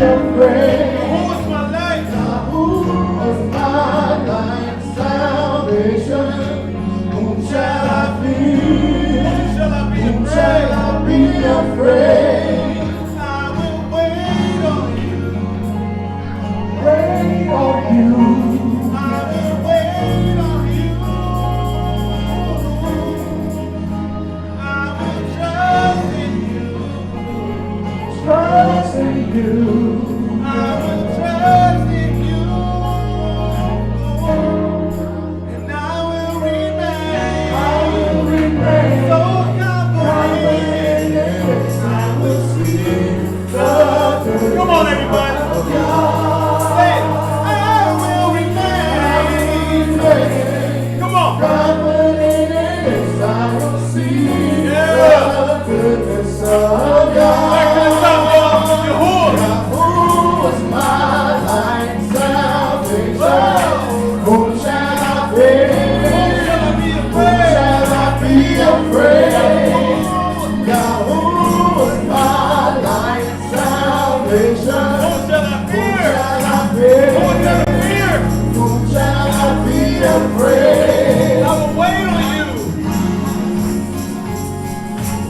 afraid. Who is my life? Who is my life? Salvation. Whom shall I fear? Whom shall I be Whom afraid? shall I be afraid? I will wait on you. Wait on you. I will wait on you. I will trust in you. Trust in you. I will trust in you. And I will remain. I will remain So confident. Yes, I will see the good. come on, everybody. Say it. I will remain. Come on. Confident. Yes, I will see Yeah. the goodness of God. Back to the top, y'all. Your horse. Who is my life? Salvation. Whom shall I fear? Whom shall I be Whom afraid? shall I be afraid? God, who is my life? Salvation. Whom shall I Whom fear? shall I Whom fear? shall I fear? Whom shall I be afraid? I will wait on you.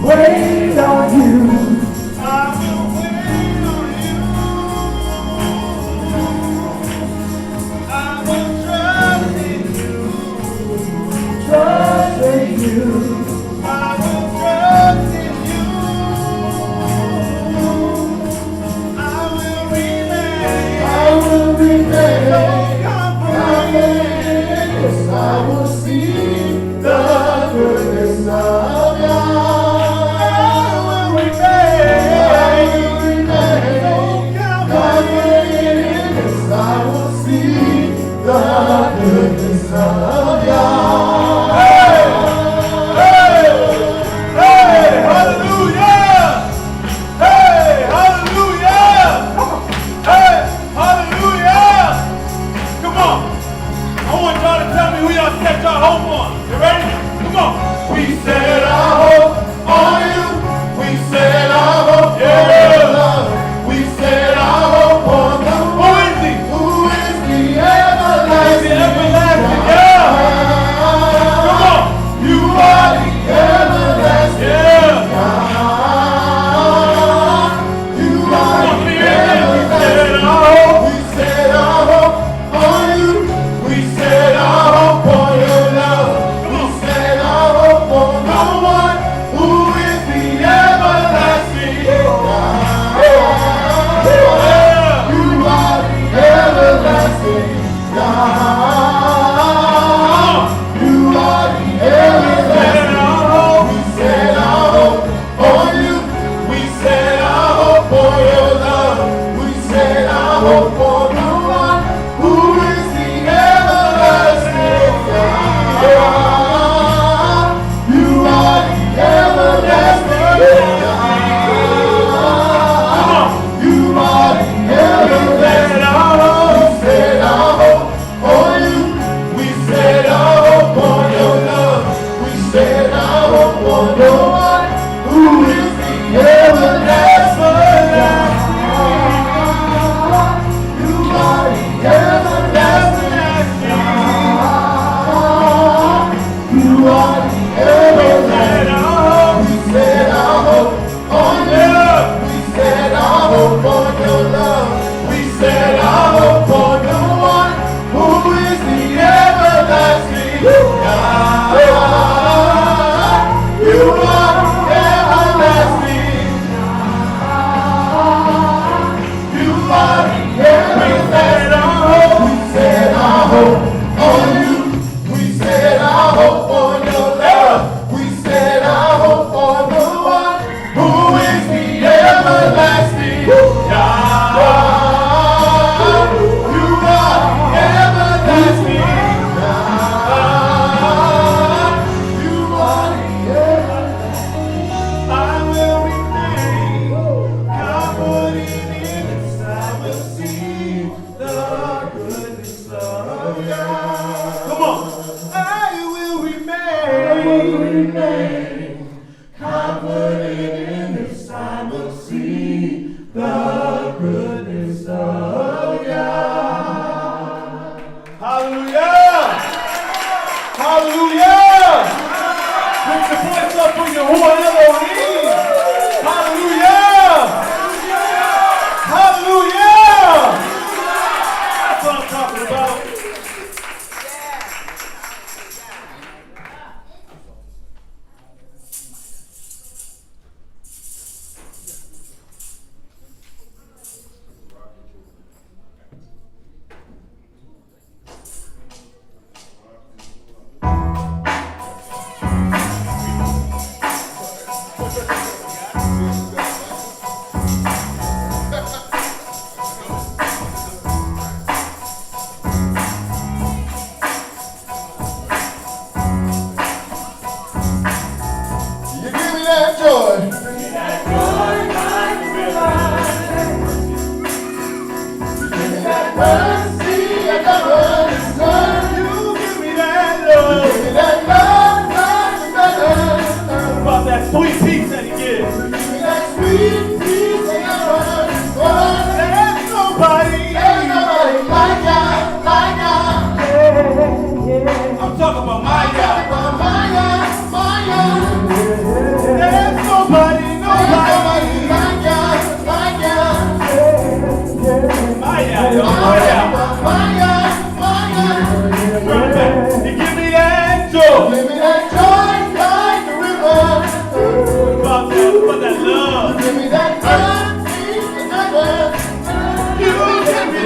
Wait on you. I will wait on you. I will trust in you. Trust in you. I will trust in you. I will remain. I will remain. So confident. Yes, I will see the goodness of God. I will remain. So confident. Yes, I will see the goodness of God. Hey! Hey! Hey! Hallelujah! Hey! Hallelujah! Hey! Hallelujah! Come on! I want y'all to tell me who y'all set your hope on. You ready? Come on! We set our hope on you. We set our hope on your love. We set our hope on the Who is he? Who is the The everlasting everlasting God? God. Come on! You are the everlasting Yeah! God. You Come are on, the let me hear that. We set everlasting our God. hope. We set our hope on you. We set our hope on your love. We set our hope on the one who is the everlasting God. Yeah! You are the everlasting God. You are the everlasting God. We set our hope on you. We set our hope on your love. We set our hope on the one who is the everlasting God. You are the everlasting God. You are the everlasting God. We set our hope on you. We set our hope on your love. We set our hope on the one who is the everlasting God.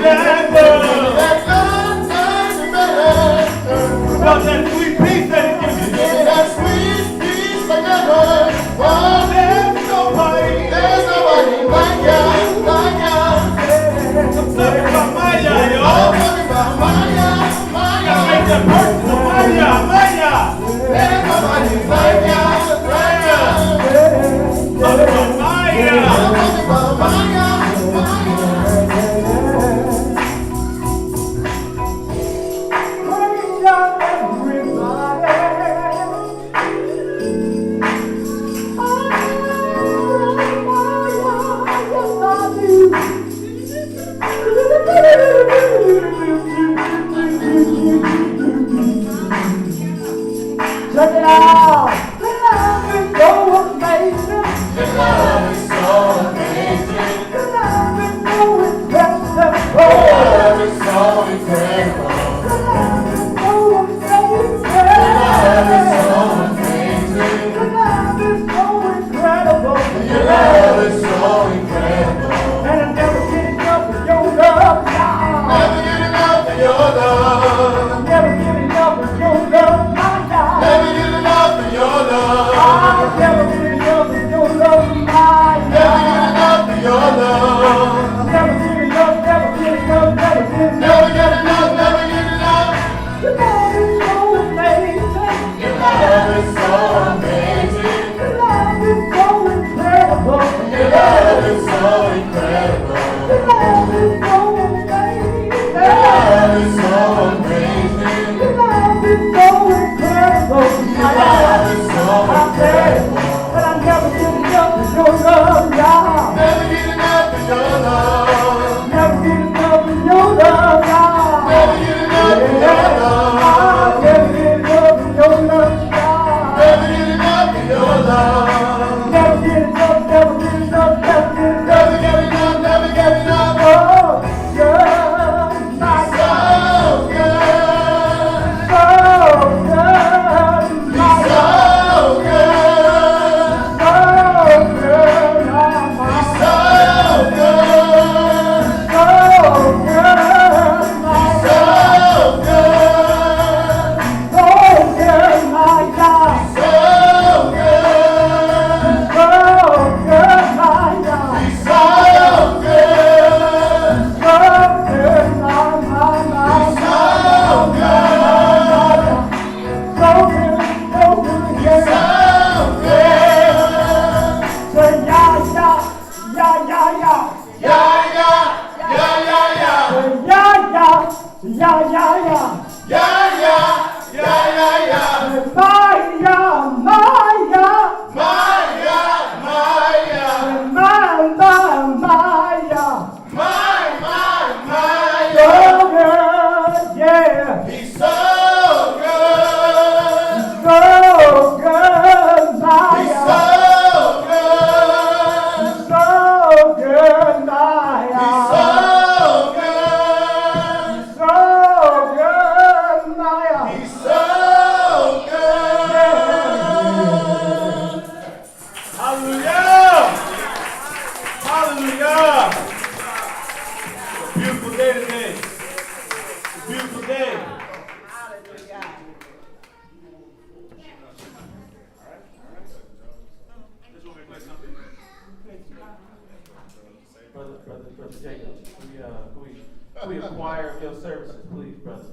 that love. That love turns better. About that sweet peace that He gives you. Give me that sweet peace like never. Oh, There's nobody like you, like you. I'm talking about my Yah, I'm y'all. talking about my Yah, my Gotta make Yah. that personal. My Yah, my Yah. There's nobody like you, like you. Talking about my Yah. I'm talking about my Yah, my Yah. Praise God, everybody. Check it out. The love is so amazing. Your love is so amazing. The love is so incredible. Your love is so incredible. The love is so amazing. Your love is so amazing. The love is so incredible. Your love is so incredible. And I'm never getting enough of your love, God. Never get enough of your love. I'm never getting enough of your love, my God. Never get enough of your love. I'm never getting enough of your love, my Never get God. enough of your love. Never getting enough, never getting enough, never getting enough. Never get enough, never get enough. Your love is so amazing. Your love is so amazing. Your love is so incredible. Your love is so incredible. Your love is so amazing. Your love is so amazing. Your love is so incredible. Your love is so I said, incredible. but I'm never getting enough of your love, God. Never get enough of your love. Never getting enough of your love, God. Never get enough of your love. I'm never getting enough of your love, God. Never get enough of your love. Never get enough, never get enough, never get enough. Never get enough, never get enough. Oh, good, my So God. good. So good, my So God. good. So good, my So God. good. So good, my God. So good. So good, my God. So good. So good, my God. So good. So good, my So good. So good, yeah. So good. Say yeah, yeah, yeah, yeah, yeah. Yeah, yeah, yeah, yeah, yeah. Say yeah, yeah, yeah, yeah, yeah. Yeah, yeah, yeah, yeah, yeah. Say my yeah, my yeah. Maya, Maya. Say my yeah. My, So good, yeah. He's so good. So good, my He's yeah. so good. So good, my He's yeah. so good. So good, my yeah. He's so good. Hallelujah. Hallelujah. Beautiful day today. Beautiful day. Brother Jacob, we acquire your services, please, brother.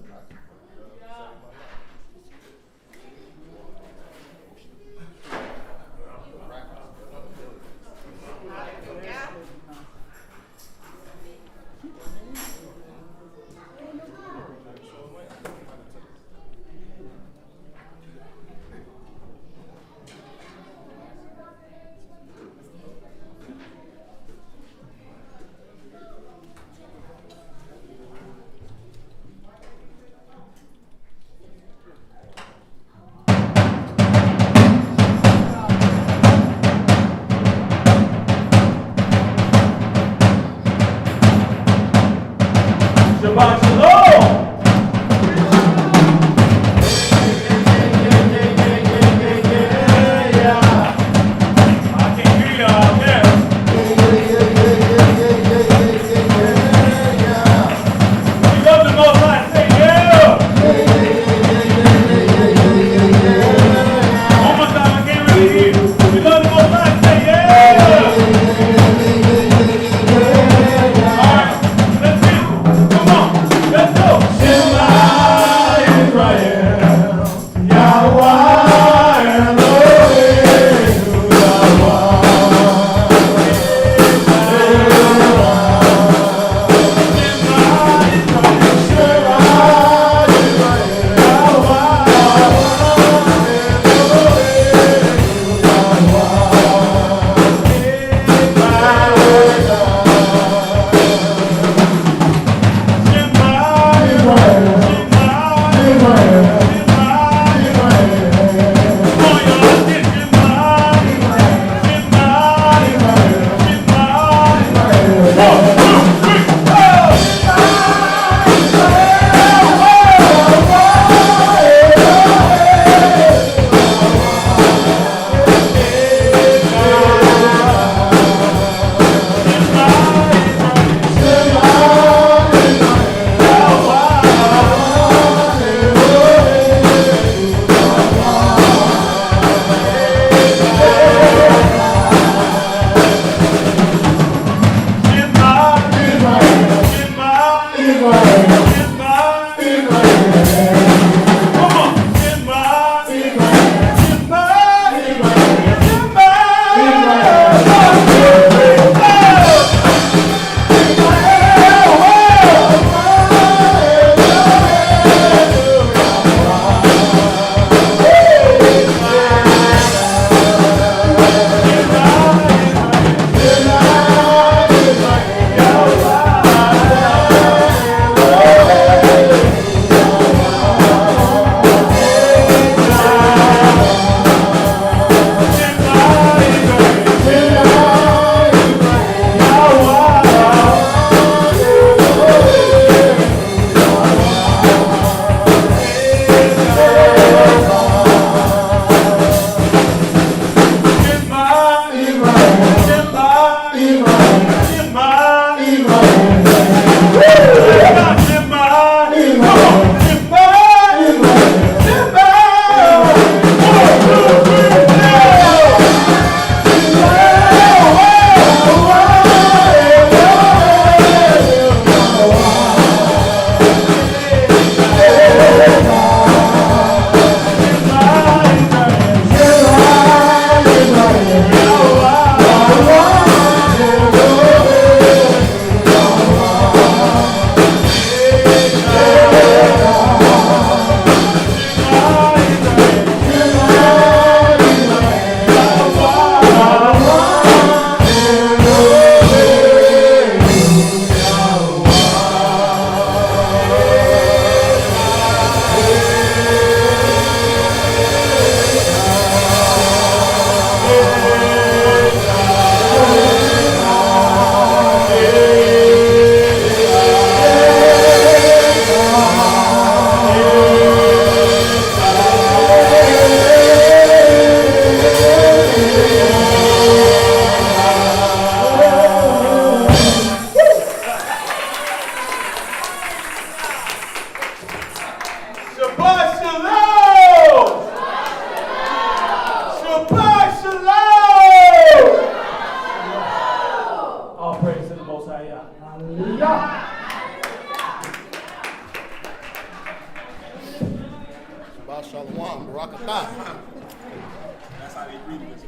Hallelujah. Shabbat Shalom, Barakatah. That's how they greet us.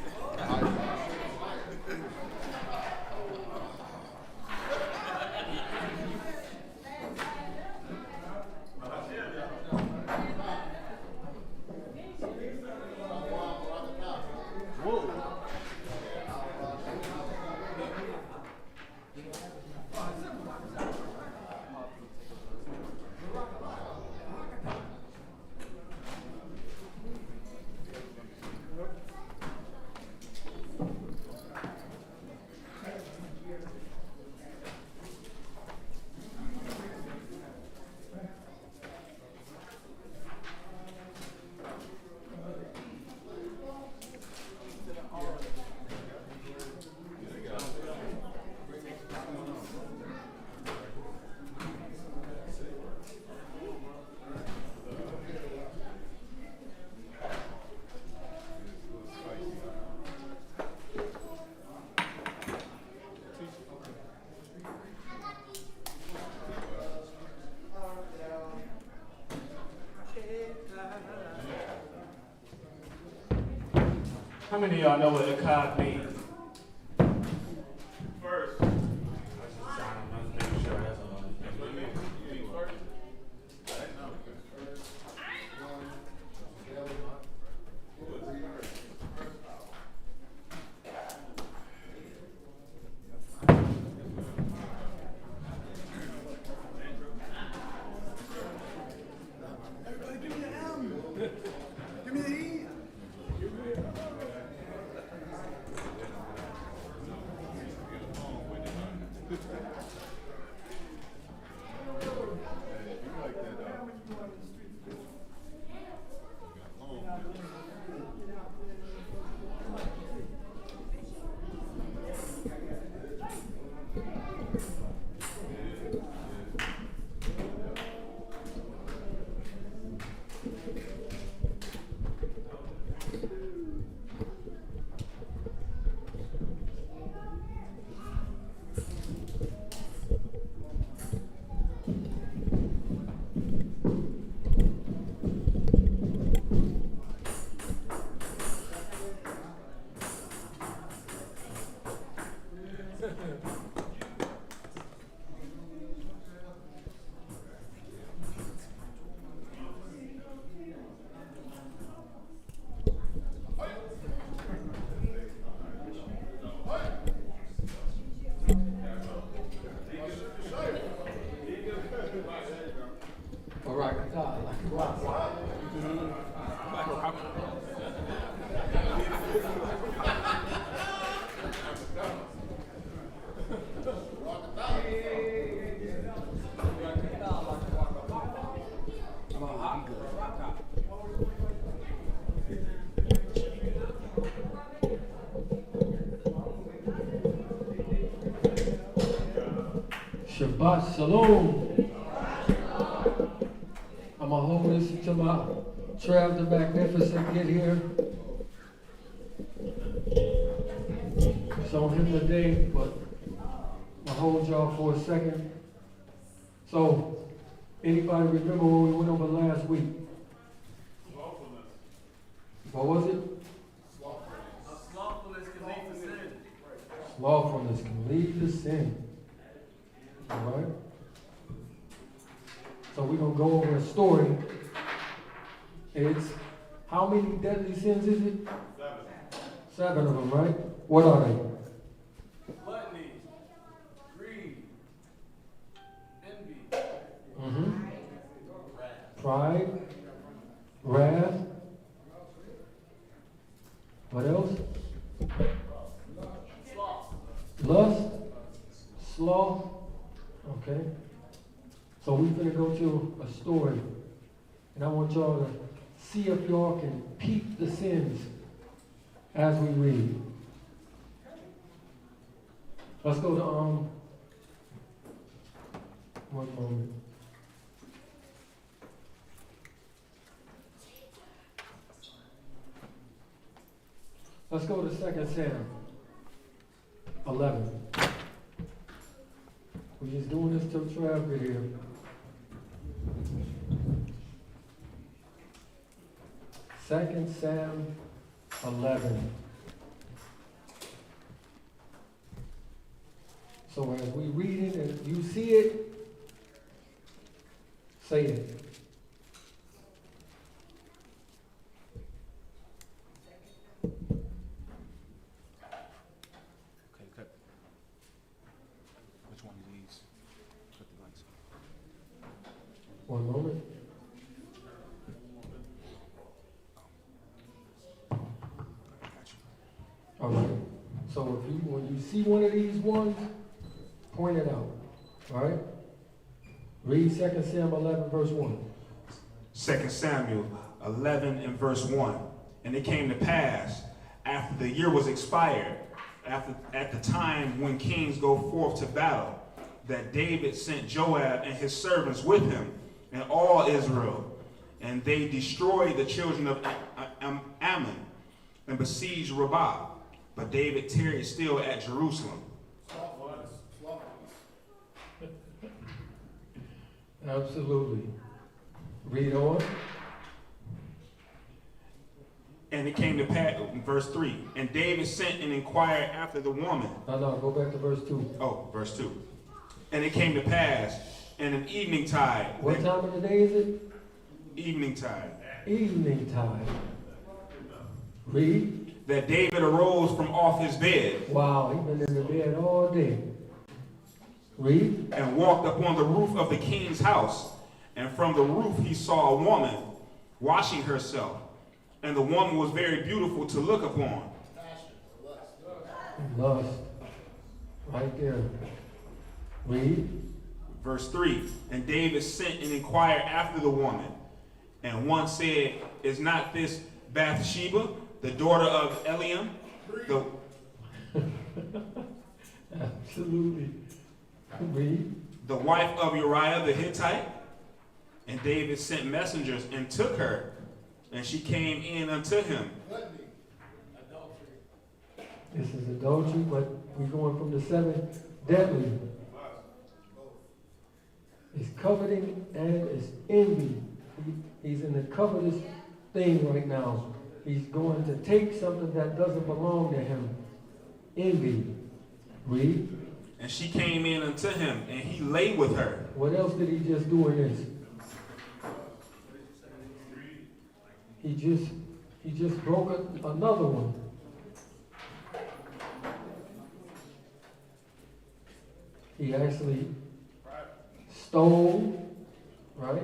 How many of y'all know what Echad means? First. I'm making sure that's all. Everybody give me an M. Give me an E. All right. Shabbat Shalom. I'm going to hold this until my Trav the Magnificent get here. It's on him today, but I'll hold y'all for a second. So, anybody remember what we went over last week? What was it? Slothfulness can lead to sin. Slothfulness can lead to sin. All right? So we're going to go over a story. It's, how many deadly sins is it? 7 of them, right? What are they? Gluttony, greed, envy, Pride, wrath. What else? Lust, sloth. Okay. So we're going to go to a story. And I want y'all to see if y'all can peep the sins as we read. Let's go to, one moment. Let's go to 2 Samuel 11. We're We're just doing this till Trav get here. Second Sam 11. So as we read it and you see it, say it. Okay, cut. Which one of these? Cut the lights. One moment. All right. So when you see one of these ones, point it out. All right. Read 2 Samuel 11 verse 1. 2 Samuel 11 and verse 1. And it came to pass, after the year was expired, at the time when kings go forth to battle, that David sent Joab and his servants with him, and all Israel, and they destroyed the children of Ammon, and besieged Rabbah. But David tarried still at Jerusalem. Absolutely. Read on. And it came to pass, verse 3, and David sent and inquired after the woman. No, go back to verse 2. Oh, verse 2. And it came to pass in an evening tide. What time of the day is it? Evening tide. Evening time. Read. That David arose from off his bed. Wow, he's been in the bed all day. Read. And walked upon the roof of the king's house. And from the roof he saw a woman washing herself. And the woman was very beautiful to look upon. Lust. Right there. Read. Verse 3. And David sent and inquired after the woman. And one said, is not this Bathsheba, the daughter of Eliam? Absolutely. Read. The wife of Uriah the Hittite? And David sent messengers and took her. And she came in unto him. This is adultery, but we're going from the 7 deadly. It's coveting and it's envy. He's in the covetous thing right now. He's going to take something that doesn't belong to him. Envy. Read. And she came in unto him, and he lay with her. What else did he just do in this? He just broke another one. He actually stole, right?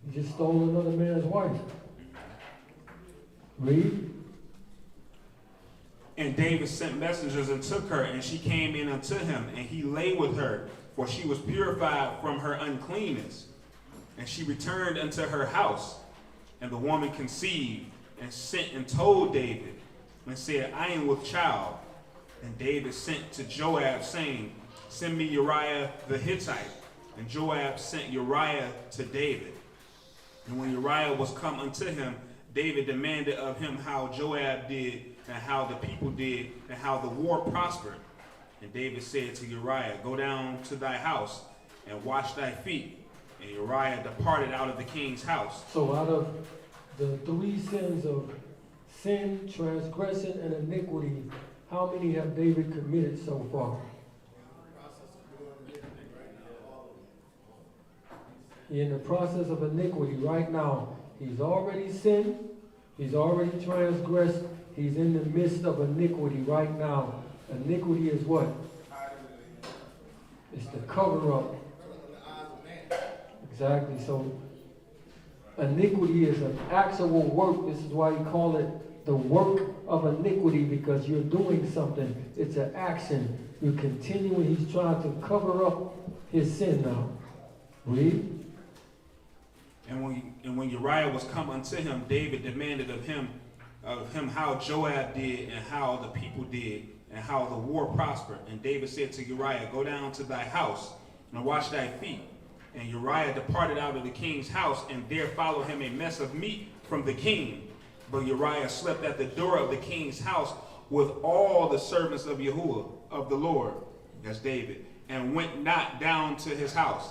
He just stole another man's wife. Read. And David sent messengers and took her, and she came in unto him, and he lay with her, for she was purified from her uncleanness. And she returned unto her house. And the woman conceived, and sent and told David, and said, I am with child. And David sent to Joab, saying, send me Uriah the Hittite. And Joab sent Uriah to David. And when Uriah was come unto him, David demanded of him how Joab did, and how the people did, and how the war prospered. And David said to Uriah, go down to thy house, and wash thy feet. And Uriah departed out of the king's house. So out of the 3 sins of sin, transgression, and iniquity, how many have David committed so far? He's in the process of iniquity right now. He's already sinned. He's already transgressed. He's in the midst of iniquity right now. Iniquity is what? It's the cover up. Exactly. So iniquity is an actual work. This is why you call it the work of iniquity, because you're doing something. It's an action. You're continuing. He's trying to cover up his sin now. Read. And when Uriah was come unto him, David demanded of him how Joab did, and how the people did, and how the war prospered. And David said to Uriah, go down to thy house, and wash thy feet. And Uriah departed out of the king's house, and there followed him a mess of meat from the king. But Uriah slept at the door of the king's house with all the servants of Yahuwah, of the Lord, that's David. and went not down to his house.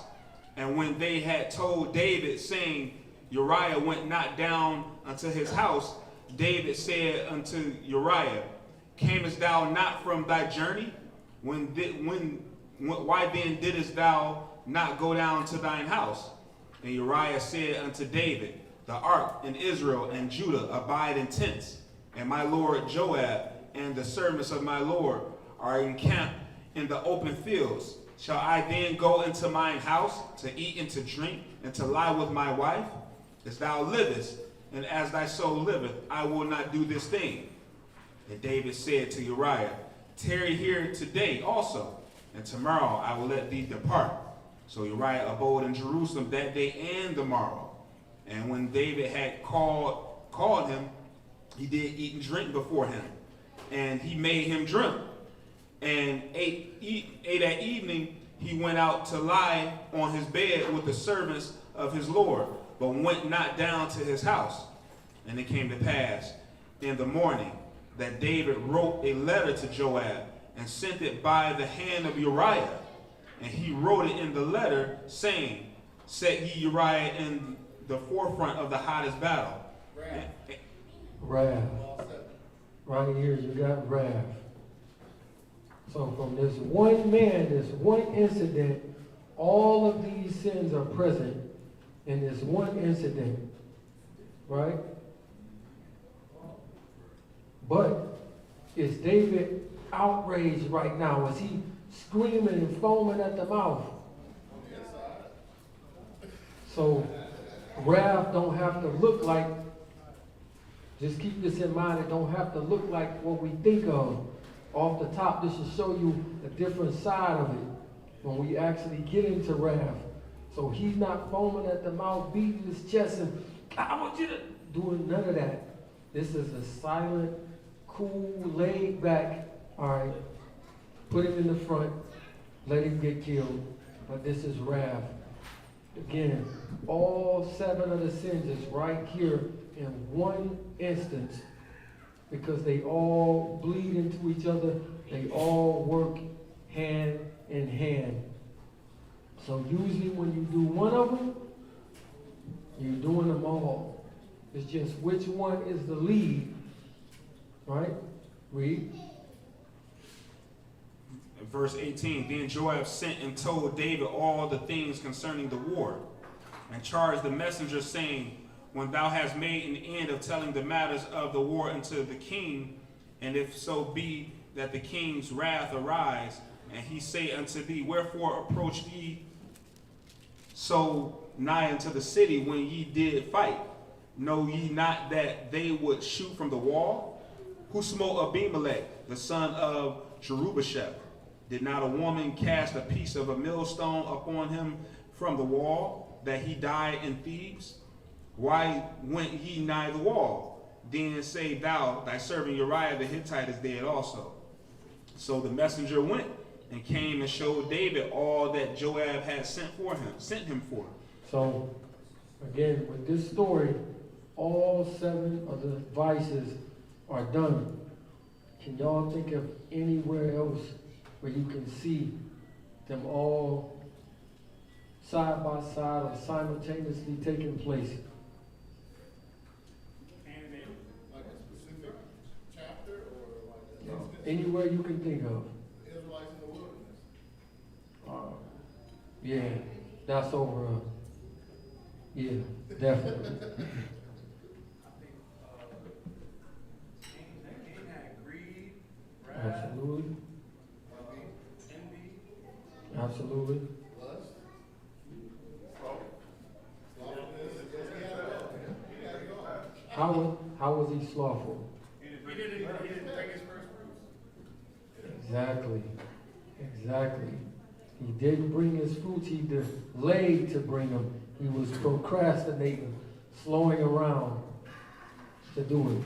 And when they had told David, saying, Uriah went not down unto his house, David said unto Uriah, camest thou not from thy journey? Why then didst thou not go down to thine house? And Uriah said unto David, the ark in Israel and Judah abide in tents, and my lord Joab and the servants of my lord are encamped in the open fields. Shall I then go into mine house to eat and to drink and to lie with my wife? As thou livest, and as thy soul liveth, I will not do this thing. And David said to Uriah, tarry here today also, and tomorrow I will let thee depart. So Uriah abode in Jerusalem that day and the morrow. And when David had called him, he did eat and drink before him, and he made him drink. And ate at evening, he went out to lie on his bed with the servants of his Lord, but went not down to his house. And it came to pass in the morning that David wrote a letter to Joab and sent it by the hand of Uriah. And he wrote it in the letter, saying, set ye Uriah in the forefront of the hottest battle. Wrath. Right here, you got wrath. So from this one man, this one incident, all of these sins are present in this one incident, right? But is David outraged right now? Is he screaming and foaming at the mouth? So wrath don't have to look like, just keep this in mind, it don't have to look like what we think of. Off the top, this will show you a different side of it when we actually get into wrath. So he's not foaming at the mouth, beating his chest, and I want you to doing none of that. This is a silent, cool, laid back, all right, put him in the front, let him get killed. But this is wrath. Again, all 7 of the sins is right here in one instance, because they all bleed into each other. They all work hand in hand. So usually when you do one of them, you're doing them all. It's just which one is the lead, right? Read. Verse 18, then Joab sent and told David all the things concerning the war, and charged the messenger, saying, when thou hast made an end of telling the matters of the war unto the king, and if so be that the king's wrath arise, and he say unto thee, wherefore approach ye so nigh unto the city when ye did fight? Know ye not that they would shoot from the wall? Who smote Abimelech, the son of Jerubasheth? Did not a woman cast a piece of a millstone upon him from the wall, that he died in Thebes? Why went ye nigh the wall? Then say thou, thy servant Uriah the Hittite is dead also. So the messenger went and came and showed David all that Joab had sent him for. So again, with this story, all 7 of the vices are done. Can y'all think of anywhere else where you can see them all side by side or simultaneously taking place? Like a specific chapter or like an instance? Anywhere you can think of. Israelites in the wilderness. Yeah, that's over. Yeah, definitely. Cain had greed, wrath, Absolutely. envy, Absolutely. Lust. Slothfulness. He had it all. He had it all. How was he slothful? he didn't bring his first fruits. Exactly. Exactly. He didn't bring his fruits. He delayed to bring them. He was procrastinating, slowing around to do it.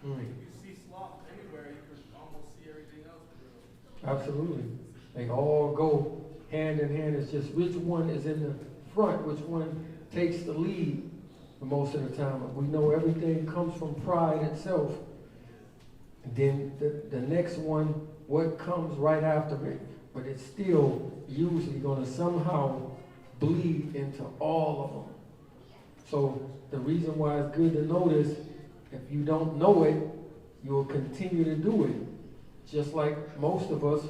If you see sloth anywhere, you can almost see everything else. Absolutely. They all go hand in hand. It's just which one is in the front, which one takes the lead most of the time. We know everything comes from pride itself. And then the next one, what comes right after it? but it's still usually going to somehow bleed into all of them. So the reason why it's good to know this, if you don't know it, you'll continue to do it. Just like most of us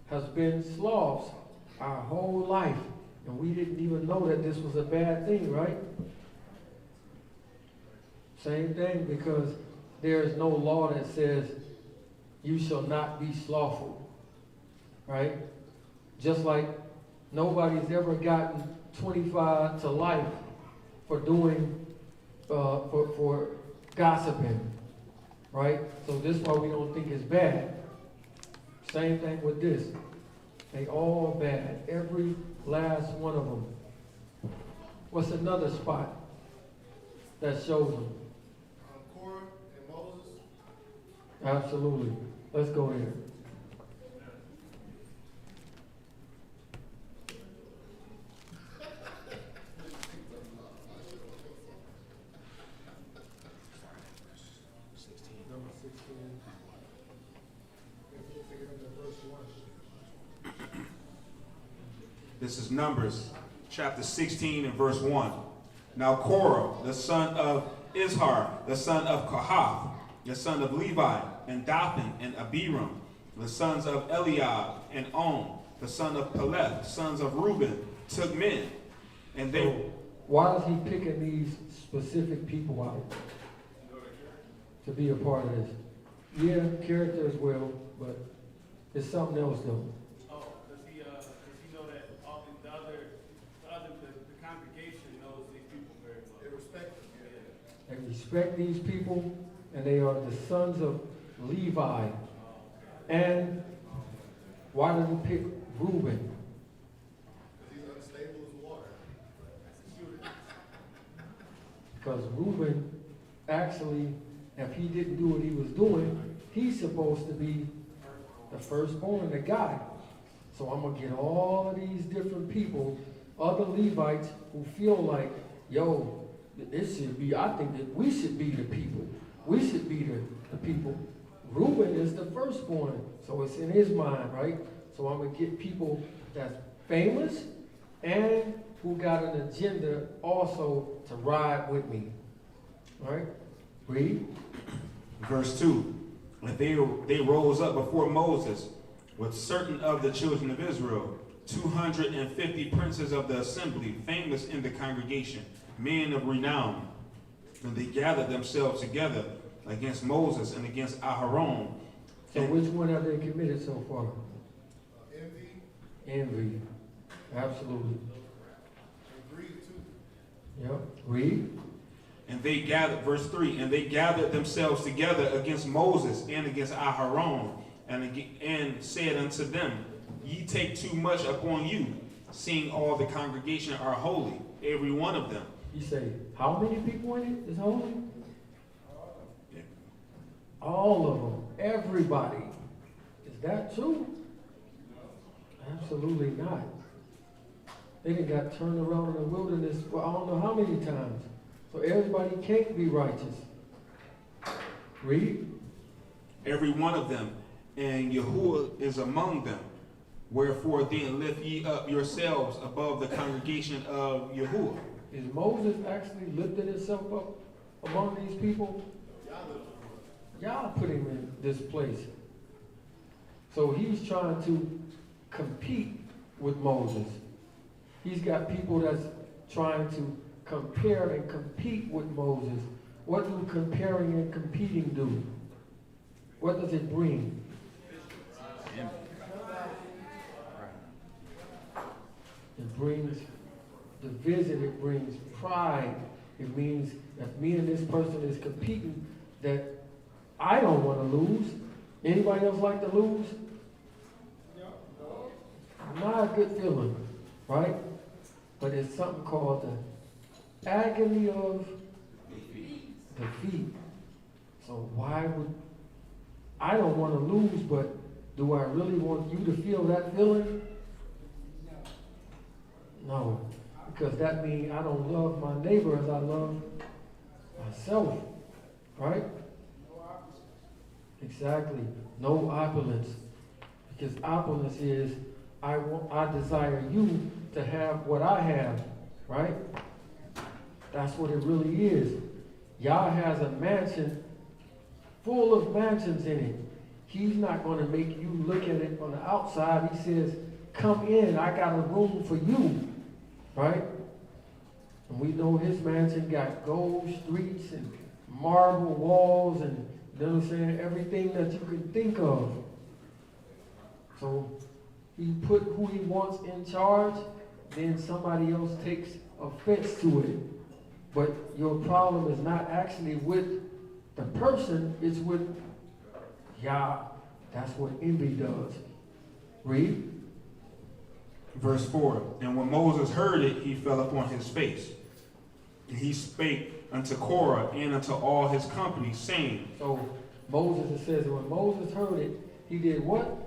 has been Slavs our whole life, and we didn't even know that this was a bad thing, right? Same thing, because there is no law that says you shall not be slothful, right? Just like nobody's ever gotten 25 to life for doing, for gossiping, right? So this is why we don't think it's bad. Same thing with this. They all bad, every last one of them. What's another spot that shows them? Korah and Moses. Absolutely. Let's go there. Number 16. This is Numbers chapter 16 and verse 1. Now Korah, the son of Izhar, the son of Kohath, the son of Levi, and Dathan and Abiram, the sons of Eliab and On, the son of Peleth, sons of Reuben, took men. And they... So why is he picking these specific people out to be a part of this? Yeah, character as well, but it's something else though. Oh, does he know that all the congregation knows these people very well? They respect them. They respect these people, and they are the sons of Levi. And why did he pick Reuben? Because he's unstable as water. Because Reuben, actually, if he didn't do what he was doing, he's supposed to be the firstborn, the guy. So I'm going to get all of these different people, other Levites, who feel like, yo, this should be, I think that we should be the people. We should be the people. Reuben is the firstborn, so it's in his mind, right? So I'm going to get people that's famous and who got an agenda also to ride with me. All right? Read. Verse 2. And they rose up before Moses with certain of the children of Israel, 250 princes of the assembly, famous in the congregation, men of renown. And they gathered themselves together against Moses and against Aharon. So which one have they committed so far? Envy Envy. Absolutely. and greed too. Yep. Read. And they gathered, verse 3, and they gathered themselves together against Moses and against Aharon, and said unto them, Ye take too much upon you, seeing all the congregation are holy, every one of them. You say, how many people in it is holy? Yeah. All of them. Everybody. Is that true? Absolutely not. They done got turned around in the wilderness for I don't know how many times. So everybody can't be righteous. Read. Every one of them, and Yahuwah is among them. Wherefore then lift ye up yourselves above the congregation of Yahuwah. Is Moses actually lifting himself up among these people? Y'all put him in this place. So he's trying to compete with Moses. He's got people that's trying to compare and compete with Moses. What do comparing and competing do? What does it bring? It brings division, it brings pride. It means if me and this person is competing, that I don't want to lose. Anybody else like to lose? Not a good feeling, right? But it's something called the agony of defeat. So why would, I don't want to lose, but do I really want you to feel that feeling? No, because that means I don't love my neighbor as I love myself, right? Exactly, no opulence. Because opulence is I desire you to have what I have, right? That's what it really is. Yah has a mansion full of mansions in it. He's not going to make you look at it on the outside. He says, come in, I got a room for you, right? And we know his mansion got gold streets and marble walls and, you know what I'm saying, everything that you can think of. So he put who he wants in charge, then somebody else takes offense to it. But your problem is not actually with the person, it's with Yah. That's what envy does. Read. Verse 4, and when Moses heard it, he fell upon his face. And he spake unto Korah and unto all his company, saying. So Moses, it says, when Moses heard it, he did what?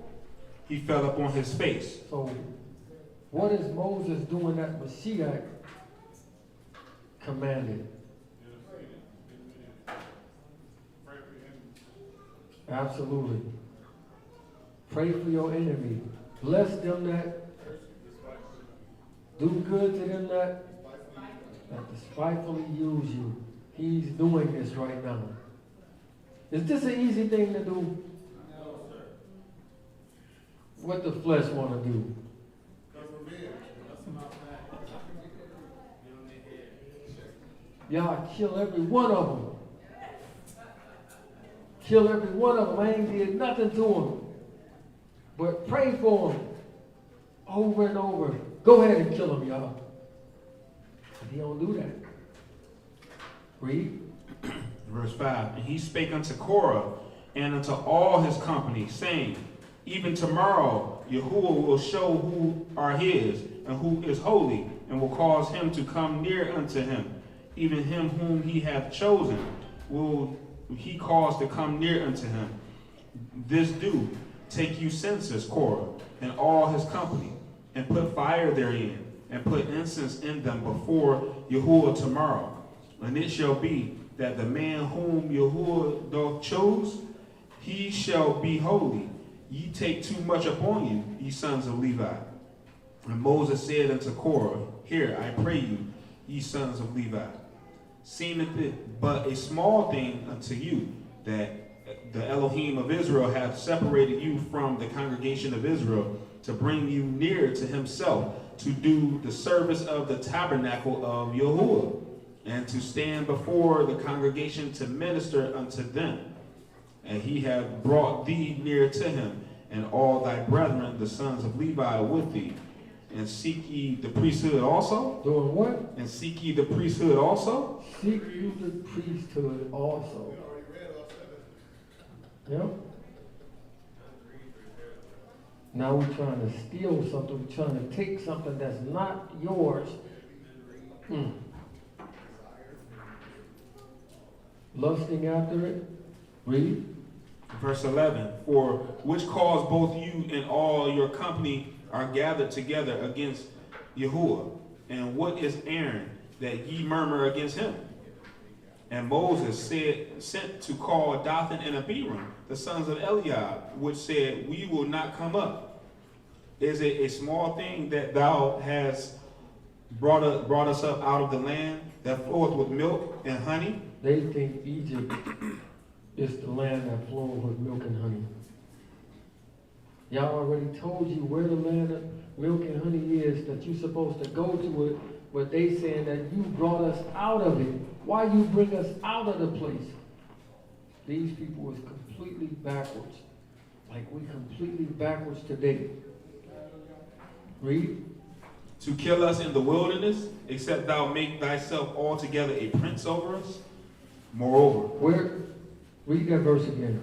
He fell upon his face. So what is Moses doing that Mashiach commanded? Absolutely. Pray for your enemy. Bless them that do good to them that despitefully use you. He's doing this right now. Is this an easy thing to do? No, sir. What the flesh want to do? Y'all kill every one of them. Kill every one of them. I ain't did nothing to them. But pray for them over and over. Go ahead and kill them, y'all. But he don't do that. Read. Verse 5, and he spake unto Korah and unto all his company, saying, even tomorrow Yahuwah will show who are his, and who is holy, and will cause him to come near unto him. Even him whom he hath chosen will he cause to come near unto him. This do, take you censers, Korah, and all his company, and put fire therein, and put incense in them before Yahuwah tomorrow. And it shall be that the man whom Yahuwah doth choose, he shall be holy. Ye take too much upon you, ye sons of Levi. And Moses said unto Korah, hear, I pray you, ye sons of Levi. Seemeth it but a small thing unto you, that the Elohim of Israel hath separated you from the congregation of Israel, to bring you near to himself, to do the service of the tabernacle of Yahuwah, and to stand before the congregation to minister unto them. And he hath brought thee near to him, and all thy brethren, the sons of Levi, with thee. And seek ye the priesthood also? Doing what? And seek ye the priesthood also? Seek you the priesthood also. Yep. Now we're trying to steal something. We're trying to take something that's not yours. Lusting after it. Read. Verse 11, for which cause both you and all your company are gathered together against Yahuwah. And what is Aaron, that ye murmur against him? And Moses sent to call Dathan and Abiram, the sons of Eliab, which said, we will not come up. Is it a small thing that thou hast brought us up out of the land that floweth with milk and honey? They think Egypt is the land that flows with milk and honey. Y'all already told you where the land of milk and honey is, that you're supposed to go to it, but they saying that you brought us out of it. Why you bring us out of the place? These people was completely backwards. Like we completely backwards today. Read. To kill us in the wilderness, except thou make thyself altogether a prince over us? Moreover. Read that verse again.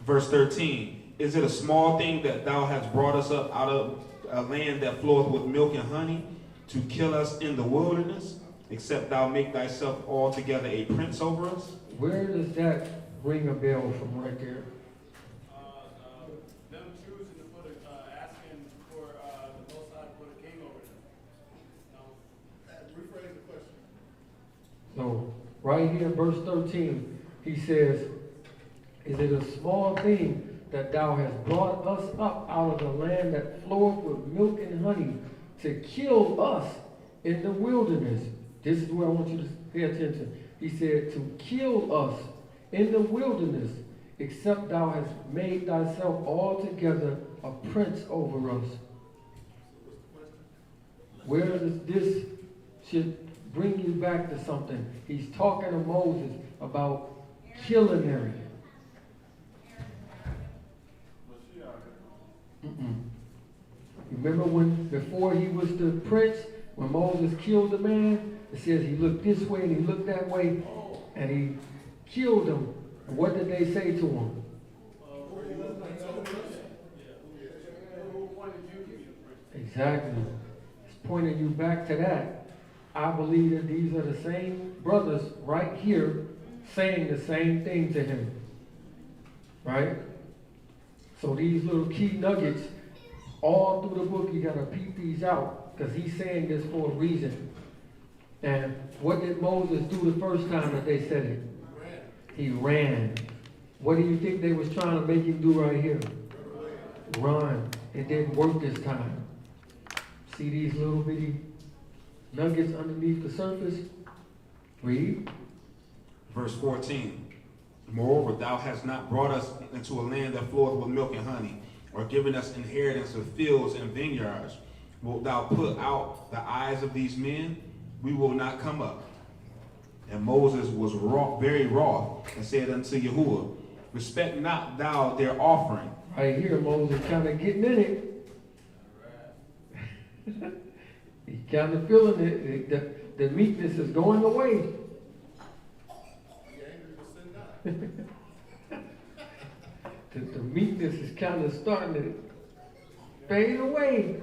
Verse 13. Is it a small thing that thou hast brought us up out of a land that floweth with milk and honey, to kill us in the wilderness, except thou make thyself altogether a prince over us? Where does that ring a bell from right there? Them choosing to put asking for the Most High to put a king over them. No. Rephrase the question. So, right here in verse 13, he says, is it a small thing that thou hast brought us up out of the land that floweth with milk and honey, to kill us in the wilderness. This is where I want you to pay attention. He said, to kill us in the wilderness, except thou hast made thyself altogether a prince over us. Where does this should bring you back to something? He's talking to Moses about killing them. Remember when, before he was the prince, when Moses killed the man, it says he looked this way and he looked that way, and he killed him. And what did they say to him? Exactly. It's pointing you back to that. I believe that these are the same brothers right here saying the same thing to him. Right? So these little key nuggets, all through the book, you got to peep these out, because he's saying this for a reason. And what did Moses do the first time that they said it? He ran. What do you think they was trying to make him do right here? Run. It didn't work this time. See these little bitty nuggets underneath the surface? Read. Verse 14. Moreover, thou hast not brought us into a land that floweth with milk and honey, or given us inheritance of fields and vineyards. Wilt thou put out the eyes of these men? We will not come up. And Moses was very wroth, and said unto Yahuwah, respect not thou their offering. Right here, Moses kind of getting in it. He's kind of feeling it. The meekness is going away. The meekness is kind of starting to fade away.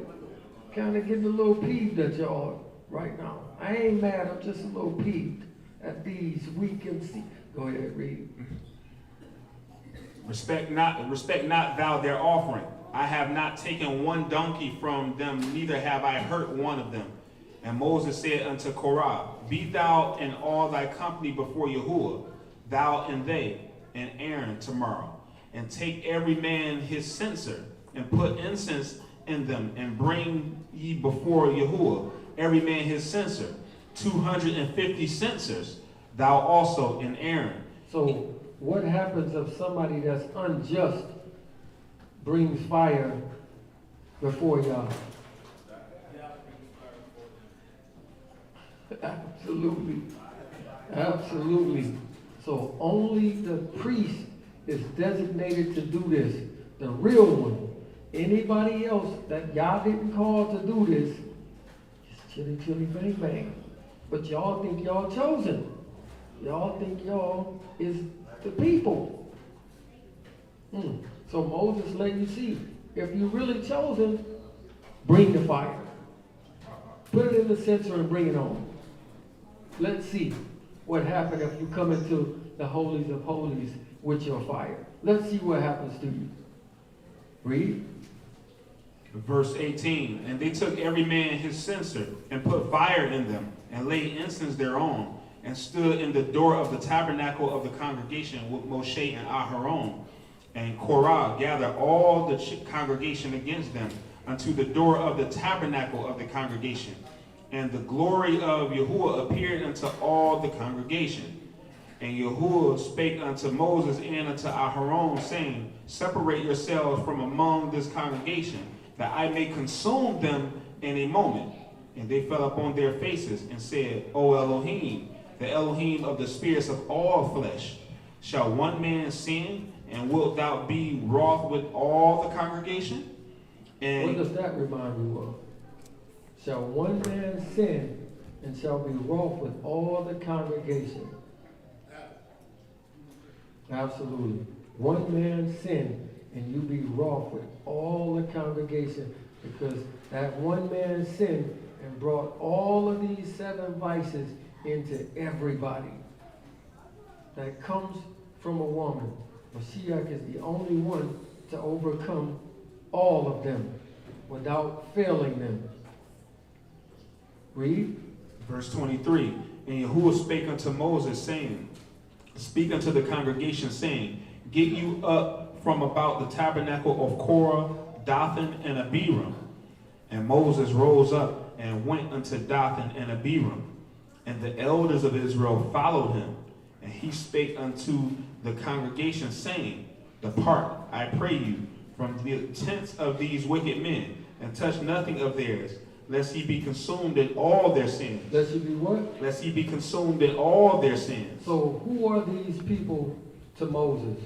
Kind of getting a little peeved at y'all right now. I ain't mad, I'm just a little peeved at these weak and see. Go ahead, read. Respect not thou their offering. I have not taken one donkey from them, neither have I hurt one of them. And Moses said unto Korah, be thou and all thy company before Yahuwah, thou and they, and Aaron tomorrow. And take every man his censer, and put incense in them, and bring ye before Yahuwah every man his censer, 250 censers, thou also and Aaron. So what happens if somebody that's unjust brings fire before y'all? Absolutely. Absolutely. So only the priest is designated to do this. The real one. Anybody else that y'all didn't call to do this, just chilly, chilly, bang, bang. But y'all think y'all chosen. Y'all think y'all is the people. So Moses let you see, if you really chosen, bring the fire. Put it in the censer and bring it on. Let's see what happens if you come into the holies of holies with your fire. Let's see what happens to you. Read. Verse 18. And they took every man his censer, and put fire in them, and laid incense thereon, and stood in the door of the tabernacle of the congregation with Moshe and Aharon. And Korah gathered all the congregation against them unto the door of the tabernacle of the congregation. And the glory of Yahuwah appeared unto all the congregation. And Yahuwah spake unto Moses and unto Aharon, saying, separate yourselves from among this congregation, that I may consume them in a moment. And they fell upon their faces and said, O Elohim, the Elohim of the spirits of all flesh, shall one man sin, and wilt thou be wroth with all the congregation? And what does that remind you of? Shall one man sin, and shall be wroth with all the congregation? Absolutely. One man sin, and you be wroth with all the congregation, because that one man sinned and brought all of these 7 vices into everybody. That comes from a woman. Mashiach is the only one to overcome all of them without failing them. Read. Verse 23. And Yahuwah spake unto Moses, saying, speak unto the congregation, saying, get you up from about the tabernacle of Korah, Dathan, and Abiram. And Moses rose up and went unto Dathan and Abiram. And the elders of Israel followed him. And he spake unto the congregation, saying, Depart, I pray you, from the tents of these wicked men, and touch nothing of theirs, lest ye be consumed in all their sins. Lest ye be what? Lest ye be consumed in all their sins. So who are these people to Moses?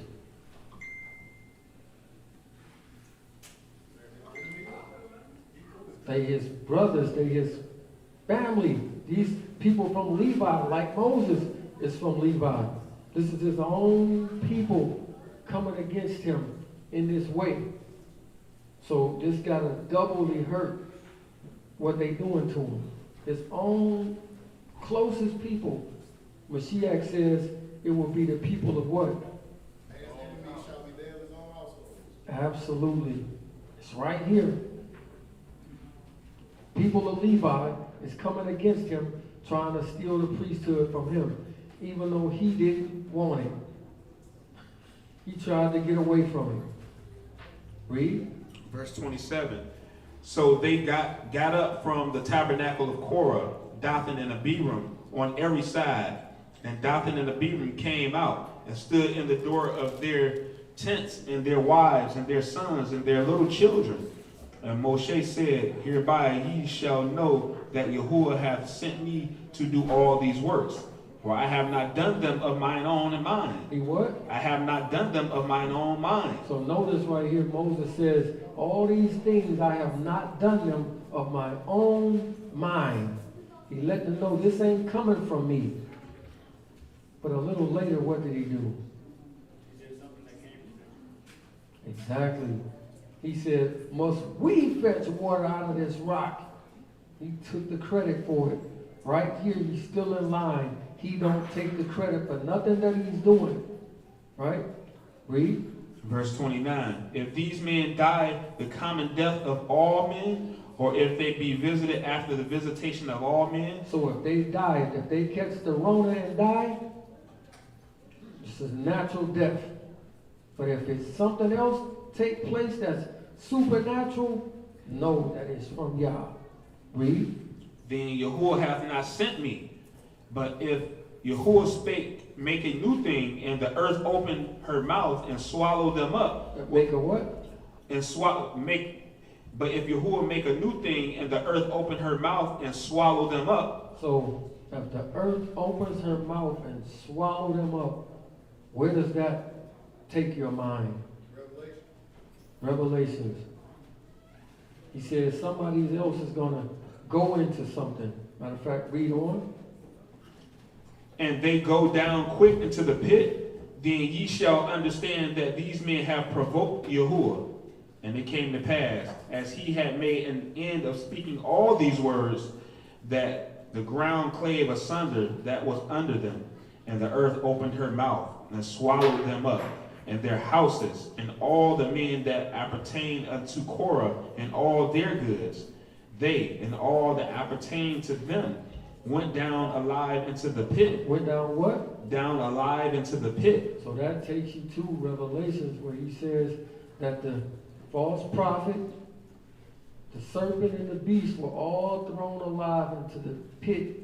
They his brothers, they his family. These people from Levi, like Moses is from Levi. This is his own people coming against him in this way. So this got to doubly hurt what they doing to him. His own closest people. Mashiach says it will be the people of what? His enemies shall be there in his own household. Absolutely. It's right here. People of Levi is coming against him, trying to steal the priesthood from him, even though he didn't want it. He tried to get away from it. Read. Verse 27. So they got up from the tabernacle of Korah, Dathan and Abiram, on every side. And Dathan and Abiram came out and stood in the door of their tents, and their wives and their sons and their little children. And Moshe said, Hereby ye shall know that Yahuwah hath sent me to do all these works. For I have not done them of mine own and mind. He what? I have not done them of mine own mind. So notice right here, Moses says, all these things I have not done them of my own mind. He let them know this ain't coming from me. But a little later, what did he do? He did something that came from him. Exactly. He said, must we fetch water out of this rock? He took the credit for it. Right here, he's still in line. He don't take the credit for nothing that he's doing. Right? Read. Verse 29. If these men die the common death of all men, or if they be visited after the visitation of all men. So if they die, if they catch the Rona and die, this is natural death. But if it's something else take place that's supernatural, know that it's from Yah. Read. Then Yahuwah hath not sent me. But if Yahuwah spake, make a new thing, and the earth opened her mouth and swallowed them up. Make a what? And but if Yahuwah make a new thing, and the earth opened her mouth and swallow them up. So if the earth opens her mouth and swallow them up, where does that take your mind? Revelations. He says somebody else is going to go into something. Matter of fact, read on. And they go down quick into the pit, then ye shall understand that these men have provoked Yahuwah. And it came to pass, as he had made an end of speaking all these words, that the ground clave asunder that was under them, and the earth opened her mouth and swallowed them up, and their houses, and all the men that appertain unto Korah, and all their goods. They and all that appertain to them went down alive into the pit. Went down what? Down alive into the pit. So that takes you to Revelations, where he says that the false prophet, the serpent, and the beast were all thrown alive into the pit.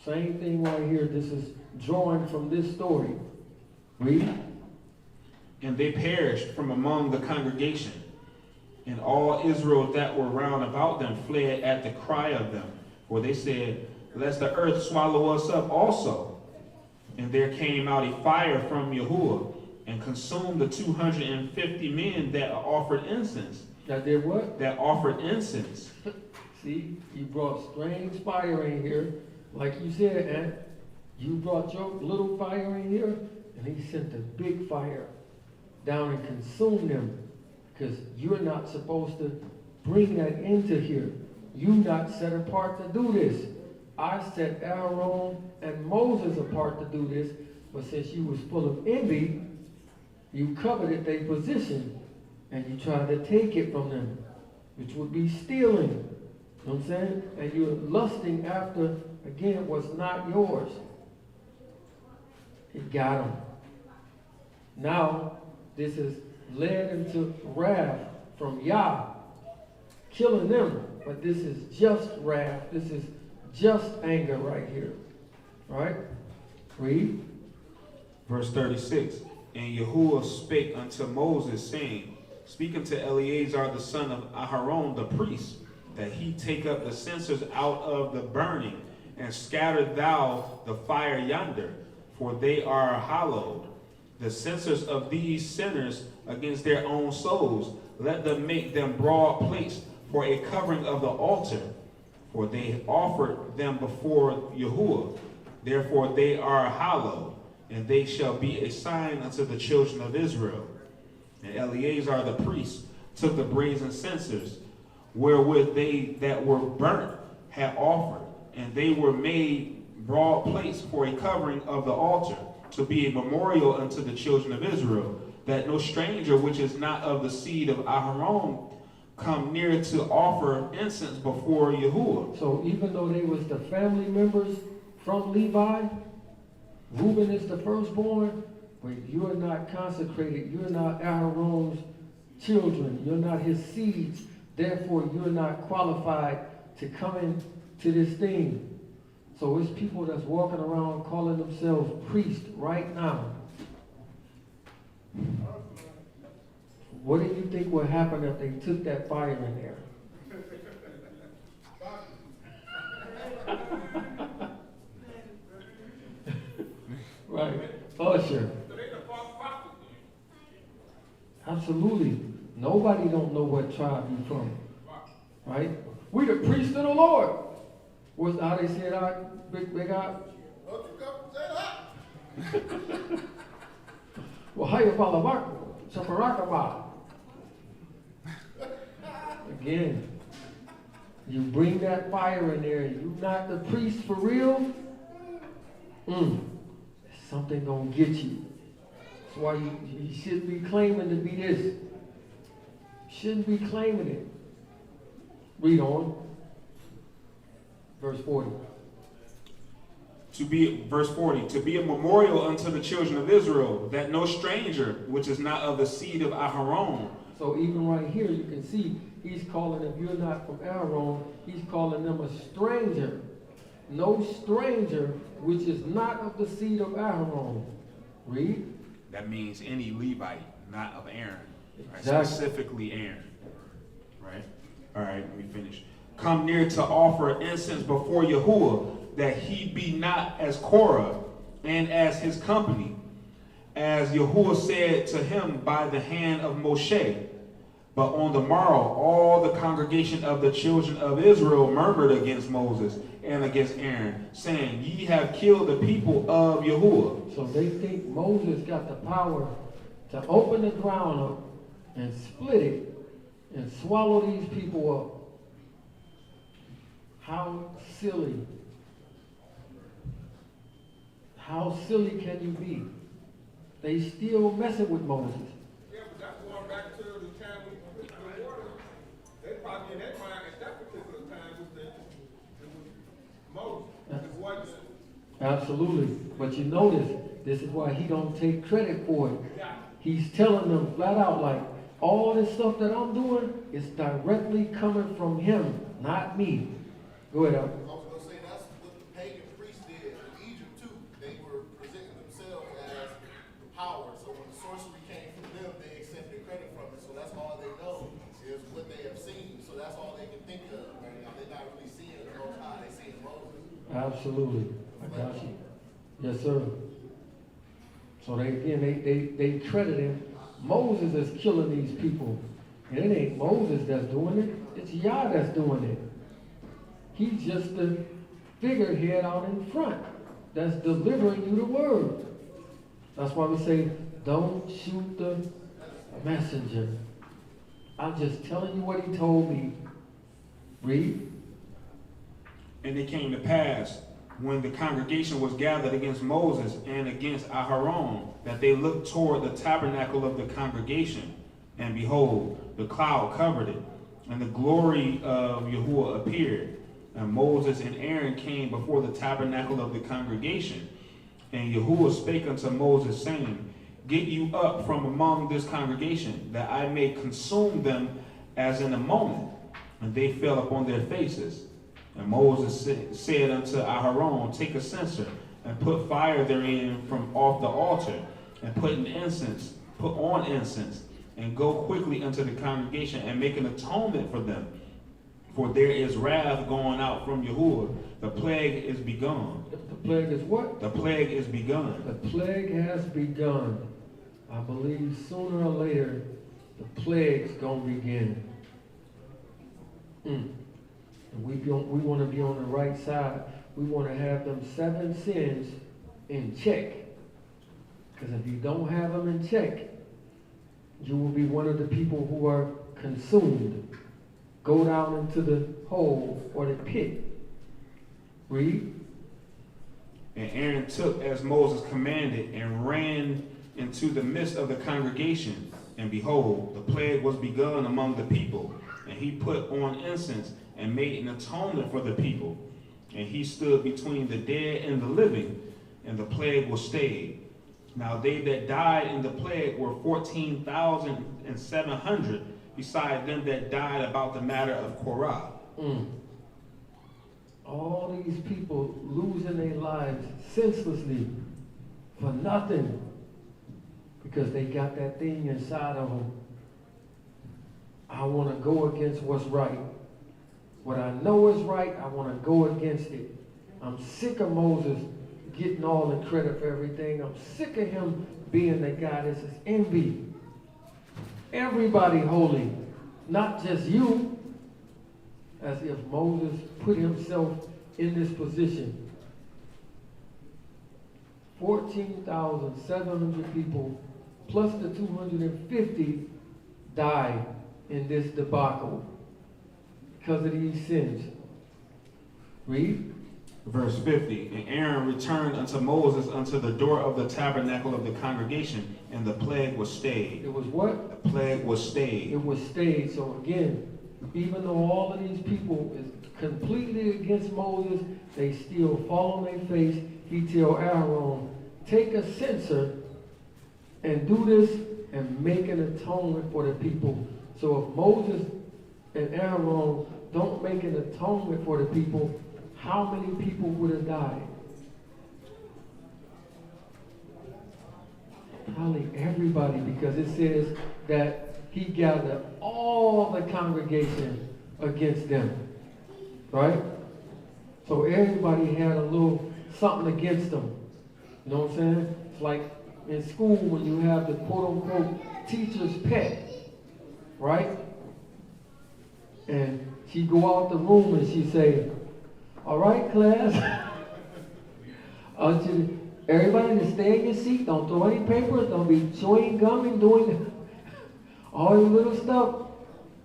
Same thing right here. This is drawing from this story. Read. And they perished from among the congregation. And all Israel that were round about them fled at the cry of them. For they said, Lest the earth swallow us up also. And there came out a fire from Yahuwah, and consumed the 250 men that offered incense. That did what? That offered incense. See, you brought strange fire in here. Like you said, Aunt, you brought your little fire in here, and he sent a big fire down and consumed them. Because you're not supposed to bring that into here. You're not set apart to do this. I set Aaron and Moses apart to do this, but since you was full of envy, you coveted their position, and you tried to take it from them, which would be stealing. You know what I'm saying? And you're lusting after, again, what's not yours. It got them. Now, this is led into wrath from Yah, killing them. But this is just wrath. This is just anger right here. Right? Read. Verse 36. And Yahuwah spake unto Moses, saying, Speak unto Eleazar the son of Aharon the priest, that he take up the censers out of the burning, and scatter thou the fire yonder, for they are hallowed. The censers of these sinners against their own souls, let them make them broad plates for a covering of the altar, for they offered them before Yahuwah. Therefore they are hallowed, and they shall be a sign unto the children of Israel. And Eleazar the priest took the brazen censers, wherewith they that were burnt had offered, and they were made broad plates for a covering of the altar, to be a memorial unto the children of Israel, that no stranger which is not of the seed of Aharon come near to offer incense before Yahuwah. So even though they was the family members from Levi, Reuben is the firstborn, but you are not consecrated. You're not Aaron's children. You're not his seeds. Therefore, you're not qualified to come into this thing. So it's people that's walking around calling themselves priests right now. What do you think would happen if they took that fire in there? Right. Usher. Absolutely. Nobody don't know what tribe you from. Right? We the priests of the Lord. What's how they said out, big out? Don't you come and say that? Well, how you follow back? Shaparakaba. Again, you bring that fire in there and you not the priest for real, something gonna get you. That's why you shouldn't be claiming to be this. You shouldn't be claiming it. Read on. Verse 40. Verse 40, to be a memorial unto the children of Israel, that no stranger, which is not of the seed of Aharon. So even right here, you can see he's calling, if you're not from Aaron, he's calling them a stranger. No stranger, which is not of the seed of Aaron. Read. That means any Levite, not of Aaron. Right? Exactly. Specifically Aaron. Right? All right, let me finish. Come near to offer incense before Yahuwah, that he be not as Korah and as his company, as Yahuwah said to him by the hand of Moshe. But on the morrow, all the congregation of the children of Israel murmured against Moses and against Aaron, saying, Ye have killed the people of Yahuwah. So they think Moses got the power to open the ground up and split it and swallow these people up. How silly. How silly can you be? They still messing with Moses. Yeah, but that's going back to the time with the water. They probably in their mind at that particular time was Moses. It wasn't. Absolutely. But you notice, this is why he don't take credit for it. He's telling them flat out, like, all this stuff that I'm doing is directly coming from him, not me. Go ahead, Al. I was going to say that's what the pagan priests did in Egypt too. They were presenting themselves as the power. So when the sorcery came from them, they accepted credit from it. So that's all they know is what they have seen. So that's all they can think of right now. They're not really seeing the Most High. They're seeing Moses. Absolutely. I got you. Yes, sir. So they credit him. Moses is killing these people. And it ain't Moses that's doing it. It's Yah that's doing it. He's just the figurehead out in front that's delivering you the word. That's why we say, don't shoot the messenger. I'm just telling you what he told me. Read. And it came to pass, when the congregation was gathered against Moses and against Aharon, that they looked toward the tabernacle of the congregation, and behold, the cloud covered it, and the glory of Yahuwah appeared. And Moses and Aaron came before the tabernacle of the congregation. And Yahuwah spake unto Moses, saying, get you up from among this congregation, that I may consume them as in a moment. And they fell upon their faces. And Moses said unto Aharon, take a censer, and put fire therein from off the altar, and put on incense, and go quickly unto the congregation, and make an atonement for them. For there is wrath going out from Yahuwah. The plague is begun. The plague is what? The plague is begun. The plague has begun. I believe sooner or later, the plague's going to begin. And we want to be on the right side. We want to have them 7 sins in check. Because if you don't have them in check, you will be one of the people who are consumed. Go down into the hole or the pit. Read. And Aaron took as Moses commanded and ran into the midst of the congregation. And behold, the plague was begun among the people. And he put on incense and made an atonement for the people. And he stood between the dead and the living, and the plague was stayed. Now they that died in the plague were 14,700, beside them that died about the matter of Korah. All these people losing their lives senselessly for nothing, because they got that thing inside of them. I want to go against what's right. What I know is right, I want to go against it. I'm sick of Moses getting all the credit for everything. I'm sick of him being the guy. This is envy. Everybody holy, not just you. As if Moses put himself in this position. 14,700 people plus the 250 died in this debacle because of these sins. Read. Verse 50, and Aaron returned unto Moses unto the door of the tabernacle of the congregation, and the plague was stayed. It was what? The plague was stayed. It was stayed. So again, even though all of these people is completely against Moses, they still fall on their face. He tell Aaron, take a censer and do this and make an atonement for the people. So if Moses and Aaron don't make an atonement for the people, how many people would have died? Probably everybody, because it says that he gathered all the congregation against them. Right? So everybody had a little something against them. You know what I'm saying? It's like in school when you have the quote-unquote teacher's pet. Right? And she go out the room and she say, all right, class. I want you everybody to stay in your seat. Don't throw any papers. Don't be chewing gum and doing all your little stuff.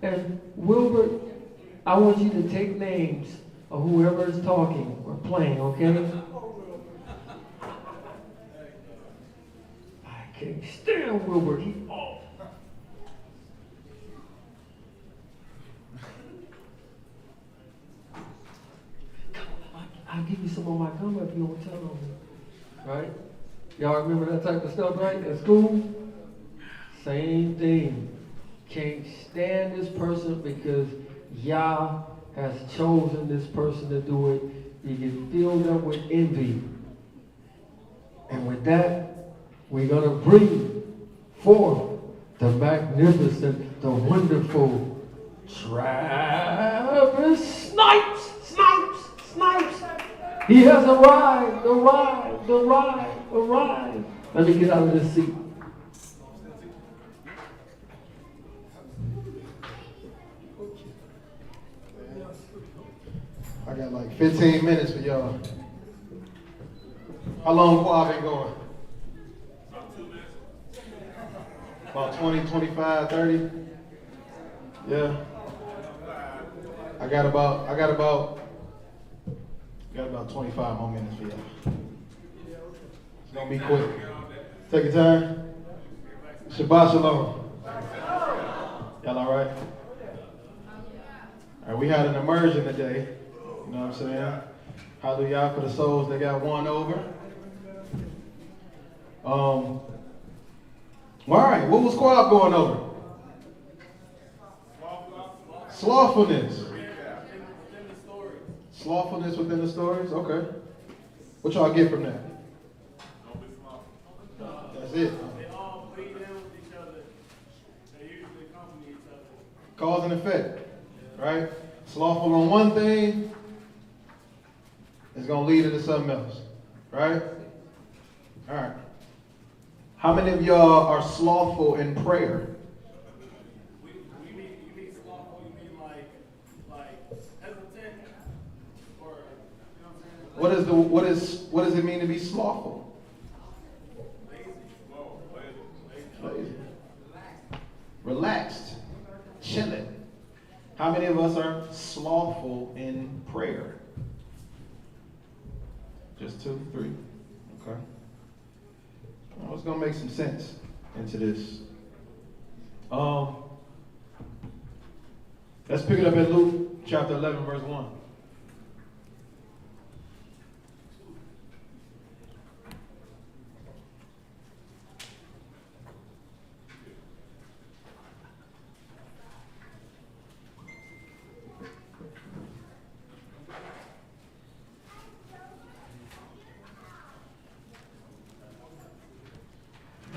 And Wilbert, I want you to take names of whoever is talking or playing, okay? I can't stand Wilbert. I'll give you some of my gum if you don't tell on me. Right? Y'all remember that type of stuff, right? At school? Same thing. Can't stand this person because Yah has chosen this person to do it. You get filled up with envy. And with that, we're going to bring forth the magnificent, the wonderful Travis Snipes. He has arrived. Let me get out of this seat. I got like 15 minutes for y'all. How long have I been going? About 20, 25, 30? Yeah. I got about 25 more minutes for y'all. It's gonna be quick. Take your time. Shabbat shalom. Y'all all right? All right, we had an immersion today. You know what I'm saying? Hallelujah for the souls that got won over. All right, what was Squab going over? Slothfulness. Slothfulness within the stories? Okay. What y'all get from that? That's it. They all bleed in with each other. They usually accompany each other. Cause and effect. Right? Slothful on one thing is going to lead into something else. Right? All right. How many of y'all are slothful in prayer? You mean slothful, you mean like hesitant? Or, you know what I'm saying? What does it mean to be slothful? Lazy. Relaxed. Chilling. How many of us are slothful in prayer? Just 2, 3. Okay. Well, it's going to make some sense into this. Let's pick it up at Luke chapter 11, verse 1.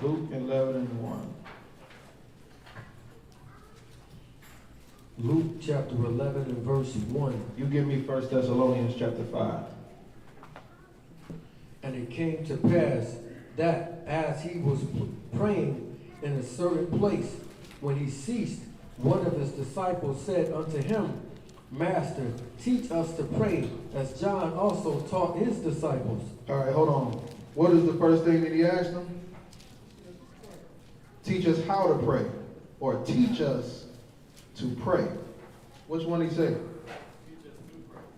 Luke 11 and 1. Luke chapter 11 and verse 1. You give me 1 Thessalonians chapter 5. And it came to pass that as he was praying in a certain place, when he ceased, one of his disciples said unto him, Master, teach us to pray, as John also taught his disciples. All right, hold on. What is the first thing that he asked them? Teach us how to pray, or teach us to pray. Which one he said?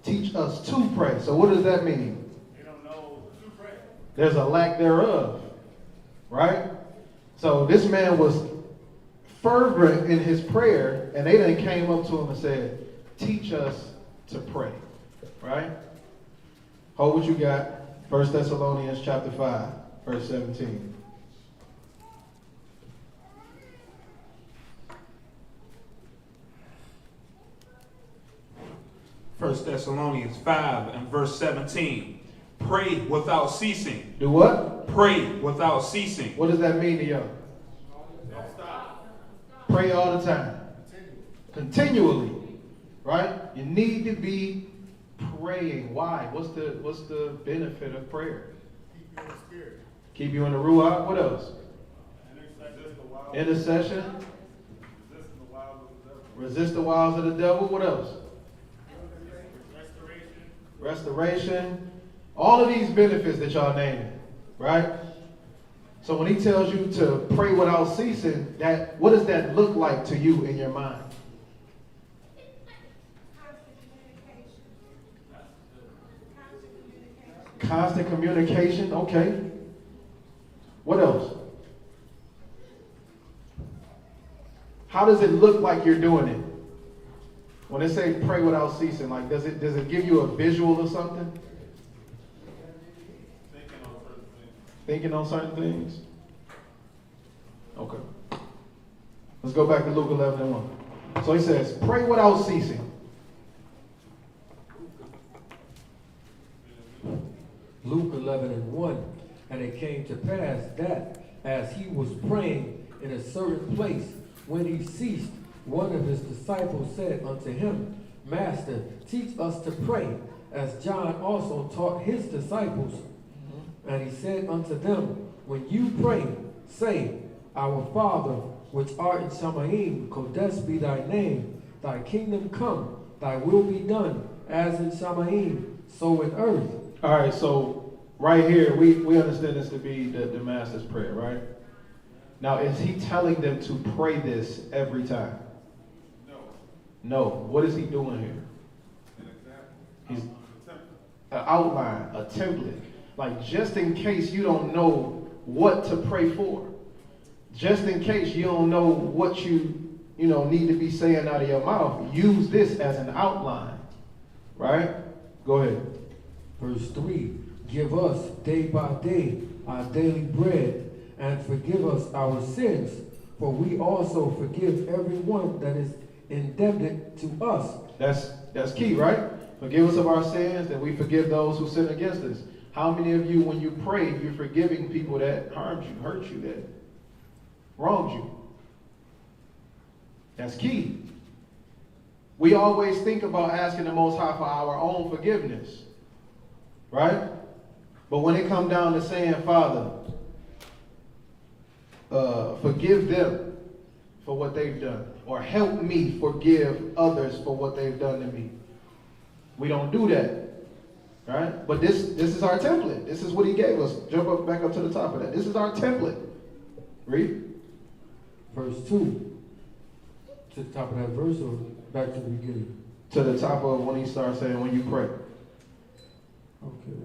Teach us to pray. So what does that mean? They don't know to pray. There's a lack thereof, right? So this man was fervent in his prayer, and they then came up to him and said, teach us to pray, right? Hold what you got. 1 Thessalonians chapter 5, verse 17. 1 Thessalonians 5 and verse 17. Pray without ceasing. Do what? Pray without ceasing. What does that mean to y'all? Don't stop. Pray all the time. Continually. Right? You need to be praying. Why? What's the benefit of prayer? Keep you in the spirit. Keep you in the ruach. What else? Intercession. Resist the wiles of the devil. What else? Restoration. All of these benefits that y'all naming, right? So when he tells you to pray without ceasing, what does that look like to you in your mind? Constant communication. Okay. What else? How does it look like you're doing it? When they say pray without ceasing, like does it give you a visual or something? Thinking on certain things? Okay. Let's go back to Luke 11 and 1. So he says, pray without ceasing. Luke 11 and 1. And it came to pass that as he was praying in a certain place, when he ceased, one of his disciples said unto him, Master, teach us to pray, as John also taught his disciples. And he said unto them, when you pray, say, Our Father, which art in Shamaim, Kodesh be thy name. Thy kingdom come, thy will be done, as in Shamaim, so in earth. All right, so right here, we understand this to be the Master's prayer, right? Now, is he telling them to pray this every time? No. What is he doing here? He's an outline, a template. Like, just in case you don't know what to pray for. Just in case you don't know what you need to be saying out of your mouth. Use this as an outline. Right? Go ahead. Verse 3, give us day by day our daily bread, and forgive us our sins, for we also forgive everyone that is indebted to us. That's key, right? Forgive us of our sins, and we forgive those who sin against us. How many of you, when you pray, you're forgiving people that harmed you, hurt you, that wronged you? That's key. We always think about asking the Most High for our own forgiveness, right? But when it comes down to saying, Father, forgive them for what they've done, or help me forgive others for what they've done to me, we don't do that, right? But this is our template. This is what he gave us. Jump back up to the top of that. This is our template. Read. Verse 2. To the top of that verse or back to the beginning? To the top of when he starts saying, when you pray. Okay.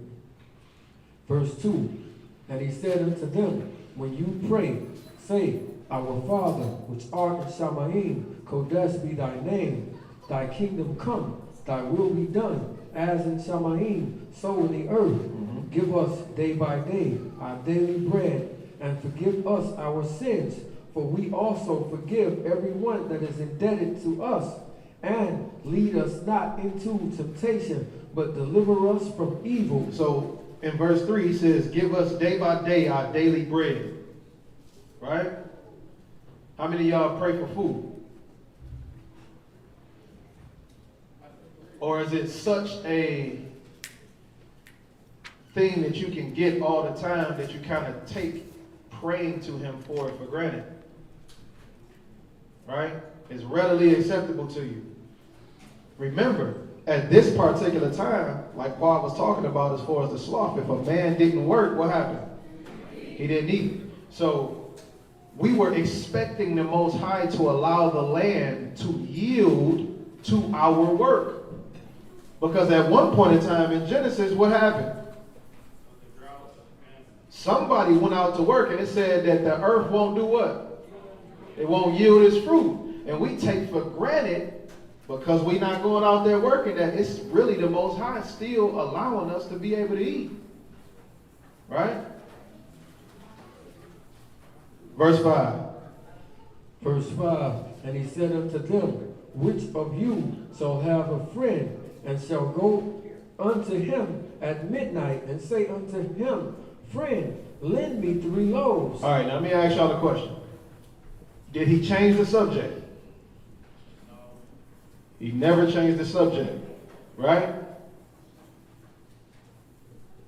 Verse 2. And he said unto them, when you pray, say, Our Father, which art in Shamaim, Kodesh be thy name. Thy kingdom come, thy will be done, as in Shamaim, so in the earth. Mm-hmm. Give us day by day our daily bread, and forgive us our sins, for we also forgive everyone that is indebted to us. And lead us not into temptation, but deliver us from evil. So in verse 3 he says, give us day by day our daily bread. Right? How many of y'all pray for food? Or is it such a thing that you can get all the time that you kind of take praying to him for granted? Right? It's readily acceptable to you. Remember, at this particular time, like Paul was talking about as far as the sloth, if a man didn't work, what happened? He didn't eat. So we were expecting the Most High to allow the land to yield to our work. Because at one point in time in Genesis, what happened? Somebody went out to work and it said that the earth won't do what? It won't yield its fruit. And we take for granted, because we're not going out there working, that it's really the Most High still allowing us to be able to eat. Right? Verse 5. Verse 5. And he said unto them, which of you shall have a friend, and shall go unto him at midnight, and say unto him, Friend, lend me 3 loaves. All right, now let me ask y'all a question. Did he change the subject? He never changed the subject, right?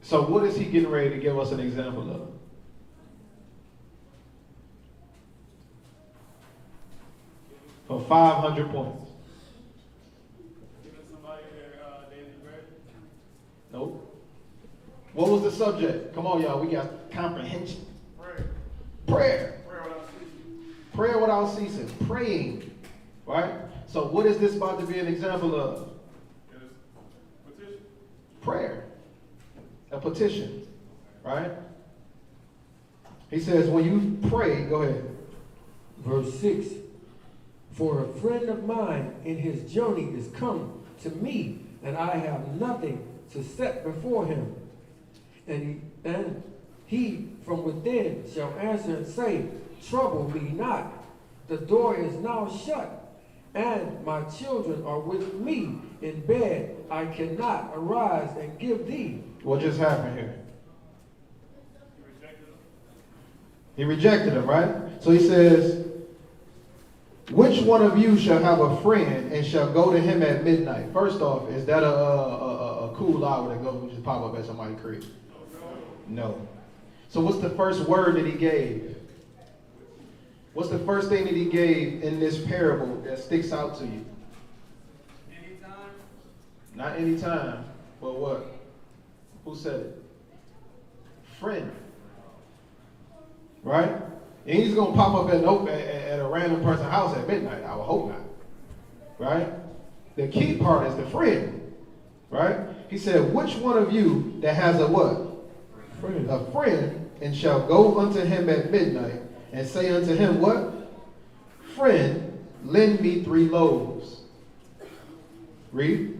So what is he getting ready to give us an example of? For 500 points. Giving somebody their daily bread. Nope. What was the subject? Come on, y'all. We got comprehension. Prayer. Prayer. Prayer without ceasing. Prayer without ceasing. Praying. Right? So what is this about to be an example of? Petition. Prayer. A petition. Right? He says, when you pray, go ahead. Verse 6. For a friend of mine in his journey is come to me, and I have nothing to set before him. And he from within shall answer and say, Trouble me not. The door is now shut, and my children are with me in bed. I cannot arise and give thee. What just happened here? He rejected them. He rejected him, right? So he says, which one of you shall have a friend and shall go to him at midnight? First off, is that a cool hour that goes just pop up at somebody's crib? No. So what's the first word that he gave? What's the first thing that he gave in this parable that sticks out to you? Anytime. Not anytime, but what? Who said it? Friend. Right? And he's going to pop up at a random person's house at midnight. I would hope not. Right? The key part is the friend. Right? He said, which one of you that has a what? Friend. A friend, and shall go unto him at midnight, and say unto him, what? Friend, lend me 3 loaves. Read.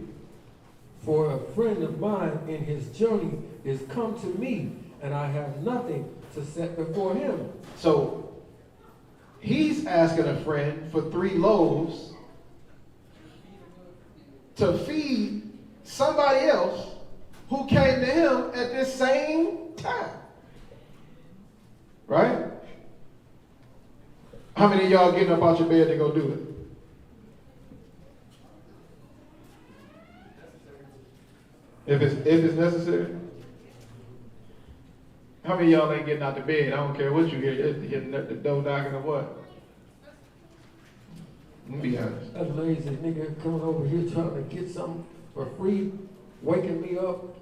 For a friend of mine in his journey is come to me, and I have nothing to set before him. So he's asking a friend for 3 loaves to feed somebody else who came to him at this same time. Right? How many of y'all getting up out your bed to go do it? If it's necessary? How many of y'all ain't getting out the bed? I don't care what you hear. Hitting the door knocking or what? Let me be honest. That lazy nigga coming over here trying to get something for free, waking me up.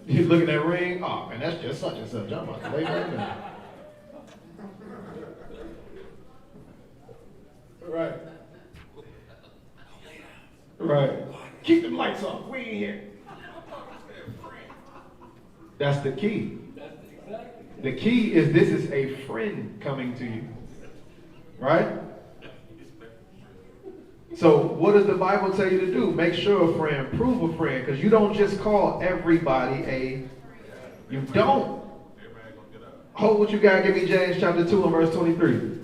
You looking at ring? Oh man, that's just such and such. I'm about to lay right now. Right. Right. Keep them lights off. We ain't here. That's the key. The key is this is a friend coming to you. Right? So what does the Bible tell you to do? Make sure a friend, prove a friend, because you don't just call everybody a, you don't. Hold what you got, give me James chapter 2 and verse 23.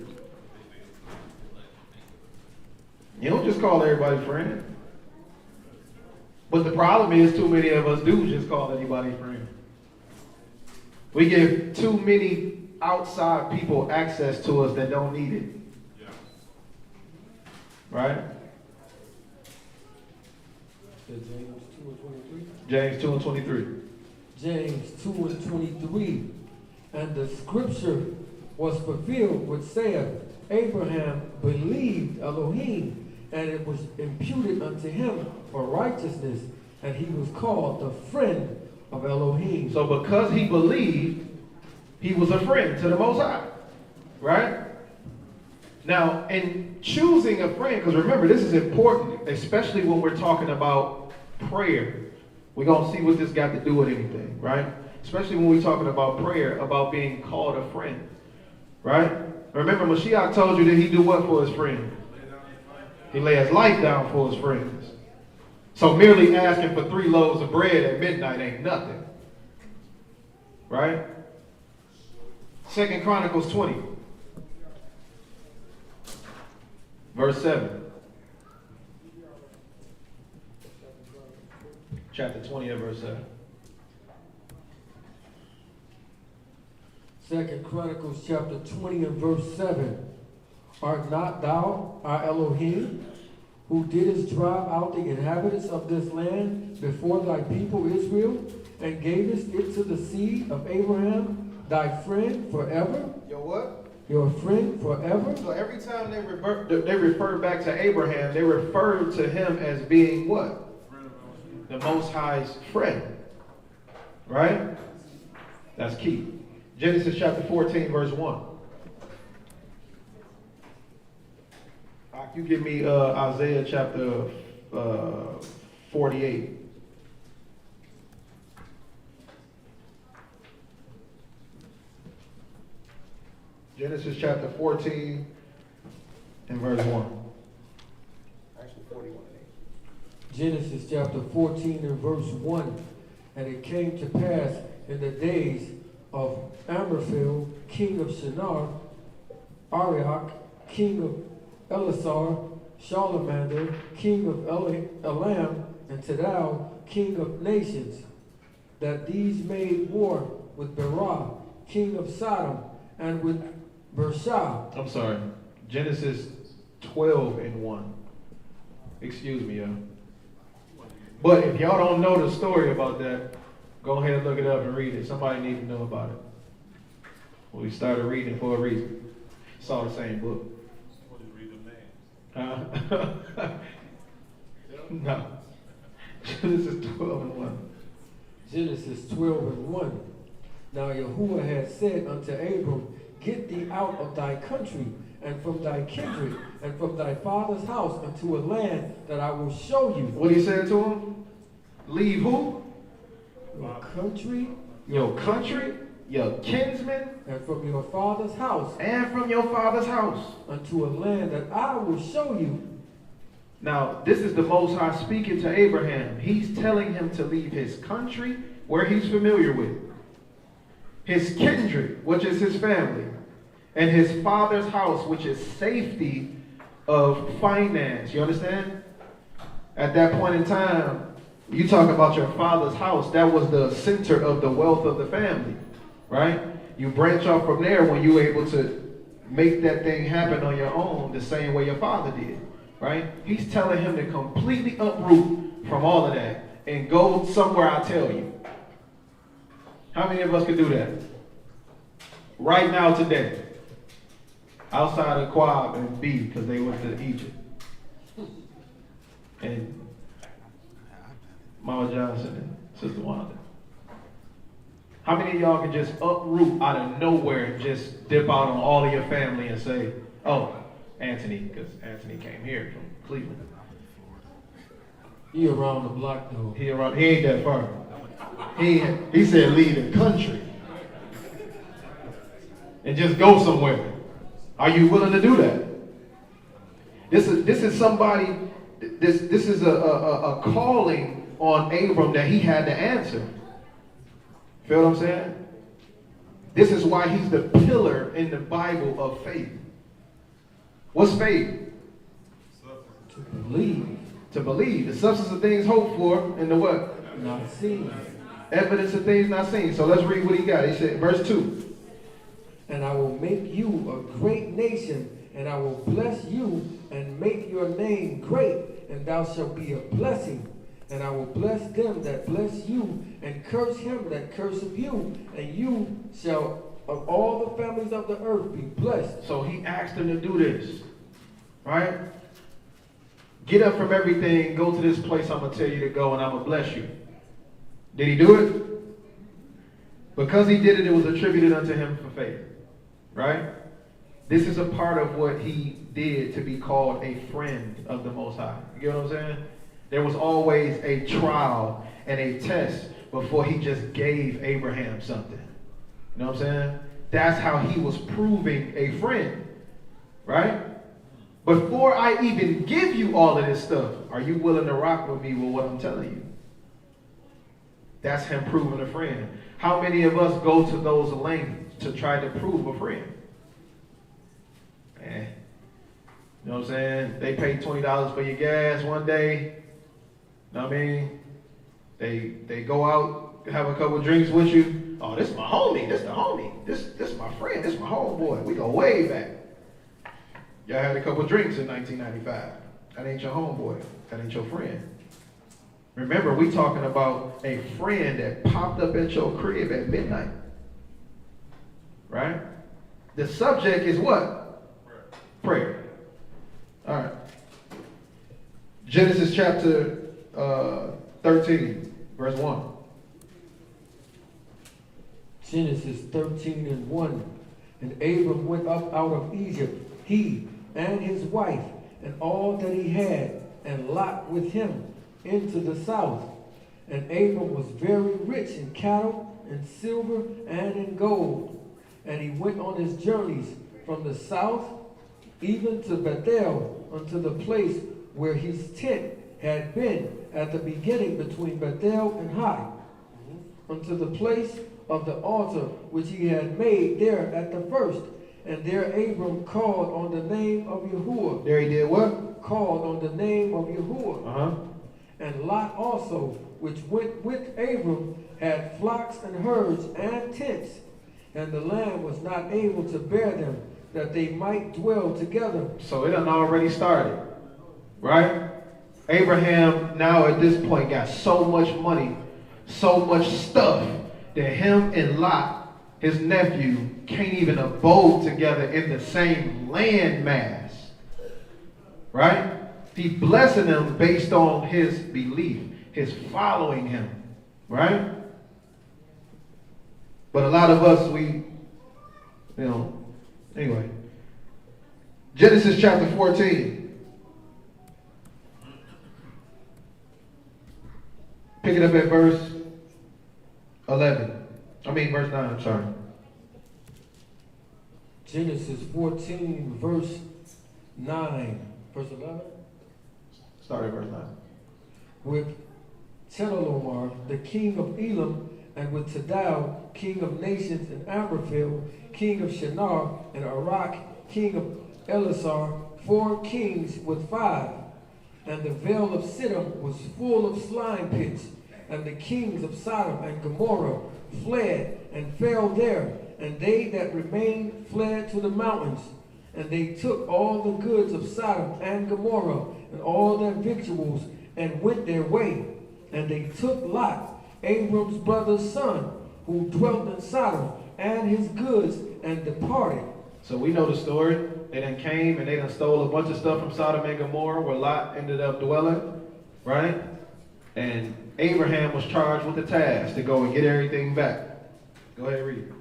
You don't just call everybody friend. But the problem is too many of us do just call anybody friend. We give too many outside people access to us that don't need it. Right? James 2 and 23. James 2 and 23. James 2 and 23. And the scripture was fulfilled which saith, Abraham believed Elohim, and it was imputed unto him for righteousness, and he was called the friend of Elohim. So because he believed, he was a friend to the Most High. Right? Now, in choosing a friend, because remember, this is important, especially when we're talking about prayer. We're going to see what this got to do with anything, right? Especially when we're talking about prayer, about being called a friend, right? Remember, Mashiach told you that he do what for his friend? He lay his life down for his friends. So merely asking for 3 loaves of bread at midnight ain't nothing, right? 2 Chronicles 20. Verse 7. Chapter 20 and verse 7. 2 Chronicles chapter 20 and verse 7. Art not thou our Elohim, who didst drive out the inhabitants of this land before thy people Israel, and gavest it to the seed of Abraham, thy friend forever? Your what? Your friend forever? So every time they refer back to Abraham, they refer to him as being what? The Most High's friend. Right? That's key. Genesis chapter 14, verse 1. You give me Isaiah chapter 48. Genesis chapter 14 and verse 1. Actually 41 and 8. Genesis chapter 14 and verse 1. And it came to pass in the days of Amraphel, king of Shinar, Arioch, king of Elasar, Shalmander, king of Elam, and Tidal, king of nations, that these made war with Berah, king of Sodom, and with Bersha. I'm sorry. Genesis 12 and 1. Excuse me, y'all. But if y'all don't know the story about that, go ahead and look it up and read it. Somebody needs to know about it. Well, we started reading for a reason. It's all the same book. No. Genesis 12 and 1. Genesis 12 and 1. Now Yahuwah had said unto Abram, Get thee out of thy country, and from thy kindred, and from thy father's house, unto a land that I will show you. What he said to him? Leave who? Your country, your kinsmen, and from your father's house, and from your father's house, unto a land that I will show you. Now, this is the Most High speaking to Abraham. He's telling him to leave his country, where he's familiar with, his kindred, which is his family, and his father's house, which is safety of finance. You understand? At that point in time, you talk about your father's house. That was the center of the wealth of the family, right? You branch off from there when you were able to make that thing happen on your own the same way your father did, right? He's telling him to completely uproot from all of that and go somewhere I tell you. How many of us can do that? Right now, today. Outside of Quab and B, because they went to Egypt. And Mama Johnson and Sister Wanda. How many of y'all can just uproot out of nowhere and just dip out on all of your family and say, oh, Anthony, because Anthony came here from Cleveland. He around the block though. He ain't that far. He said leave the country and just go somewhere. Are you willing to do that? This is somebody. This is a calling on Abram that he had to answer. Feel what I'm saying? This is why he's the pillar in the Bible of faith. What's faith? To believe. To believe. The substance of things hoped for and the what? Not seen. Evidence of things not seen. So let's read what he got. He said, verse 2. And I will make you a great nation, and I will bless you and make your name great, and thou shalt be a blessing. And I will bless them that bless you, and curse him that curseth you. And you shall of all the families of the earth be blessed. So he asked him to do this, right? Get up from everything, go to this place I'm going to tell you to go, and I'm going to bless you. Did he do it? Because he did it, it was attributed unto him for faith, right? This is a part of what he did to be called a friend of the Most High. You get what I'm saying? There was always a trial and a test before he just gave Abraham something. You know what I'm saying? That's how he was proving a friend, right? Before I even give you all of this stuff, are you willing to rock with me with what I'm telling you? That's him proving a friend. How many of us go to those lengths to try to prove a friend? Man, you know what I'm saying? They pay $20 for your gas one day. You know what I mean? They go out, have a couple of drinks with you. Oh, this is my homie. This is the homie. This is my friend. This is my homeboy. We go way back. Y'all had a couple of drinks in 1995. That ain't your homeboy. That ain't your friend. Remember, we talking about a friend that popped up at your crib at midnight. Right? The subject is what? Prayer. All right. Genesis chapter 13, verse 1. Genesis 13 and 1. And Abram went up out of Egypt, he and his wife, and all that he had, and Lot with him, into the south. And Abram was very rich in cattle, in silver, and in gold. And he went on his journeys from the south, even to Bethel, unto the place where his tent had been at the beginning between Bethel and Hai, unto the place of the altar which he had made there at the first. And there Abram called on the name of Yahuwah. There he did what? Called on the name of Yahuwah. And Lot also, which went with Abram, had flocks and herds and tents. And the land was not able to bear them, that they might dwell together. So it done already started, right? Abraham now at this point got so much money, so much stuff, that him and Lot, his nephew, can't even abode together in the same land mass. Right? He's blessing them based on his belief, his following him. Right? But a lot of us, anyway. Genesis chapter 14. Pick it up at verse 11. Verse 9, I'm sorry. Genesis 14, verse 9. Verse 11? Start at verse 9. With Chedorlaomer, the king of Elam, and with Tidal, king of nations, and Amraphel, king of Shinar, and Arak, king of Elasar, 4 kings with 5. And the vale of Siddim was full of slime pits, and the kings of Sodom and Gomorrah fled and fell there, and they that remained fled to the mountains. And they took all the goods of Sodom and Gomorrah, and all their victuals, and went their way. And they took Lot, Abram's brother's son, who dwelt in Sodom, and his goods, and departed. So we know the story. They done came and they done stole a bunch of stuff from Sodom and Gomorrah where Lot ended up dwelling, right? And Abraham was charged with the task to go and get everything back. Go ahead and read.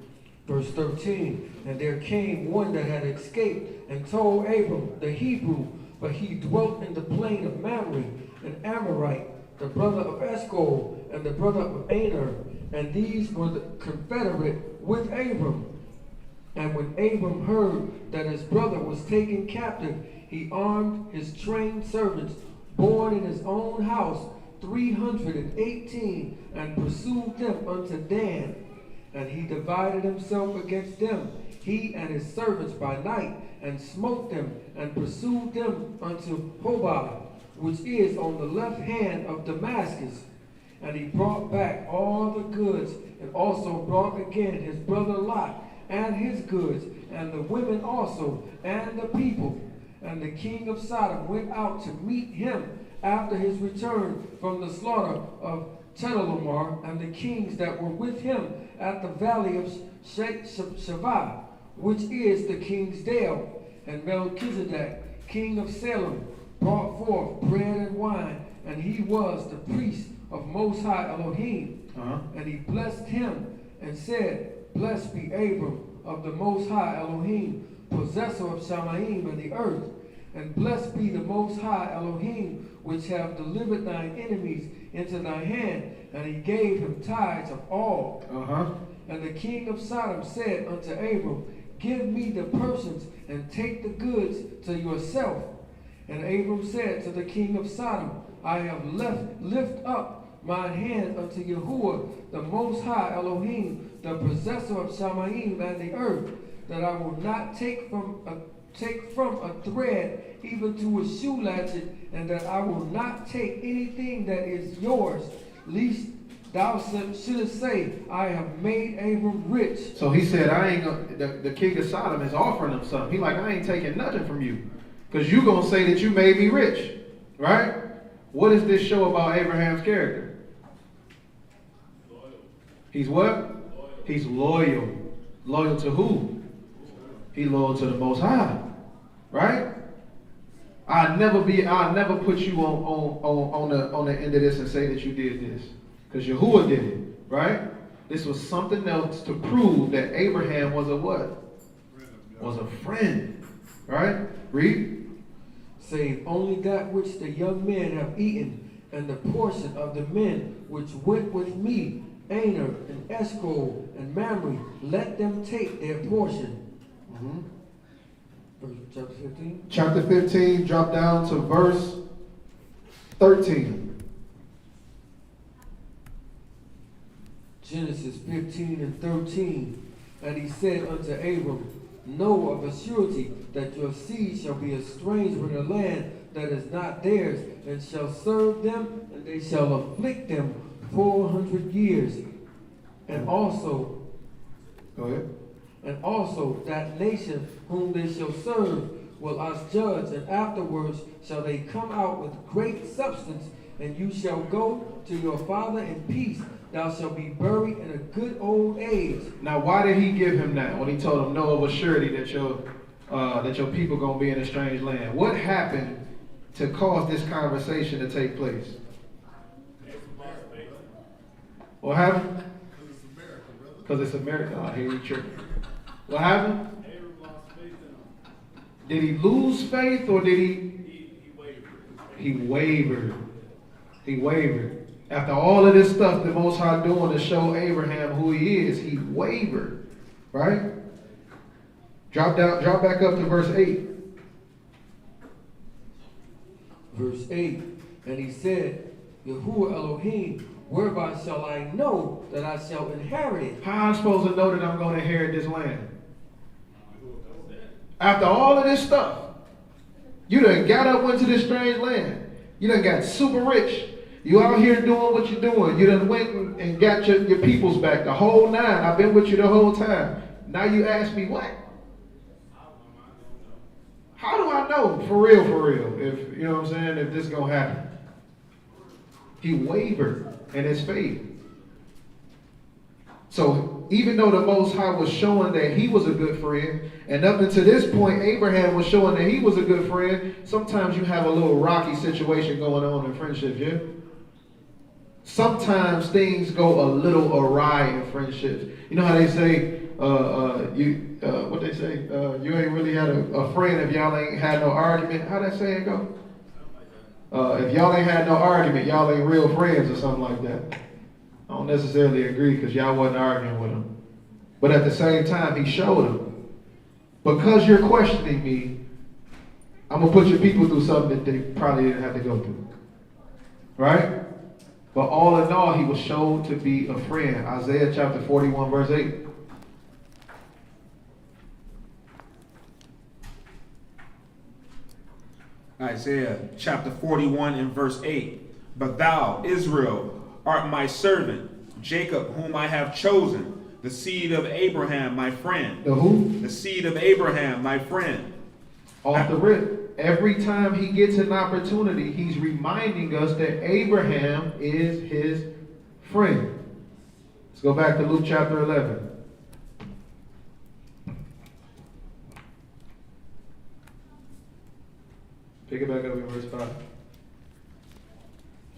Verse 13, and there came one that had escaped and told Abram the Hebrew, but he dwelt in the plain of Mamre, an Amorite, the brother of Eshcol, and the brother of Aner, and these were the confederate with Abram. And when Abram heard that his brother was taken captive, he armed his trained servants, born in his own house, 318, and pursued them unto Dan. And he divided himself against them, he and his servants by night, and smote them, and pursued them unto Hobah, which is on the left hand of Damascus. And he brought back all the goods, and also brought again his brother Lot, and his goods, and the women also, and the people. And the king of Sodom went out to meet him after his return from the slaughter of Chedorlaomer, and the kings that were with him at the valley of Shavah, which is the king's dale. And Melchizedek, king of Salem, brought forth bread and wine, and he was the priest of Most High Elohim. And he blessed him and said, Blessed be Abram of the Most High Elohim, possessor of Shamayim and the earth. And blessed be the Most High Elohim, which have delivered thine enemies into thy hand. And he gave him tithes of all. And the king of Sodom said unto Abram, Give me the persons, and take the goods to yourself. And Abram said to the king of Sodom, I have lift up mine hand unto Yahuwah, the Most High Elohim, the possessor of Shamayim and the earth, that I will not take from a thread even to a shoe latchet, and that I will not take anything that is yours, lest thou shouldest say, I have made Abram rich. So he said, I ain't gonna, the king of Sodom is offering him something. He like, I ain't taking nothing from you, because you gonna say that you made me rich, right? What does this show about Abraham's character? Loyal. He's what? Loyal. He's loyal. Loyal to who? He's loyal to the Most High, right? I'll never put you on the end of this and say that you did this, because Yahuwah did it, right? This was something else to prove that Abraham was a what? Was a friend, right? Read. Save only that which the young men have eaten, and the portion of the men which went with me, Aner and Eshcol and Mamre, let them take their portion. Chapter 15. Chapter 15, drop down to verse 13. Genesis 15 and 13. And he said unto Abram, Know of a surety that your seed shall be a stranger in a land that is not theirs, and shall serve them, and they shall afflict them 400 years. And also, Go ahead. And also that nation whom they shall serve will I judge, and afterwards shall they come out with great substance, and you shall go to your father in peace. Thou shalt be buried in a good old age. Now, why did he give him that when he told him, know of a surety that your people gonna be in a strange land? What happened to cause this conversation to take place? What happened? Because it's America. I hear you tripping. What happened? Abram lost faith in him. Did he lose faith, or did He wavered. he wavered? He wavered. After all of this stuff the Most High doing to show Abraham who he is, he wavered, right? Drop back up to verse 8. Verse 8. And he said, Yahuwah Elohim, whereby shall I know that I shall inherit it? How am I supposed to know that I'm going to inherit this land? After all of this stuff, you done got up, went to this strange land. You done got super rich. You out here doing what you're doing. You done went and got your peoples back, the whole 9. I've been with you the whole time. Now you ask me what? How do I know, for real, if, you know what I'm saying, if this going to happen? He wavered in his faith. So even though the Most High was showing that he was a good friend, and up until this point, Abraham was showing that he was a good friend, sometimes you have a little rocky situation going on in friendships, yeah? Sometimes things go a little awry in friendships. You know how they say, what they say? You ain't really had a friend if y'all ain't had no argument. How that saying go? If y'all ain't had no argument, y'all ain't real friends or something like that. I don't necessarily agree because y'all wasn't arguing with him. But at the same time, he showed him, because you're questioning me, I'm going to put your people through something that they probably didn't have to go through. Right? But all in all, he was shown to be a friend. Isaiah chapter 41, verse 8. Isaiah chapter 41 and verse 8. But thou, Israel, art my servant, Jacob, whom I have chosen, the seed of Abraham, my friend. The who? The seed of Abraham, my friend. Off the rip. Every time he gets an opportunity, he's reminding us that Abraham is his friend. Let's go back to Luke chapter 11. Pick it back up in verse 5.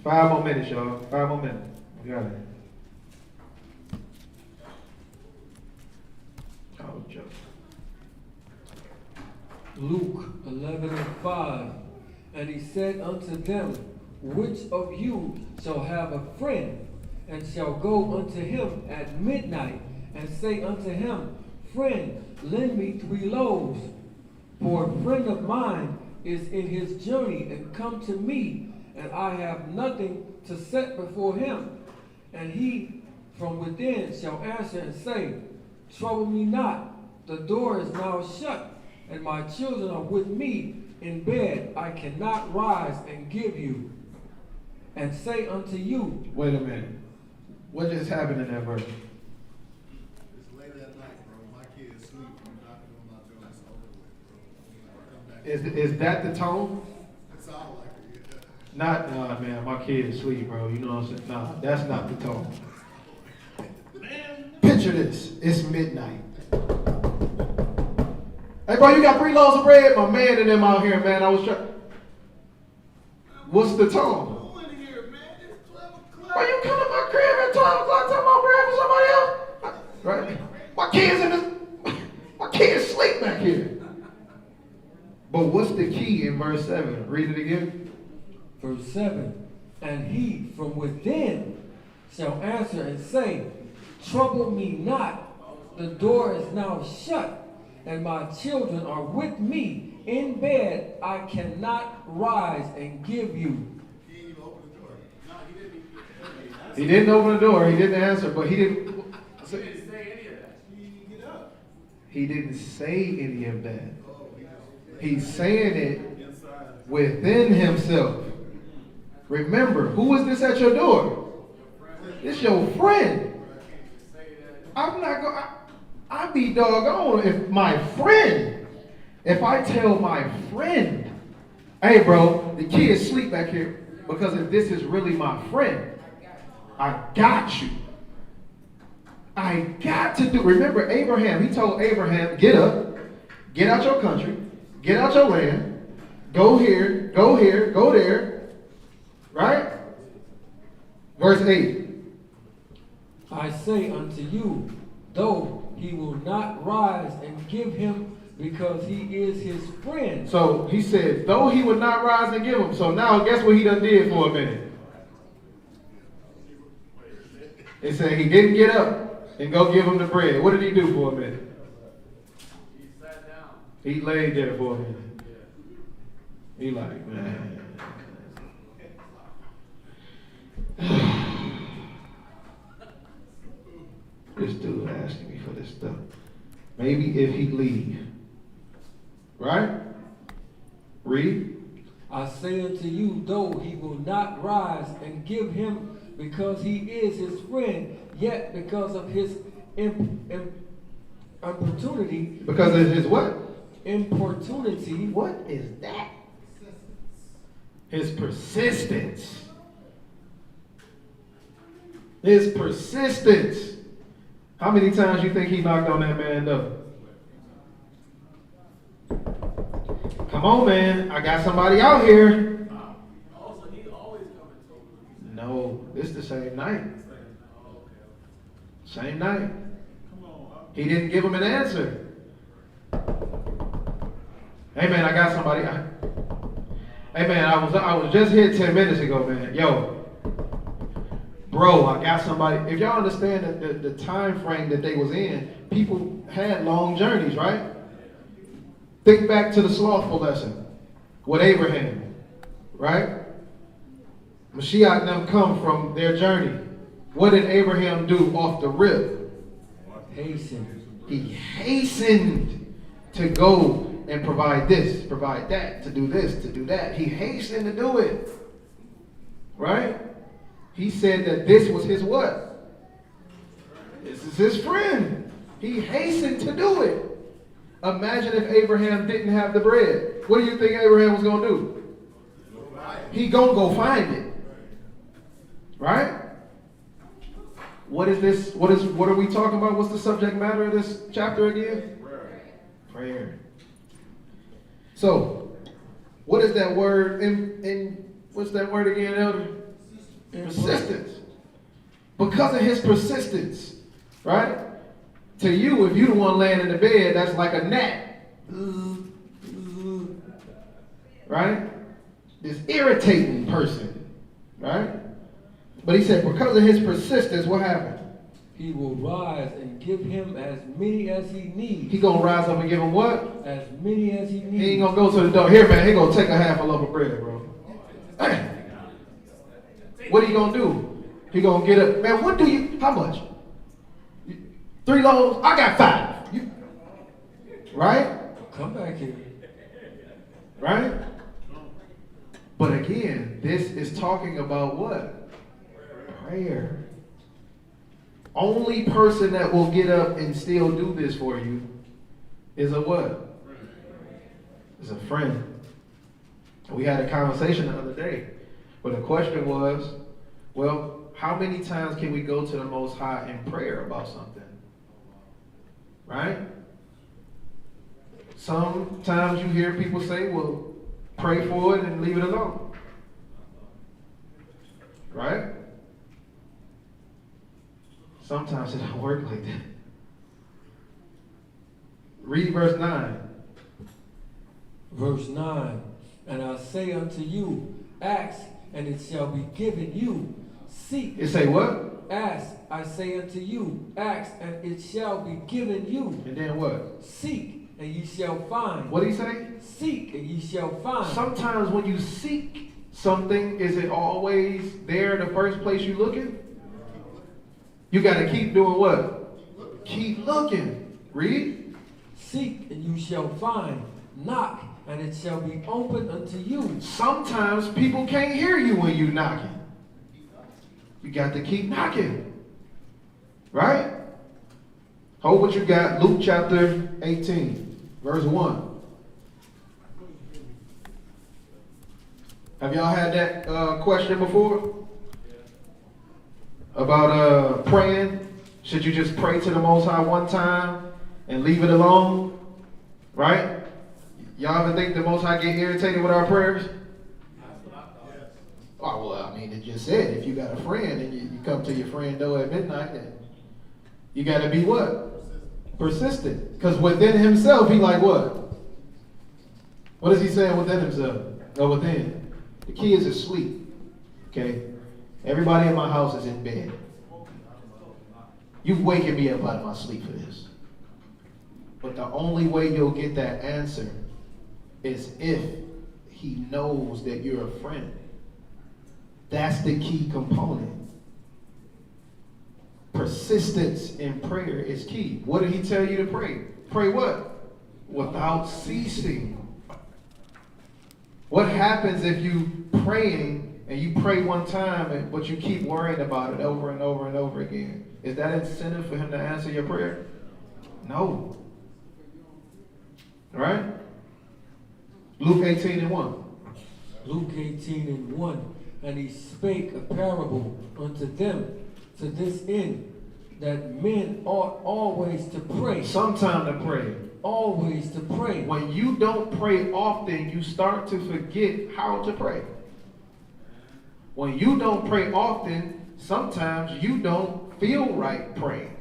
5 more minutes, y'all. 5 more minutes. We got it. Oh, joke. Luke 11:5. And he said unto them, which of you shall have a friend, and shall go unto him at midnight, and say unto him, friend, lend me 3 loaves, for a friend of mine is in his journey, and come to me, and I have nothing to set before him. And he from within shall answer and say, trouble me not, the door is now shut, and my children are with me in bed. I cannot rise and give you, and say unto you. Wait a minute. What just happened in that verse? It's late at night, bro. My kids sleep. I'm not doing my job. It's over with, bro. Is that the tone? It's all like it. Not, nah, man, my kids sleep, bro. You know what I'm saying? Nah, that's not the tone. Picture this. It's midnight. Hey, bro, you got 3 loaves of bread? My man and them out here, man. I was trying. What's the tone? Bro, you come to my crib at 12 o'clock talking about bread for somebody else? Right? My kids sleep back here. But what's the key in verse 7? Read it again. Verse 7. And he from within shall answer and say, trouble me not, the door is now shut, and my children are with me in bed. I cannot rise and give you. He didn't open the door. He didn't answer, but he didn't say any of that. He didn't say any of that. He's saying it within himself. Remember, who is this at your door? It's your friend. I'm not going. I'd be doggone if my friend. If I tell my friend, hey, bro, the kids sleep back here, because if this is really my friend, I got you. I got to do. Remember Abraham, he told Abraham, get up, get out your country, get out your land, go here, go there, right? Verse 8. I say unto you, though he will not rise and give him, because he is his friend. So he said, though he would not rise and give him. So now guess what he done did for a minute? It said he didn't get up and go give him the bread. What did he do for a minute? He sat down. He laid there for a minute. He like, man. This dude asking me for this stuff. Maybe if he leave. Right? Read. I say unto you, though he will not rise and give him because he is his friend, yet because of his importunity. Because of his what? Importunity. What is that? His persistence. His persistence. How many times you think he knocked on that man door? Come on, man. I got somebody out here. Also, he always coming to you. No, it's the same night. Same night. He didn't give him an answer. Hey, man, I got somebody. Hey, man, I was just here 10 minutes ago, man. Yo. Bro, I got somebody. If y'all understand the time frame that they was in, people had long journeys, right? Think back to the slothful lesson with Abraham, right? Mashiach and them come from their journey. What did Abraham do off the rip? Hasten. He hastened to go and provide this, provide that, to do this, to do that. He hastened to do it, right? He said that this was his what? This is his friend. He hastened to do it. Imagine if Abraham didn't have the bread. What do you think Abraham was going to do? He going to go find it. Right? What is this? What are we talking about? What's the subject matter of this chapter again? Prayer. So, what is that word what's that word again, Elder? Persistence. Because of his persistence, right? To you, if you the one laying in the bed, that's like a gnat. Right? This irritating person. Right? But he said, because of his persistence, what happened? He will rise and give him as many as he needs. He gonna rise up and give him what? As many as he needs. He ain't gonna go to the door. Here, man, he gonna take a half a loaf of bread, bro. Hey. What he gonna do? He gonna get up. Man, what do you, how much? 3 loaves? I got 5. Right? Come back here. Right? But again, this is talking about what? Prayer. Only person that will get up and still do this for you is a what? Is a friend. We had a conversation the other day where the question was, well, how many times can we go to the Most High in prayer about something? Right? Sometimes you hear people say, well, pray for it and leave it alone. Right? Sometimes it don't work like that. Read verse 9. Verse 9. And I say unto you, ask, and it shall be given you. Seek. It say what? Ask, I say unto you, ask, and it shall be given you. And then what? Seek, and ye shall find. What did he say? Seek, and ye shall find. Sometimes when you seek something, is it always there in the first place you looking? You got to keep doing what? Keep looking. Read. Seek, and you shall find. Knock, and it shall be opened unto you. Sometimes people can't hear you when you knocking. You got to keep knocking. Right? Hold what you got. Luke chapter 18, verse 1. Have y'all had that question before? About praying? Should you just pray to the Most High one time and leave it alone? Right? Y'all ever think the Most High get irritated with our prayers? Oh, well, I mean, it just said if you got a friend and you come to your friend door at midnight, then you got to be what? Persistent. Because within himself, he like what? What is he saying within himself? Or within? The kids are asleep. Okay? Everybody in my house is in bed. You've waking me up out of my sleep for this. But the only way you'll get that answer is if he knows that you're a friend. That's the key component. persistence in prayer is key. What did he tell you to pray? Pray what? Without ceasing. What happens if you praying and you pray one time but you keep worrying about it over and over and over again? Is that incentive for him to answer your prayer? No. All right? Luke 18:1. Luke 18:1. And he spake a parable unto them to this end, that men ought always to pray. Sometime to pray. Always to pray. When you don't pray often, you start to forget how to pray. When you don't pray often, sometimes you don't feel right praying.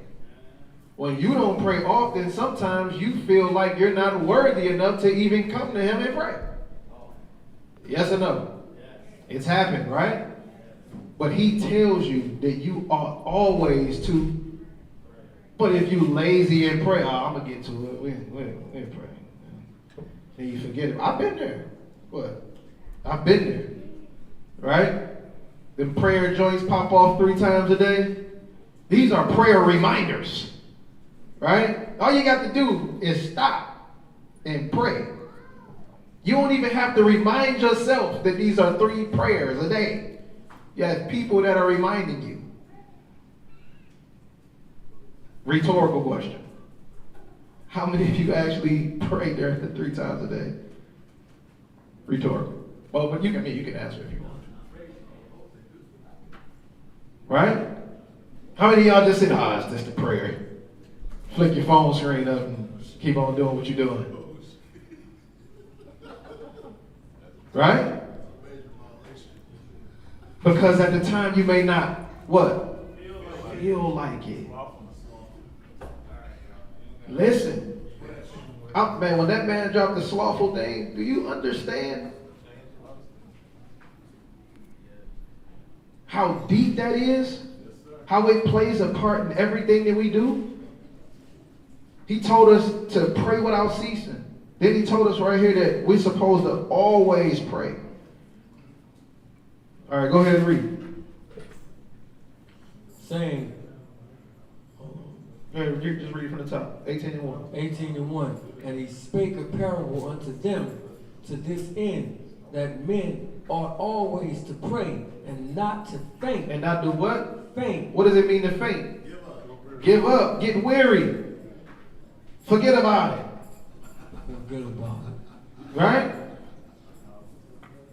When you don't pray often, sometimes you feel like you're not worthy enough to even come to him and pray. Yes or no? It's happened, right? But he tells you that you ought always to. But if you lazy and pray, I'm going to get to it. We pray. And you forget it. I've been there. What? I've been there. Right? Them prayer joints pop off 3 times a day. These are prayer reminders. Right? All you got to do is stop and pray. You don't even have to remind yourself that these are 3 prayers a day. You have people that are reminding you. Rhetorical question. How many of you actually pray during the 3 times a day? Rhetorical. Well, but you can answer if you want. Right? How many of y'all just said, it's just a prayer? Flick your phone screen up and keep on doing what you're doing. Right? Because at the time you may not, what? Feel like it. Listen. Man, when that man dropped the slothful thing, do you understand how deep that is? How it plays a part in everything that we do? He told us to pray without ceasing. Then he told us right here that we're supposed to always pray. All right, go ahead and read. Saying, just read from the top. 18:1. 18:1. And he spake a parable unto them to this end, that men ought always to pray and not to faint. And not do what? Faint. What does it mean to faint? Give up. Get weary. Forget about it. Forget about it. Right?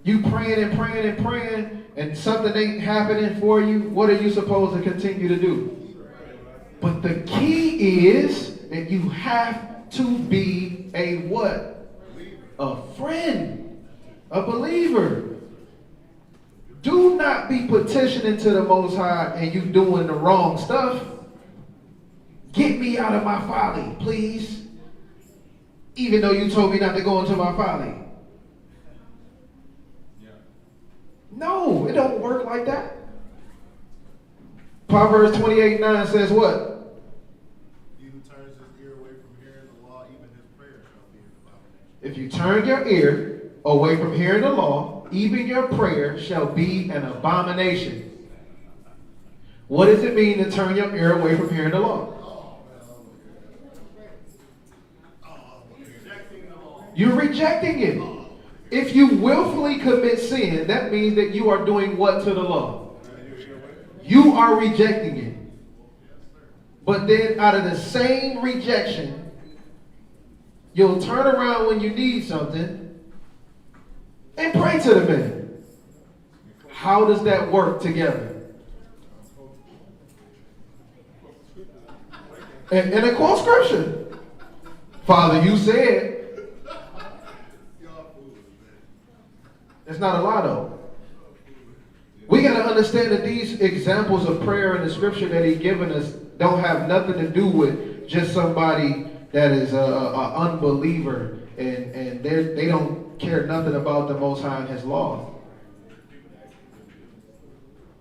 You praying and praying and praying, and something ain't happening for you. What are you supposed to continue to do? But the key is that you have to be a what? A friend. A believer. Do not be petitioning to the Most High and you doing the wrong stuff. Get me out of my folly, please. Even though you told me not to go into my folly. No, it don't work like that. Proverbs 28:9 says what? He who turns his ear away from hearing the law, even his prayer shall be an abomination. If you turn your ear away from hearing the law, even your prayer shall be an abomination. What does it mean to turn your ear away from hearing the law? You're rejecting it. If you willfully commit sin, that means that you are doing what to the law? You are rejecting it. But then out of the same rejection, you'll turn around when you need something and pray to the man. How does that work together? And it quotes scripture. Father, you said. It's not a lie though. We got to understand that these examples of prayer in the scripture that he's given us don't have nothing to do with just somebody that is an unbeliever and they don't care nothing about the Most High and his law.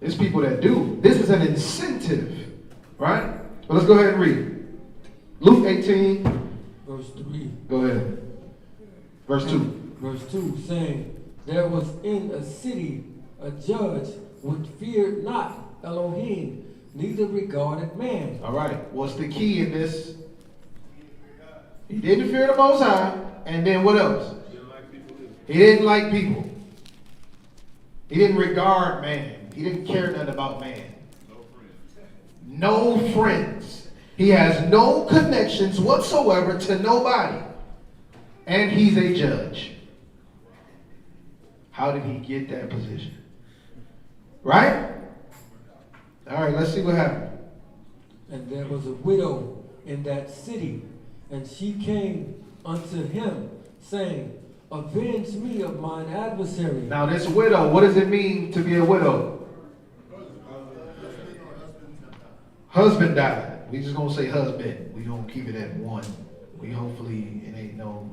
There's people that do. This is an incentive, right? Well, let's go ahead and read. Luke 18. Verse 3. Go ahead. Verse 2. Verse 2 saying, there was in a city a judge which feared not Elohim, neither regarded man. All right. What's the key in this? He didn't fear the Most High. And then what else? He didn't like people. He didn't regard man. He didn't care nothing about man. No friends. He has no connections whatsoever to nobody. And he's a judge. How did he get that position? Right? All right, let's see what happened. And there was a widow in that city, and she came unto him, saying, Avenge me of mine adversary. Now this widow, what does it mean to be a widow? Husband died. We just gonna say husband. We gonna keep it at one. We hopefully it ain't no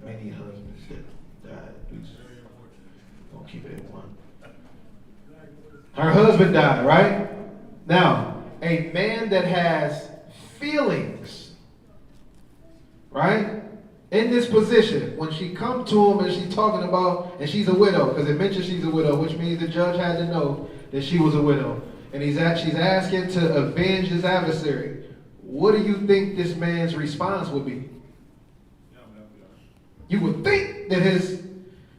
many husbands that died. We just gonna keep it at one. Her husband died, right? Now, a man that has feelings, right? In this position, when she come to him and she's talking about, and she's a widow, because it mentions she's a widow, which means the judge had to know that she was a widow. And she's asking to avenge his adversary. What do you think this man's response would be? You would think that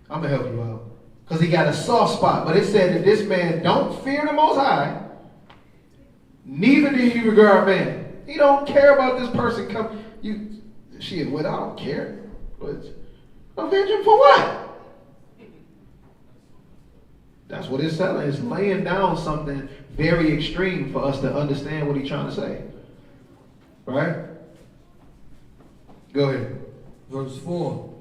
I'm going to help you out, because he got a soft spot. But it said that this man don't fear the Most High, neither did he regard man. He don't care about this person come. She is widow, I don't care. But avenge him for what? That's what it's telling. It's laying down something very extreme for us to understand what he's trying to say. Right? Go ahead. Verse 4.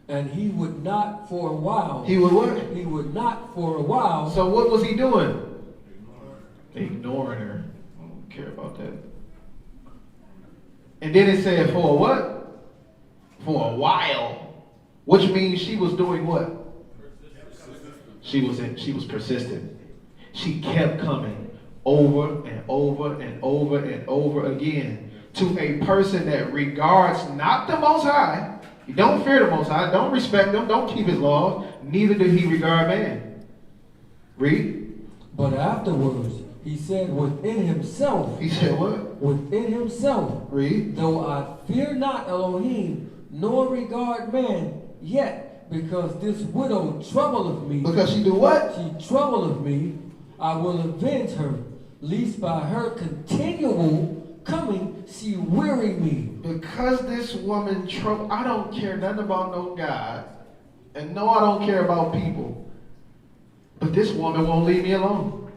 And he would not for a while. He would what? He would not for a while. So what was he doing? Ignoring her. I don't care about that. And then it said for what? For a while. Which means she was doing what? She was persistent. She kept coming over and over and over and over again to a person that regards not the Most High. He don't fear the Most High, don't respect him, don't keep his laws, neither did he regard man. Read. But afterwards, he said within himself. He said what? Within himself. Read. Though I fear not Elohim, nor regard man, yet because this widow troubleth me. Because she do what? She troubleth me, I will avenge her, lest by her continual coming she weary me. Because this woman I don't care nothing about no God. And no, I don't care about people. But this woman won't leave me alone.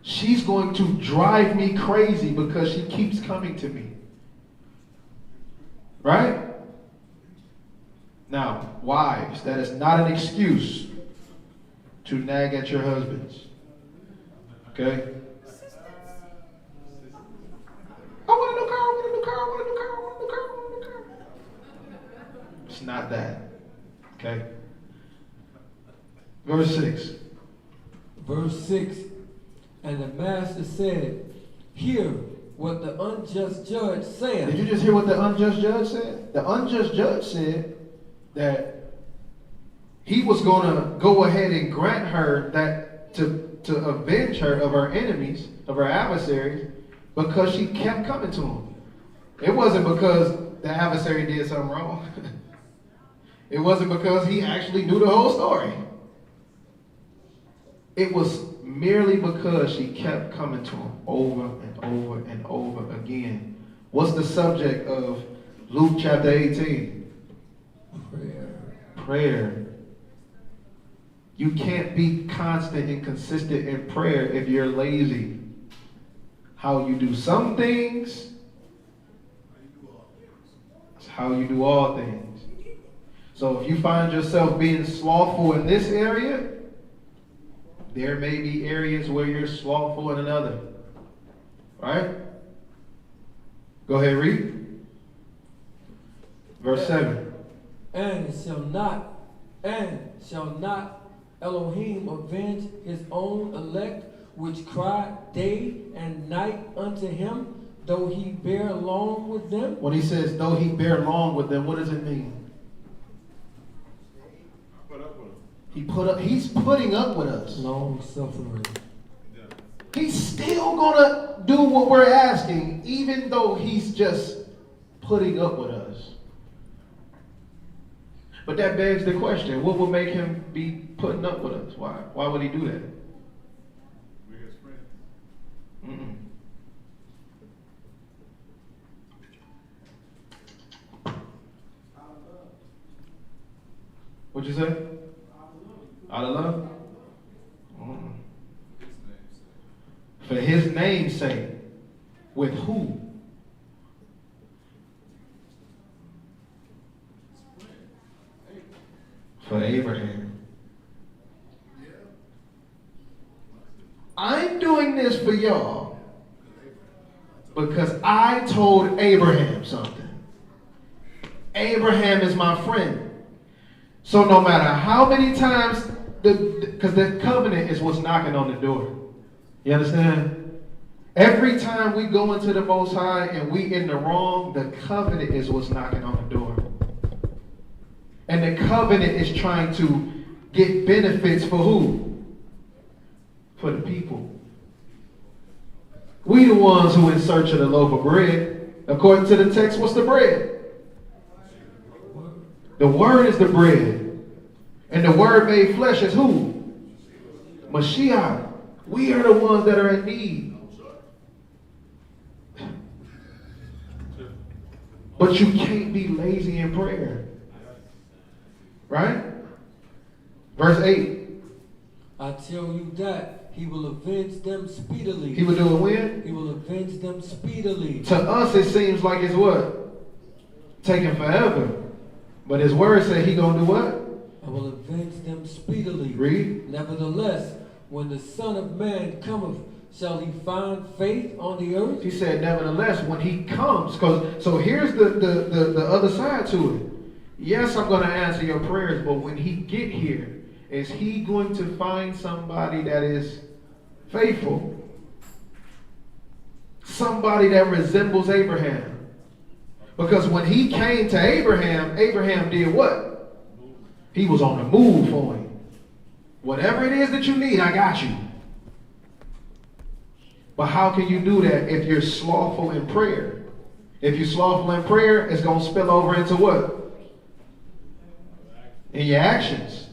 She's going to drive me crazy because she keeps coming to me. Right? Now, wives, that is not an excuse to nag at your husbands. Okay? I want a new car, I want a new car, I want a new car, I want a new car, I want a new car. It's not that. Okay? Verse 6. Verse 6. And the master said, Hear what the unjust judge said. Did you just hear what the unjust judge said? The unjust judge said that he was going to go ahead and grant her that to avenge her of her enemies, of her adversaries, because she kept coming to him. It wasn't because the adversary did something wrong. It wasn't because he actually knew the whole story. It was merely because she kept coming to him over and over and over again. What's the subject of Luke chapter 18? Prayer. You can't be constant and consistent in prayer if you're lazy. How you do some things, it's how you do all things. So if you find yourself being slothful in this area, there may be areas where you're slothful in another. Right? Go ahead, read. Verse 7. And shall not Elohim avenge his own elect, which cry day and night unto him, though he bear long with them? When he says, though he bear long with them, what does it mean? Put up with them. He's putting up with us. Long suffering. He's still gonna do what we're asking, even though he's just putting up with us. But that begs the question, what would make him be putting up with us? Why? Why would he do that? We're his friends. Mm-mm. What'd you say? Out of love? Mm. For his name's sake. With who? For Abraham. I'm doing this for y'all because I told Abraham something. Abraham is my friend. So no matter how many times, because the covenant is what's knocking on the door. You understand? Every time we go into the Most High and we in the wrong, the covenant is what's knocking on the door. And the covenant is trying to get benefits for who? For the people. We the ones who in search of the loaf of bread. According to the text, what's the bread? The word is the bread. And the word made flesh is who? Mashiach. We are the ones that are in need. But you can't be lazy in prayer. Right? Verse 8. I tell you that he will avenge them speedily. He will do it when? He will avenge them speedily. To us it seems like it's what? Taking forever. But his word said he gonna do what? I will avenge them speedily. Read. Nevertheless, when the Son of Man cometh, shall he find faith on the earth? He said, nevertheless, when he comes, so here's the other side to it. Yes, I'm going to answer your prayers, but when he get here, is he going to find somebody that is faithful? Somebody that resembles Abraham. Because when he came to Abraham, Abraham did what? He was on the move for him. Whatever it is that you need, I got you. But how can you do that if you're slothful in prayer? If you're slothful in prayer, it's going to spill over into what? In your actions.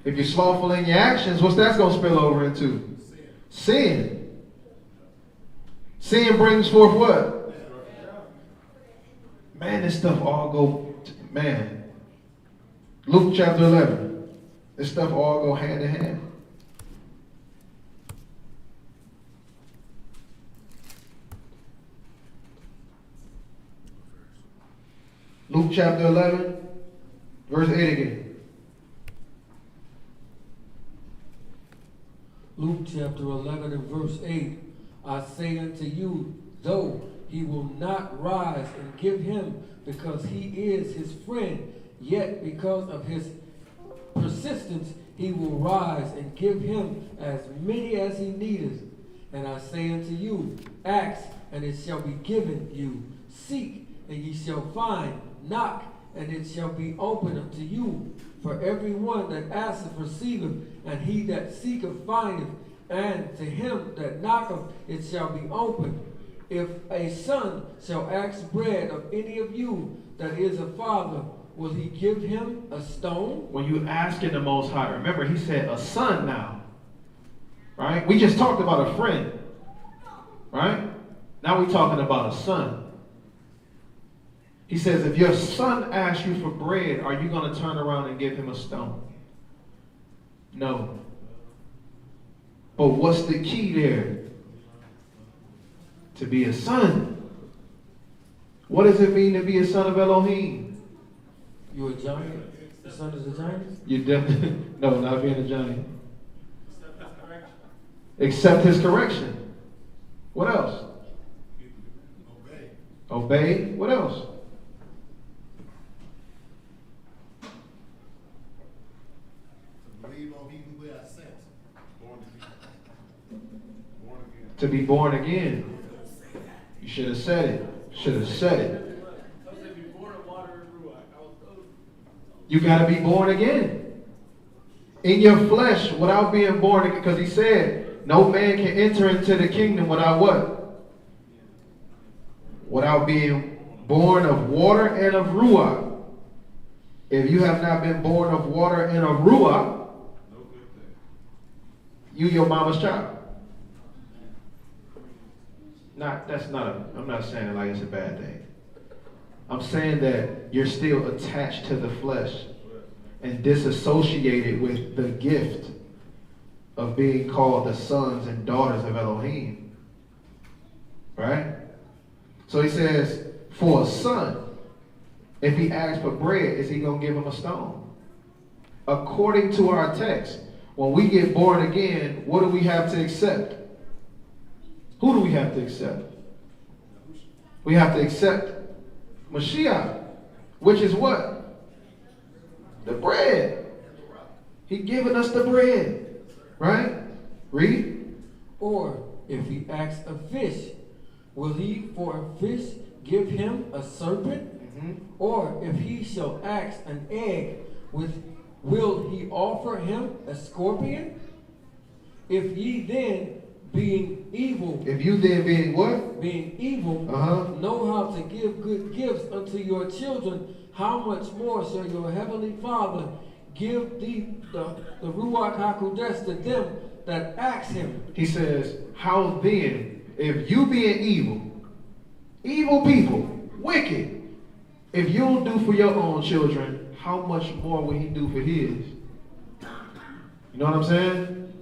If you're slothful in your actions, what's that going to spill over into? Sin. Sin brings forth what? Man, this stuff all go, man. Luke chapter 11. This stuff all go hand in hand. Luke chapter 11, verse 8 again. Luke chapter 11 and verse 8. I say unto you, though he will not rise and give him because he is his friend, yet because of his persistence he will rise and give him as many as he needeth. And I say unto you, ask, and it shall be given you. Seek, and ye shall find. Knock, and it shall be opened unto you. For every one that asketh receiveth, and he that seeketh findeth, and to him that knocketh it shall be opened. If a son shall ask bread of any of you that is a father, will he give him a stone? When you ask in the Most High, remember he said a son now. Right? We just talked about a friend. Right? Now we're talking about a son. He says, if your son asks you for bread, are you going to turn around and give him a stone? No. But what's the key there? To be a son. What does it mean to be a son of Elohim? You a giant? The son is a giant? You definitely, no, not being a giant. Accept his correction. What else? Obey. Obey. What else? Believe on him who has sent. Born again. To be born again. You should have said it. Should have said it. You got to be born again. In your flesh without being born again. Because he said, No man can enter into the kingdom without what? Without being born of water and of ruach. If you have not been born of water and of ruach, you your mama's child. I'm not saying it like it's a bad thing. I'm saying that you're still attached to the flesh and disassociated with the gift of being called the sons and daughters of Elohim. Right? So he says, for a son, if he asks for bread, is he going to give him a stone? According to our text, when we get born again, what do we have to accept? Who do we have to accept? We have to accept Mashiach, which is what? The bread. He given us the bread. Right? Read. Or if he asks a fish, will he for a fish give him a serpent? Or if he shall ask an egg, will he offer him a scorpion? If ye then, being evil. If you then being what? Being evil, know how to give good gifts unto your children, how much more shall your heavenly Father give the Ruach HaKodesh to them that ask him? He says, how then, if you being evil people, wicked, if you don't do for your own children, how much more will he do for his? You know what I'm saying?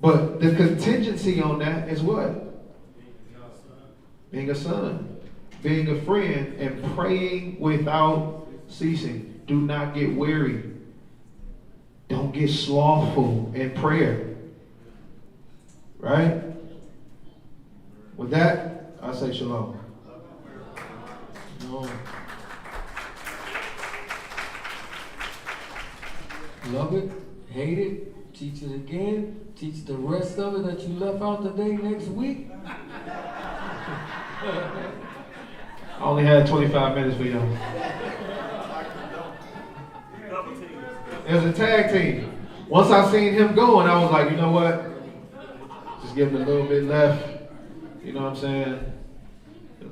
But the contingency on that is what? Being a son, being a friend, and praying without ceasing. Do not get weary. Don't get slothful in prayer. Right? With that, I say shalom. No. Love it, hate it, teach it again, teach the rest of it that you left out today next week. I only had 25 minutes for y'all. It was a tag team. Once I seen him going, I was like, you know what? Just give him a little bit left. You know what I'm saying?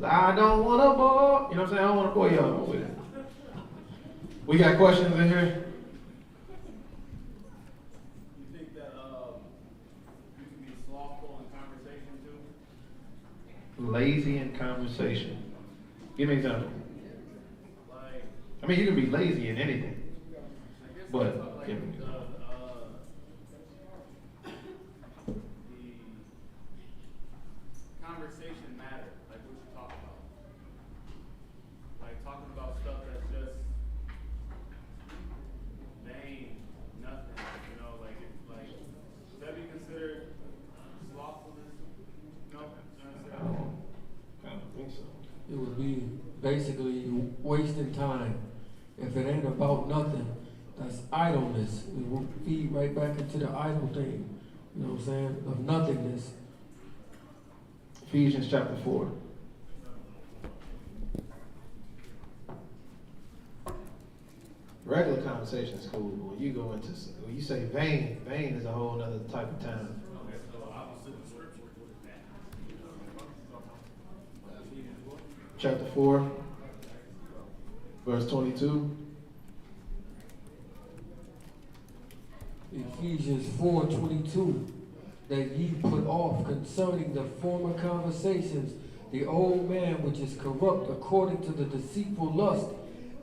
I don't want to bore. You know what I'm saying? I don't want to bore y'all with it. We got questions in here? You think that you can be slothful in conversation too? Lazy in conversation. Give me an example. Like, I mean, you can be lazy in anything. I guess But, like yeah. the conversation matter, like what you talk about. Like talking about stuff that's just vain, nothing, you know, like it's like, would that be considered slothfulness? No, I don't think so. It would be basically wasting time. If it ain't about nothing, that's idleness. We will feed right back into the idle thing. You know what I'm saying? Of nothingness. Ephesians chapter 4. Regular conversation is cool, but when you go into, when you say vain is a whole other type of time. Chapter 4, verse 22. Ephesians 4:22, that ye put off concerning the former conversations the old man which is corrupt according to the deceitful lust,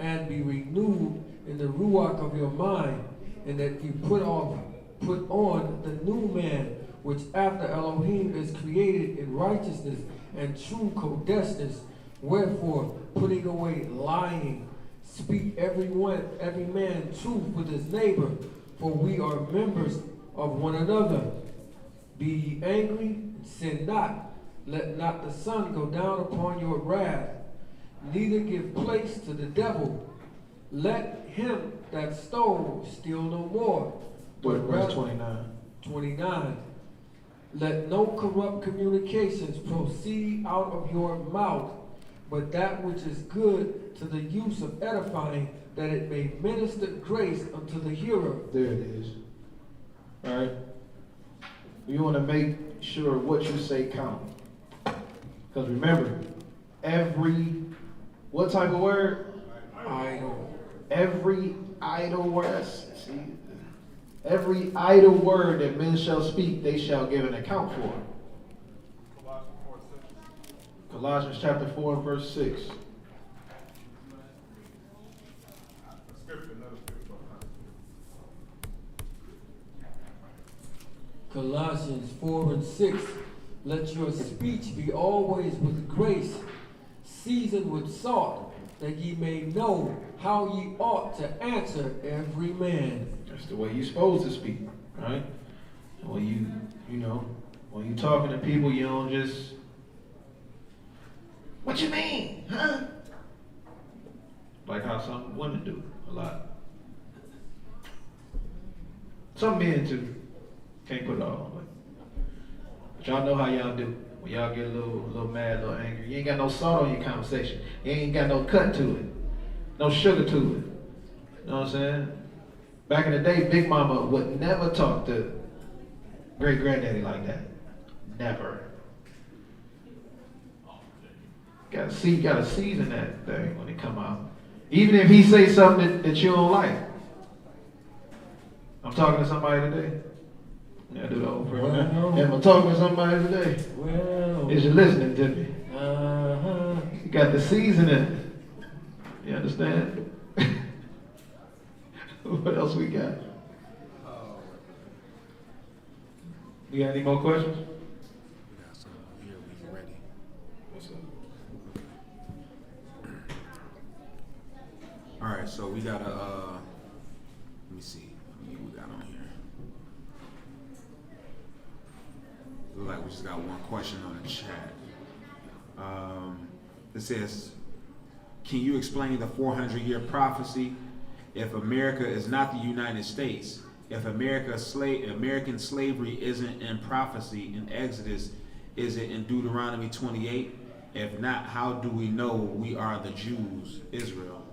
and be renewed in the ruach of your mind, and that ye put on the new man which after Elohim is created in righteousness and true kodeshness. Wherefore, putting away lying, speak every man truth with his neighbor, for we are members of one another. Be ye angry, and sin not. Let not the sun go down upon your wrath, neither give place to the devil. Let him that stole steal no more. But verse 29. 29. Let no corrupt communications proceed out of your mouth, but that which is good to the use of edifying, that it may minister grace unto the hearer. There it is. All right. You want to make sure what you say count. Because remember, what type of word? Idle. Every idle word. See, every idle word that men shall speak, they shall give an account for. Colossians chapter 4 and verse 6. Colossians 4 and 6. Let your speech be always with grace, seasoned with salt, that ye may know how ye ought to answer every man. That's the way you're supposed to speak, right? When when you talking to people, you don't just, what you mean, huh? Like how some women do a lot. Some men too. Can't put it all on. But y'all know how y'all do. When y'all get a little mad, a little angry, you ain't got no salt on your conversation. You ain't got no cut to it. No sugar to it. You know what I'm saying? Back in the day, Big Mama would never talk to great granddaddy like that. Never. Gotta season that thing when it come out. Even if he say something that you don't like. I'm talking to somebody today. Yeah, I do the old prayer. Well, Am I talking to somebody today? Well. Is you listening to me? Uh-huh. You got the seasoning. You understand? What else we got? You got any more questions? We got some here. We ready. What's up? All right, so we got a. Let me see. What we got on here. Look like we just got one question on the chat. It says, "Can you explain the 400-year prophecy? If America is not the United States, if American slavery isn't in prophecy in Exodus, is it in Deuteronomy 28? If not, how do we know we are the Jews, Israel?"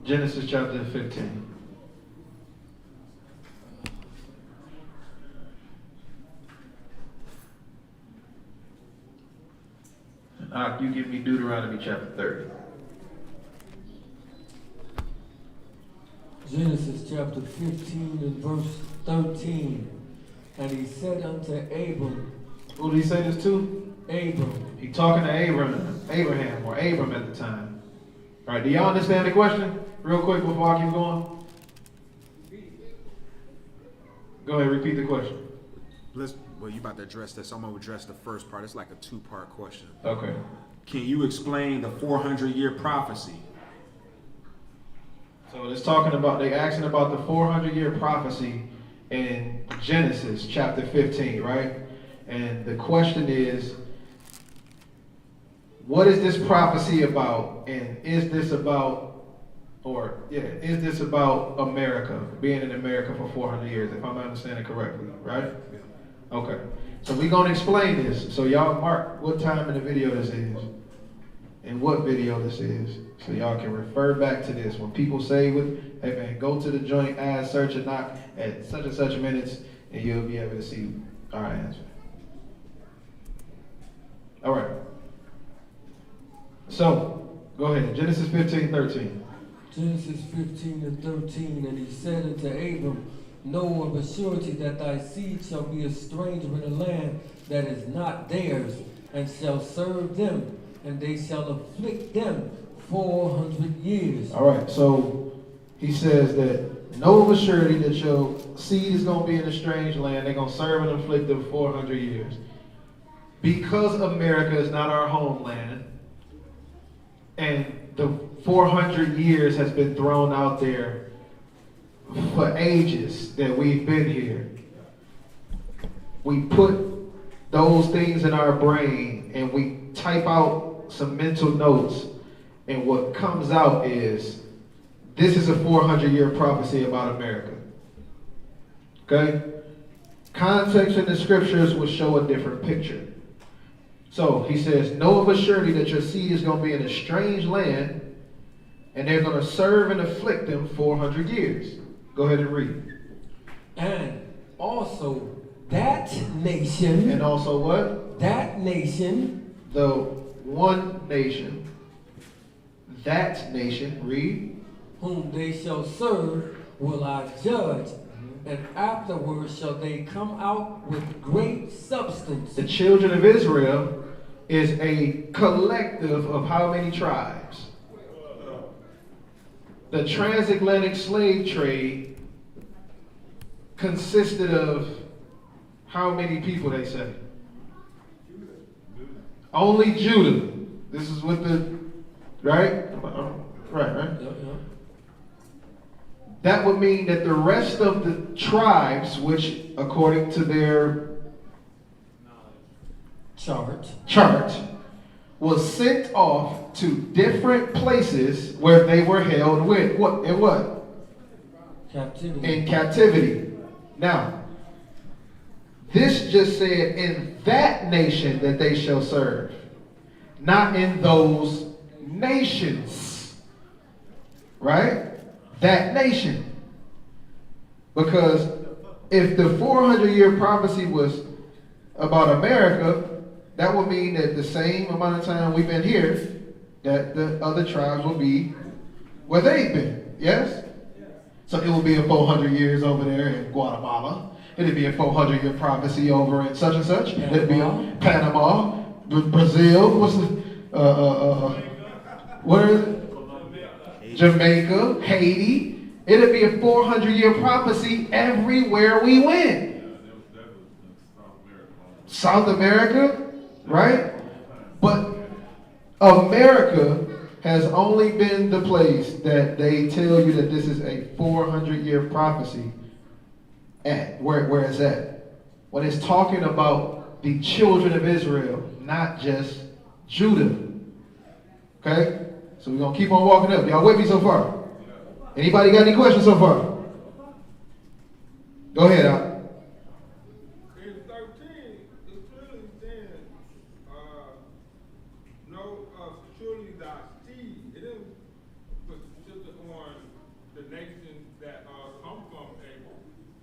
Genesis chapter 15. You give me Deuteronomy chapter 30. Genesis chapter 15 and verse 13. And he said unto Abram. Who did he say this to? Abram. He talking to Abraham or Abram at the time. All right, do y'all understand the question? Real quick before I keep going. Go ahead, repeat the question. Well, you about to address this. I'm going to address the first part. It's like a two-part question. Okay. Can you explain the 400-year prophecy? So it's talking about, they asking about the 400-year prophecy in Genesis chapter 15, right? And the question is, what is this prophecy about? And is this about America, being in America for 400 years, if I'm understanding correctly, right? Okay. So we're going to explain this. So y'all mark what time in the video this is and what video this is. So y'all can refer back to this. When people say, hey man, go to the joint, add, search, and knock at such and such minutes, and you'll be able to see our answer. All right. So, go ahead. Genesis 15:13. Genesis 15 and 13. And he said unto Abram, know of a surety that thy seed shall be a stranger in a land that is not theirs, and shall serve them, and they shall afflict them 400 years. All right, so he says that know of a surety that your seed is going to be in a strange land. They're going to serve and afflict them 400 years. Because America is not our homeland, and the 400 years has been thrown out there for ages that we've been here, we put those things in our brain and we type out some mental notes, and what comes out is this is a 400-year prophecy about America. Okay? Context in the scriptures will show a different picture. So he says, know of a surety that your seed is going to be in a strange land, And they're going to serve and afflict them 400 years. Go ahead and read. And also that nation. And also what? That nation. The one nation. That nation. Read. Whom they shall serve will I judge. And afterwards shall they come out with great substance. The children of Israel is a collective of how many tribes? The transatlantic slave trade consisted of how many people, they say? Only Judah. This is what the, right? Right. Yep. That would mean that the rest of the tribes, which according to their chart, was sent off to different places where they were held with what? Captivity. In captivity. Now, this just said in that nation that they shall serve, not in those nations. Right? That nation. Because if the 400-year prophecy was about America, that would mean that the same amount of time we've been here, that the other tribes will be where they've been. Yes? So it will be a 400 years over there in Guatemala. It'll be a 400-year prophecy over in such and such. It'll be in Panama, Brazil. What's the where is it? Jamaica, Haiti. It'll be a 400-year prophecy everywhere we went. South America, right? But America has only been the place that they tell you that this is a 400-year prophecy at. Where is that? When it's talking about the children of Israel, not just Judah. Okay? So we're going to keep on walking up. Y'all with me so far? Anybody got any questions so far? Go ahead, Al. In 13, it's clearly saying, surely thy seed. It didn't put on the nations that come from Abel.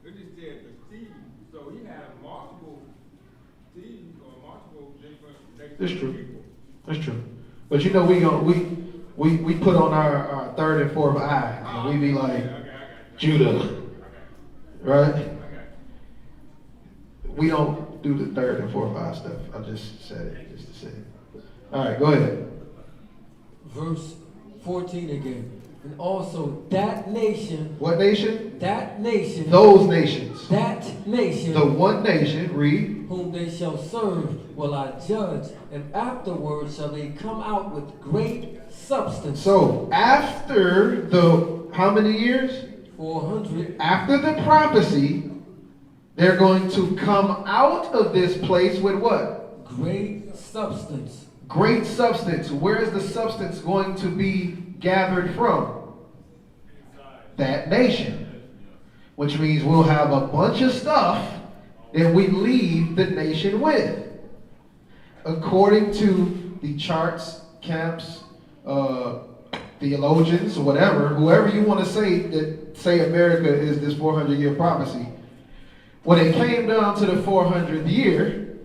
It just said the seed. So he had multiple seeds or multiple different nations. That's true. People. That's true. But you know, we put on our third and fourth eye, and we be like, Judah, right? We don't do the third and fourth eye stuff. I just said it just to say it. All right, go ahead. Verse 14 again. And also that nation. What nation? That nation. Those nations. That nation. The one nation, read. Whom they shall serve will I judge, and afterwards shall they come out with great substance. So after the, how many years? 400. After the prophecy, they're going to come out of this place with what? Great substance. Great substance. Where is the substance going to be gathered from? That nation. Which means we'll have a bunch of stuff that we leave the nation with. According to the charts, camps, theologians, whatever, whoever you want to say America is this 400-year prophecy, when it came down to the 400th year,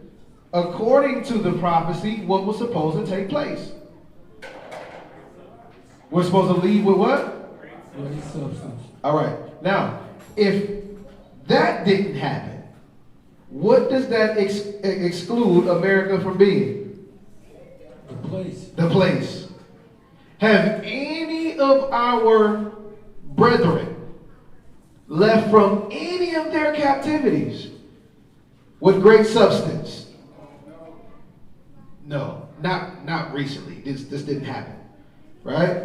according to the prophecy, what was supposed to take place? We're supposed to leave with what? Great substance. All right. Now, if that didn't happen, what does that exclude America from being? The place. The place. Have any of our brethren left from any of their captivities with great substance? No, not recently. This didn't happen, right?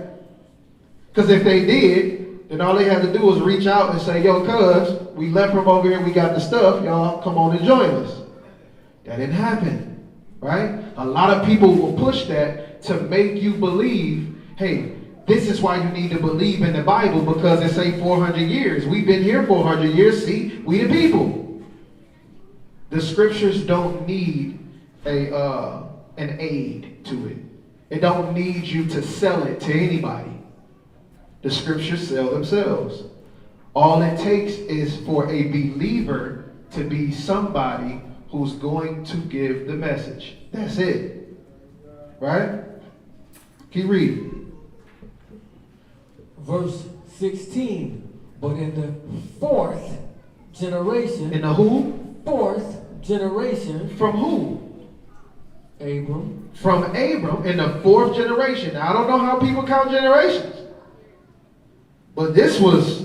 Because if they did, then all they had to do was reach out and say, yo, cuz, we left from over here, we got the stuff, y'all come on and join us. That didn't happen, right? A lot of people will push that to make you believe, hey, this is why you need to believe in the Bible, because it say 400 years. We've been here 400 years, see, we the people. The scriptures don't need an aid to it. It don't need you to sell it to anybody. The scriptures sell themselves. All it takes is for a believer to be somebody who's going to give the message. That's it. Right? Keep reading. Verse 16. But in the fourth generation. In the who? Fourth generation. From who? Abram. From Abram in the fourth generation. Now, I don't know how people count generations. But this was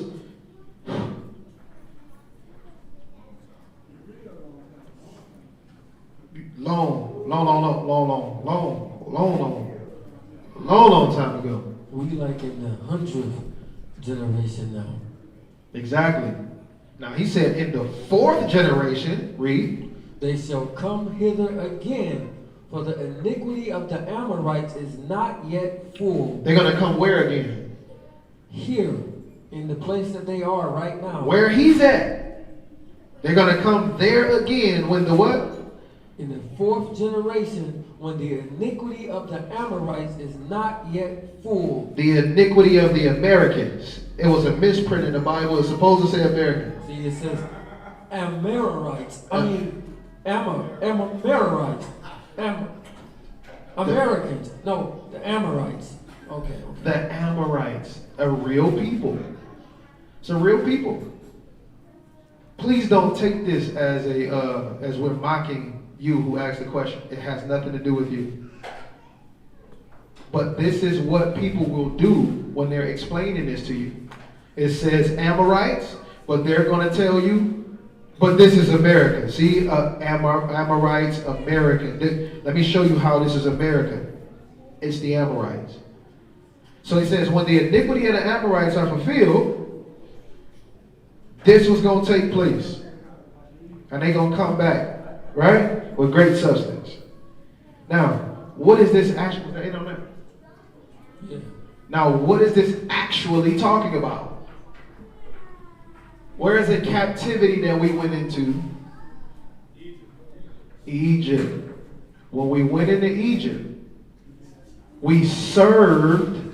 long time ago. We like in the 100th generation now. Exactly. Now he said in the fourth generation, read. They shall come hither again, for the iniquity of the Amorites is not yet full. They're going to come where again? Here, in the place that they are right now. Where he's at. They're going to come there again when the what? In the fourth generation, when the iniquity of the Amorites is not yet full. The iniquity of the Americans. It was a misprint in the Bible. It's supposed to say Americans. See, it says Amorites. Amorites. Americans. No, the Amorites. Okay. The Amorites. A real people. It's a real people. Please don't take this as as we're mocking you who asked the question. It has nothing to do with you. But this is what people will do when they're explaining this to you. It says Amorites, but they're going to tell you, but this is America. See, Amorites, American. Let me show you how this is America. It's the Amorites. So he says, when the iniquity of the Amorites are fulfilled, this was going to take place. And they're going to come back, right? With great substance. Now, what is this actually? They don't know. Yeah. Now, what is this actually talking about? Where is the captivity that we went into? Egypt. When we went into Egypt, we served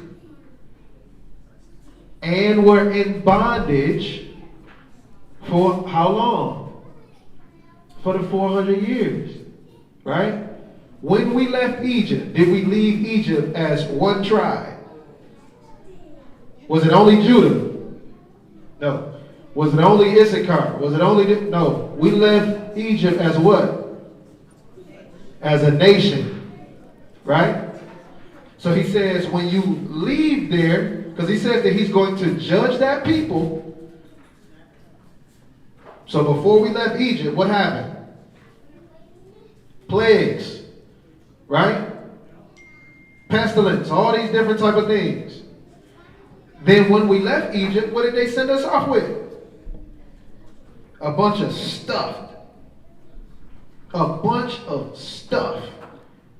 and were in bondage for how long? For the 400 years, right? When we left Egypt, did we leave Egypt as one tribe? Was it only Judah? No. Was it only Issachar? Was it only... No. We left Egypt as what? As a nation, right? So he says when you leave there, because he says that he's going to judge that people. So before we left Egypt, what happened? Plagues, right? Pestilence, all these different type of things. Then when we left Egypt, what did they send us off with? A bunch of stuff. A bunch of stuff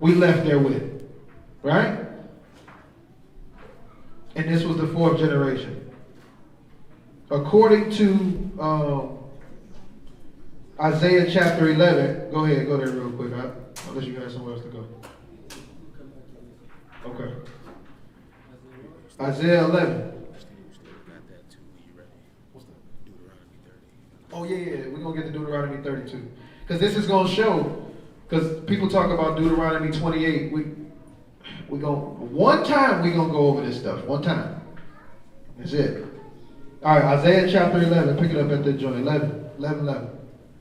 we left there with, right? And this was the fourth generation. According to Isaiah chapter 11, go ahead, go there real quick, unless you got somewhere else to go. Okay. Isaiah 11. Oh yeah, we're going to get to Deuteronomy 32. Because this is going to show, because people talk about Deuteronomy 28. We're going, one time we're going to go over this stuff. One time. That's it. All right, Isaiah chapter 11. Pick it up at the joint. 11.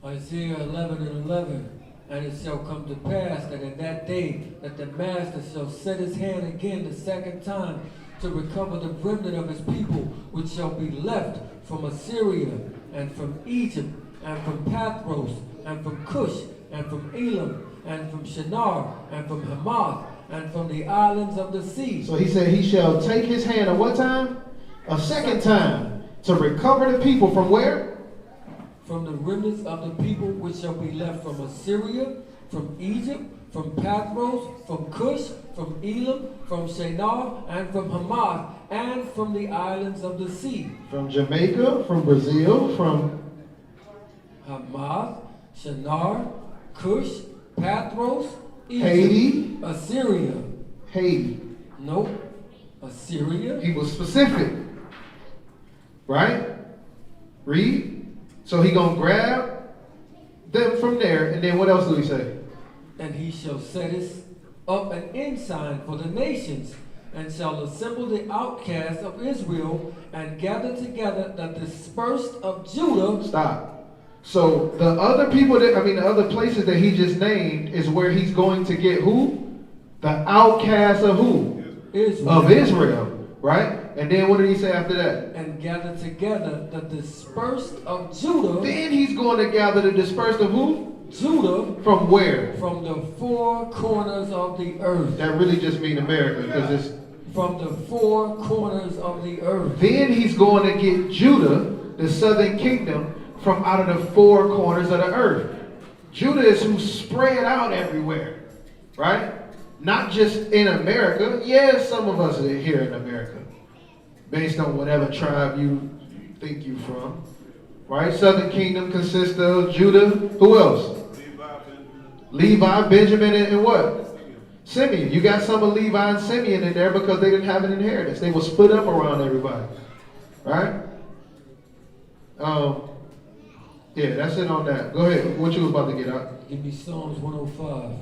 Isaiah 11 and 11. And it shall come to pass that in that day that the master shall set his hand again the second time to recover the remnant of his people, which shall be left from Assyria and from Egypt and from Pathros and from Cush and from Elam and from Shinar and from Hamath and from the islands of the sea. So he said he shall take his hand at what time? A second time to recover the people from where? From the remnants of the people which shall be left from Assyria, from Egypt, from Pathros, from Cush, from Elam, from Shinar, and from Hamath, and from the islands of the sea. From Jamaica, from Brazil, from Hamath, Shinar, Cush, Pathros, Egypt, Haiti, Assyria. Haiti. Nope. Assyria. He was specific. Right? Read. So he gonna grab them from there, and then what else do he say? And he shall set us up an ensign for the nations, and shall assemble the outcasts of Israel, and gather together the dispersed of Judah. Stop. So the other people the other places that he just named is where he's going to get who? The outcasts of who? Israel. Of Israel, right? And then what did he say after that? And gather together the dispersed of Judah. Then he's going to gather the dispersed of who? Judah. From where? From the four corners of the earth. That really just means America, because it's from the four corners of the earth. Then he's going to get Judah, the southern kingdom, from out of the four corners of the earth. Judah is who's spread out everywhere, right? Not just in America. Yes, some of us are here in America, based on whatever tribe you think you're from, right? Southern kingdom consists of Judah. Who else? Levi, Benjamin, and what? Simeon. You got some of Levi and Simeon in there because they didn't have an inheritance. They were split up around everybody, right? Yeah, that's it on that. Go ahead. What you was about to get out? Give me Psalms 105.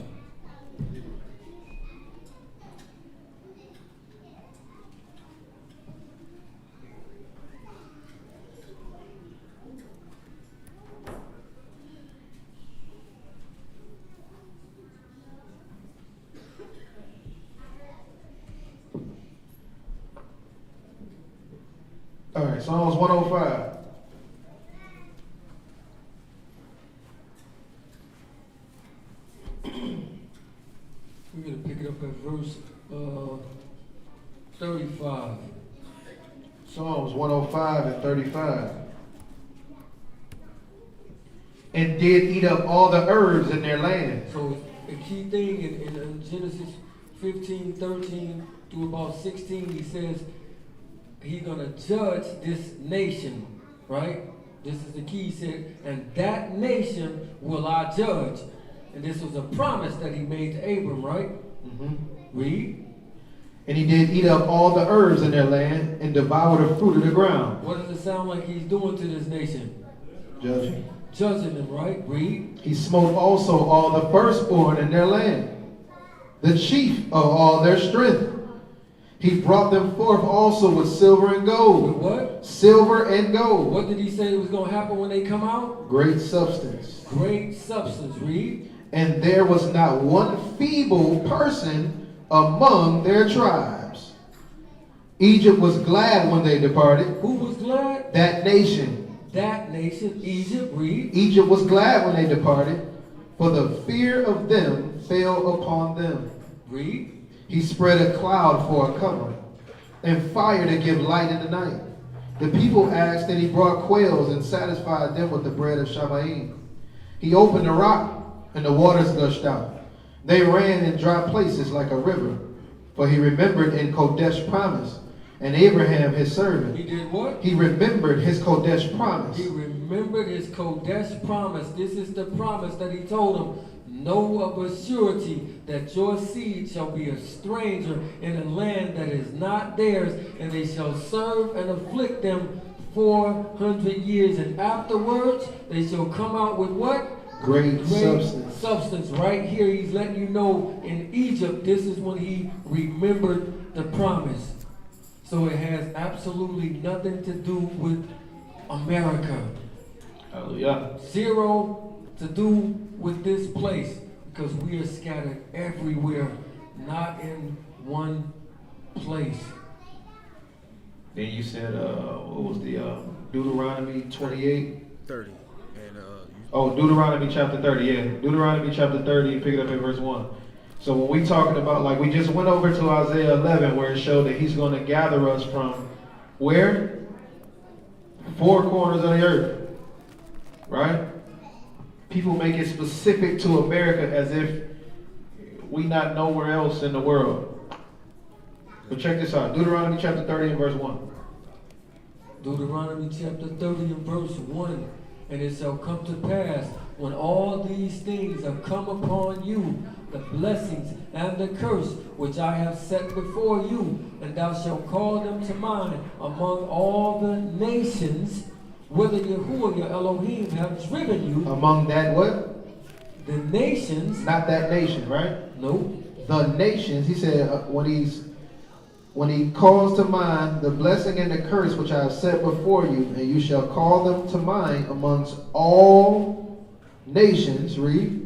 All right, Psalms 105. We're going to pick it up at verse 35. Psalms 105 and 35. And did eat up all the herbs in their land. So the key thing in Genesis 15, 13 through about 16, he says he's going to judge this nation, right? This is the key. He said, and that nation will I judge. And this was a promise that he made to Abram, right? Mm-hmm. Read. And he did eat up all the herbs in their land and devour the fruit of the ground. What does it sound like he's doing to this nation? Judging. Judging them, right? Read. He smote also all the firstborn in their land, the chief of all their strength. He brought them forth also with silver and gold. With what? Silver and gold. What did he say was going to happen when they come out? Great substance. Great substance. Read. And there was not one feeble person among their tribes. Egypt was glad when they departed. Who was glad? That nation. That nation, Egypt. Read. Egypt was glad when they departed, for the fear of them fell upon them. Read. He spread a cloud for a covering, and fire to give light in the night. The people asked, and he brought quails and satisfied them with the bread of Shamaim. He opened the rock, and the waters gushed out. They ran in dry places like a river, for he remembered in Kodesh promise, and Abraham his servant. He did what? He remembered his Kodesh promise. He remembered his Kodesh promise. This is the promise that he told him. Know of a surety that your seed shall be a stranger in a land that is not theirs, and they shall serve and afflict them 400 years. And afterwards, they shall come out with what? Great substance. Substance. Right here, he's letting you know in Egypt, this is when he remembered the promise. So it has absolutely nothing to do with America. Hallelujah. Zero to do with this place, because we are scattered everywhere, not in one place. Then you said, what was the Deuteronomy 28? 30. And Deuteronomy chapter 30, yeah. Deuteronomy chapter 30, pick it up at verse 1. So when we talking about, like we just went over to Isaiah 11, where it showed that he's going to gather us from where? Four corners of the earth, right? People make it specific to America as if we not nowhere else in the world. But check this out, Deuteronomy chapter 30 and verse 1. Deuteronomy chapter 30 and verse 1. And it shall come to pass when all these things have come upon you, the blessings and the curse which I have set before you, and thou shalt call them to mind among all the nations, whither Yahuwah your Elohim have driven you. Among that what? The nations. Not that nation, right? Nope. The nations. He said when he calls to mind the blessing and the curse which I have set before you, and you shall call them to mind amongst all nations. Read.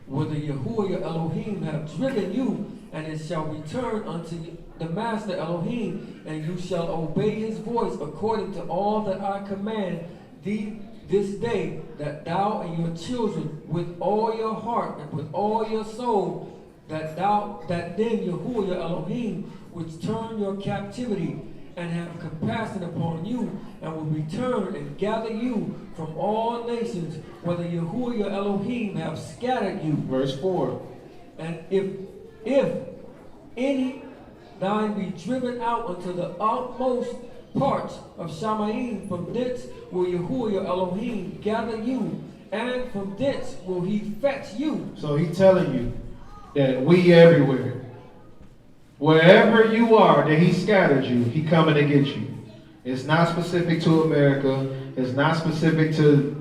Whither Yahuwah your Elohim have driven you, and it shall return unto the master Elohim, and you shall obey his voice according to all that I command thee this day, that thou and your children with all your heart and with all your soul, that then Yahuwah your Elohim which turn your captivity and have compassion upon you, and will return and gather you from all nations, whether Yahuwah your Elohim have scattered you. Verse 4. And if any thine be driven out unto the utmost parts of Shamayim, from thence will Yahuwah your Elohim gather you, and from thence will he fetch you. So he's telling you that we everywhere. Wherever you are, that he scattered you, he coming to get you. It's not specific to America. It's not specific to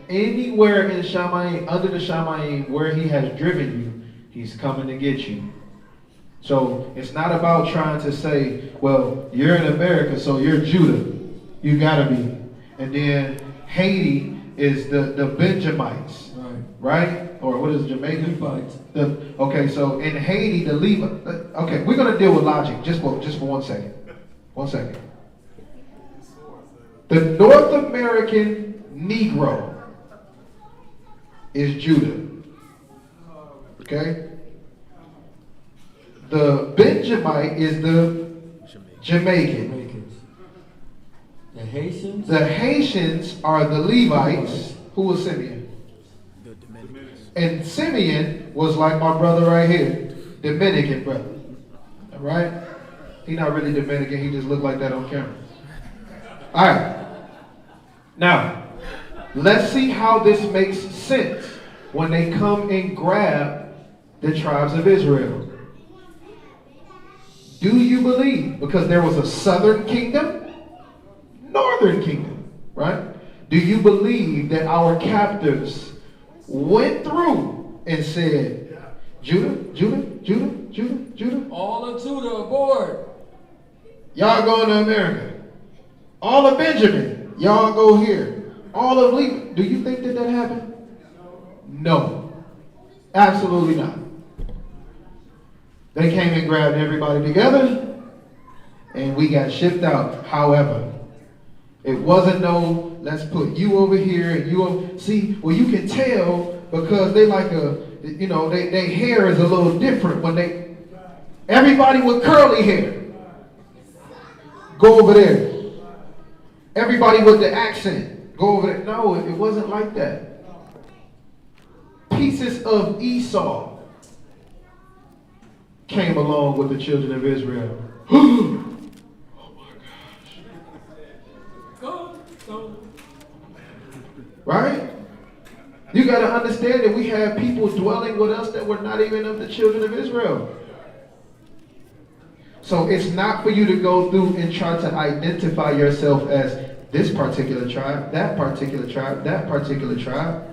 anywhere in Shamayim, under the Shamayim, where he has driven you, he's coming to get you. So it's not about trying to say, well, you're in America, so you're Judah. You gotta be. And then Haiti is the Benjamites, right? Or what is Jamaica? Levites. Okay, so in Haiti, the Levite. Okay, we're gonna deal with logic just for 1 second. 1 second. The North American Negro is Judah. Okay? The Benjamite is the Jamaican. The Haitians. The Haitians are the Levites. Who was Simeon? And Simeon was like my brother right here, Dominican brother. All right? He's not really Dominican. He just looked like that on camera. All right. Now, let's see how this makes sense when they come and grab the tribes of Israel. Do you believe? Because there was a southern kingdom, northern kingdom, right? Do you believe that our captors went through and said, Judah, Judah, Judah, Judah, Judah? All of Judah aboard. Y'all going to America. All of Benjamin, y'all go here. All of Levi. Do you think that happened? No. Absolutely not. They came and grabbed everybody together, and we got shipped out. However, it wasn't no, let's put you over here and you over. See, well, you can tell because they like their hair is a little different when everybody with curly hair. Go over there. Everybody with the accent. Go over there. No, it wasn't like that. Pieces of Esau came along with the children of Israel. Oh my gosh. Right? You got to understand that we have people dwelling with us that were not even of the children of Israel. So it's not for you to go through and try to identify yourself as this particular tribe, that particular tribe, that particular tribe.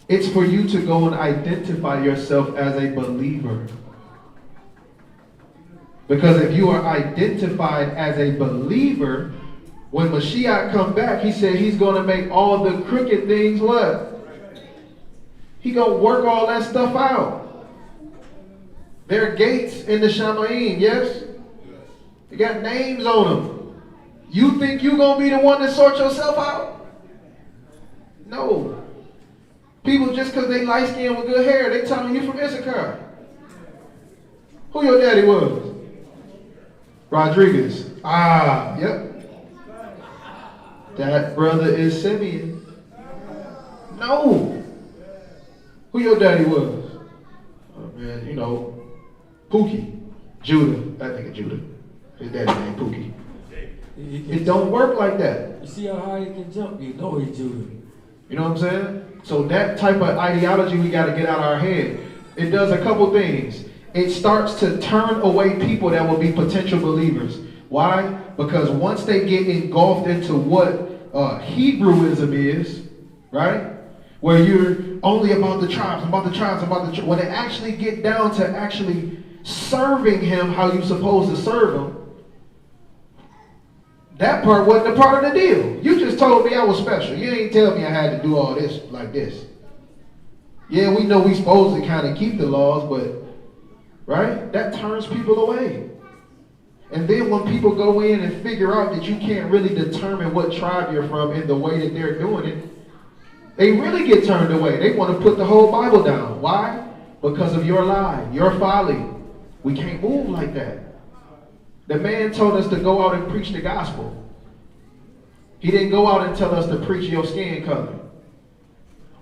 It's for you to go and identify yourself as a believer. Because if you are identified as a believer, when Mashiach come back, he said he's going to make all the crooked things what? He going to work all that stuff out. There are gates in the Shamayim, yes? They got names on them. You think you going to be the one to sort yourself out? No. People just because they light skin with good hair, they telling you from Issachar. Who your daddy was? Rodriguez. Ah, yep. That brother is Simeon. No. Who your daddy was? Oh man, Pookie. Judah. That nigga Judah. His daddy named Pookie. It don't work like that. You see how high he can jump? You know he's Judah. You know what I'm saying? So that type of ideology we got to get out of our head. It does a couple things. It starts to turn away people that will be potential believers. Why? Because once they get engulfed into what Hebrewism is, right? Where you're only about the tribes, when it actually get down to actually serving him how you're supposed to serve him, that part wasn't a part of the deal. You just told me I was special. You ain't tell me I had to do all this like this. Yeah, we know we supposed to kind of keep the laws, but, right? That turns people away. And then when people go in and figure out that you can't really determine what tribe you're from in the way that they're doing it, they really get turned away. They want to put the whole Bible down. Why? Because of your lie, your folly. We can't move like that. The man told us to go out and preach the gospel. He didn't go out and tell us to preach your skin color.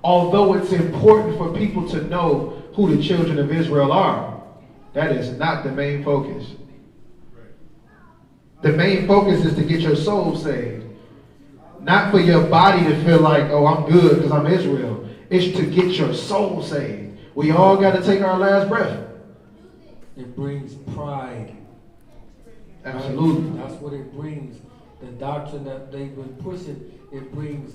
Although it's important for people to know who the children of Israel are, that is not the main focus. The main focus is to get your soul saved. Not for your body to feel like, oh, I'm good because I'm Israel. It's to get your soul saved. We all got to take our last breath. It brings pride. Absolutely. That's what it brings. The doctrine that they've been pushing, it brings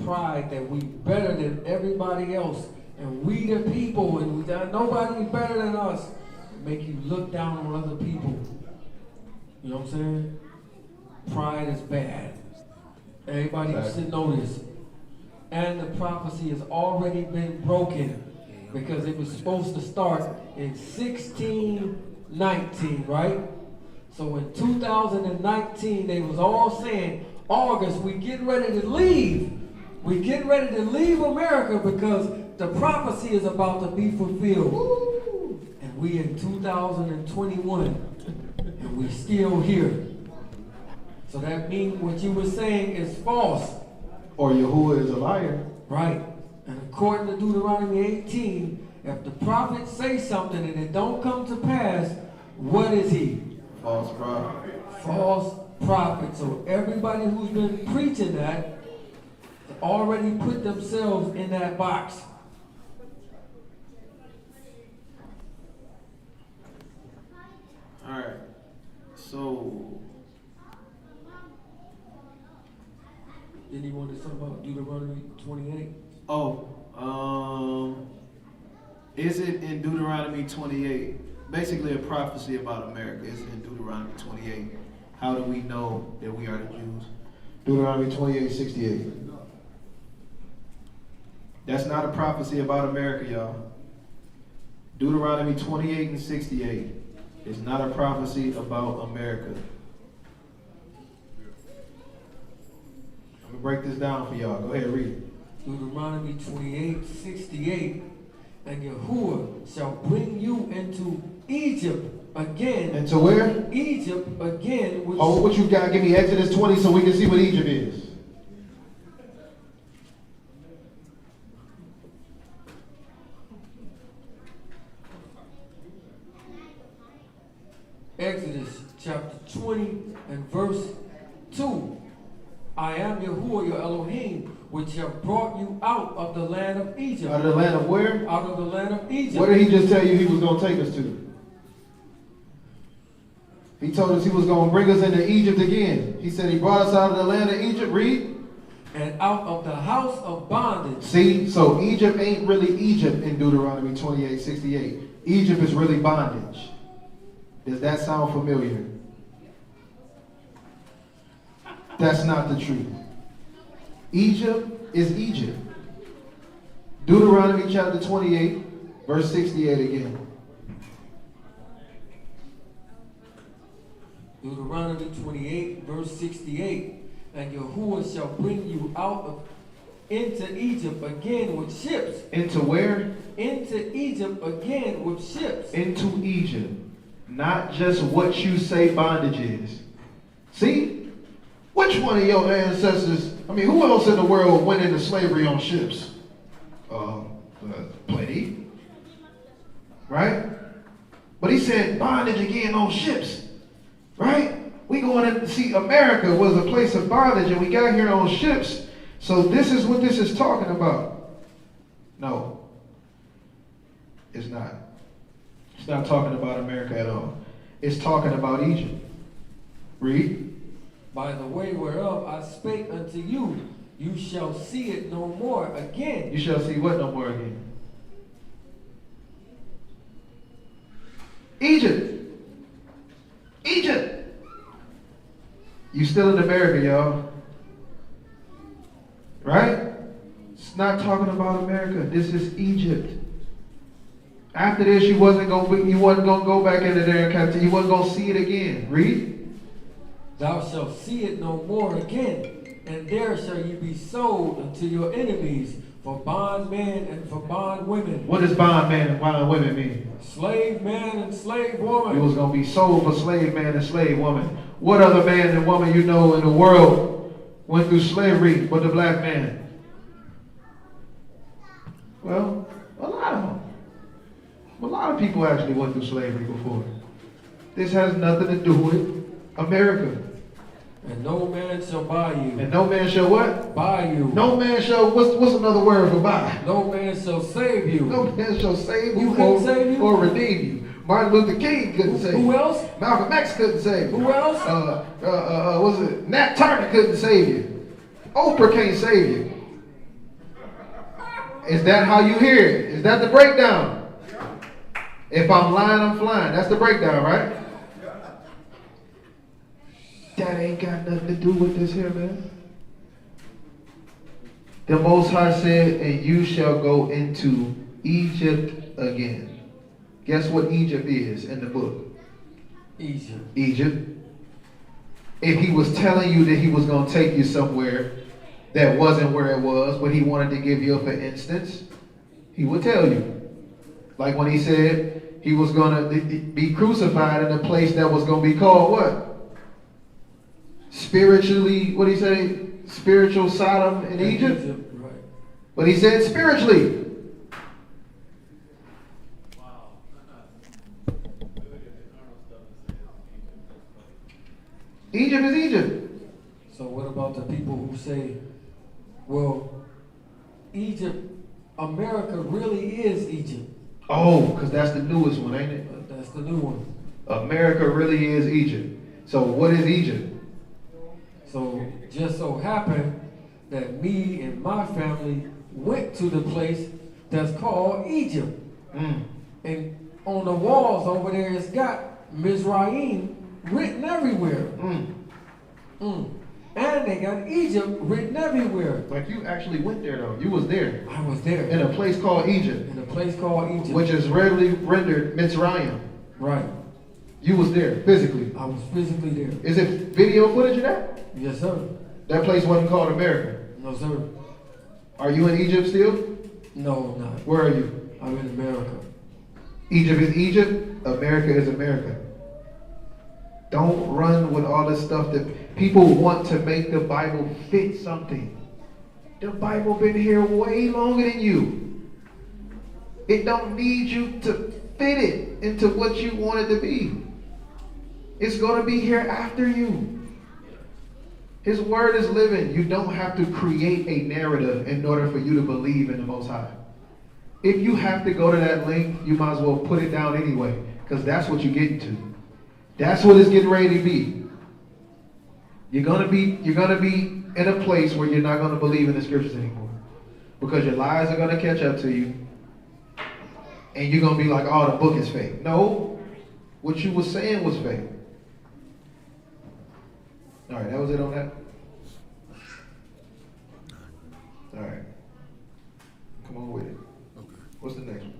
pride that we better than everybody else. And we the people, and nobody better than us. Make you look down on other people. You know what I'm saying? Pride is bad. Everybody should know this. And the prophecy has already been broken because it was supposed to start in 1619, right? So in 2019, they was all saying, August, we getting ready to leave. We getting ready to leave America because the prophecy is about to be fulfilled. Woo! And we in 2021, and we still here. So that means what you were saying is false. Or Yahuwah is a liar. Right. And according to Deuteronomy 18, if the prophet says something and it don't come to pass, what is he? False prophet. False prophet. So everybody who's been preaching that already put themselves in that box. All right. So, Then he wanted something about Deuteronomy 28. is it in Deuteronomy 28? Basically a prophecy about America. Is it in Deuteronomy 28? How do we know that we are the Jews? Deuteronomy 28:68. That's not a prophecy about America, y'all. Deuteronomy 28:68 is not a prophecy about America. I'm going to break this down for y'all. Go ahead, read it. Deuteronomy 28:68. And Yahuwah shall bring you into Egypt again. Into where? Egypt again. Which What you got? Give me Exodus 20 so we can see what Egypt is. Exodus chapter 20 and verse 2. I am Yahuwah your Elohim, which have brought you out of the land of Egypt. Out of the land of where? Out of the land of Egypt. What did he just tell you he was going to take us to? He told us he was going to bring us into Egypt again. He said he brought us out of the land of Egypt. Read. And out of the house of bondage. See, so Egypt ain't really Egypt in Deuteronomy 28:68. Egypt is really bondage. Does that sound familiar? That's not the truth. Egypt is Egypt. Deuteronomy chapter 28, verse 68 again. Deuteronomy 28, verse 68. And Yahuwah shall bring you into Egypt again with ships. Into where? Into Egypt again with ships. Into Egypt. Not just what you say bondage is. See? Which one of your ancestors, who else in the world went into slavery on ships? Plenty. Right? But he said bondage again on ships. Right? We going to see America was a place of bondage and we got here on ships. So this is what this is talking about. No. It's not. It's not talking about America at all. It's talking about Egypt. Read. By the way whereof I spake unto you, you shall see it no more again. You shall see what no more again? Egypt. Egypt. You still in America, y'all. Right? It's not talking about America. This is Egypt. After this, you wasn't gonna go back into there and captivity. You wasn't gonna see it again. Read. Thou shalt see it no more again, and there shall you be sold unto your enemies for bondmen and for bondwomen. What does bondman and bondwomen mean? Slave man and slave woman. You was gonna be sold for slave man and slave woman. What other man and woman you know in the world went through slavery but the black man? Well, a lot of them. A lot of people actually went through slavery before. This has nothing to do with America. And no man shall buy you. And no man shall what? Buy you. No man shall, what's another word for buy? No man shall save you. No man shall save Who you, couldn't save you? Or redeem you. Martin Luther King couldn't save you. Who else? Malcolm X couldn't save you. Who else? Was it Nat Turner couldn't save you. Oprah can't save you. Is that how you hear it? Is that the breakdown? If I'm lying, I'm flying. That's the breakdown, right? That ain't got nothing to do with this here, man. The Most High said, and you shall go into Egypt again. Guess what Egypt is in the book? Egypt. Egypt. If he was telling you that he was going to take you somewhere that wasn't where it was, but he wanted to give you, for instance, he would tell you. Like when he said he was going to be crucified in a place that was going to be called what? Spiritually, what did he say? Spiritual Sodom in Egypt? Right. But he said spiritually. Wow. Egypt is Egypt. So what about the people who say, well, Egypt, America really is Egypt? Oh, because that's the newest one, ain't it? That's the new one. America really is Egypt. So what is Egypt? So just so happened that me and my family went to the place that's called Egypt. And on the walls over there, it's got Mizraim written everywhere. And they got Egypt written everywhere. Like you actually went there though. You was there. I was there. In a place called Egypt. In a place called Egypt. Which is rarely rendered Mitzrayim. Right. You was there, physically. I was physically there. Is it video footage of that? Yes, sir. That place wasn't called America. No, sir. Are you in Egypt still? No, I'm not. Where are you? I'm in America. Egypt is Egypt. America is America. Don't run with all this stuff that people want to make the Bible fit something. The Bible been here way longer than you. It don't need you to fit it into what you want it to be. It's going to be here after you. His word is living. You don't have to create a narrative in order for you to believe in the Most High. If you have to go to that link, you might as well put it down anyway, because that's what you're getting to. That's what it's getting ready to be. You're gonna be in a place where you're not gonna believe in the scriptures anymore, because your lies are gonna catch up to you, and you're gonna be like, "Oh, the book is fake." No, what you were saying was fake. All right, that was it on that. All right, come on with it. Okay. What's the next one?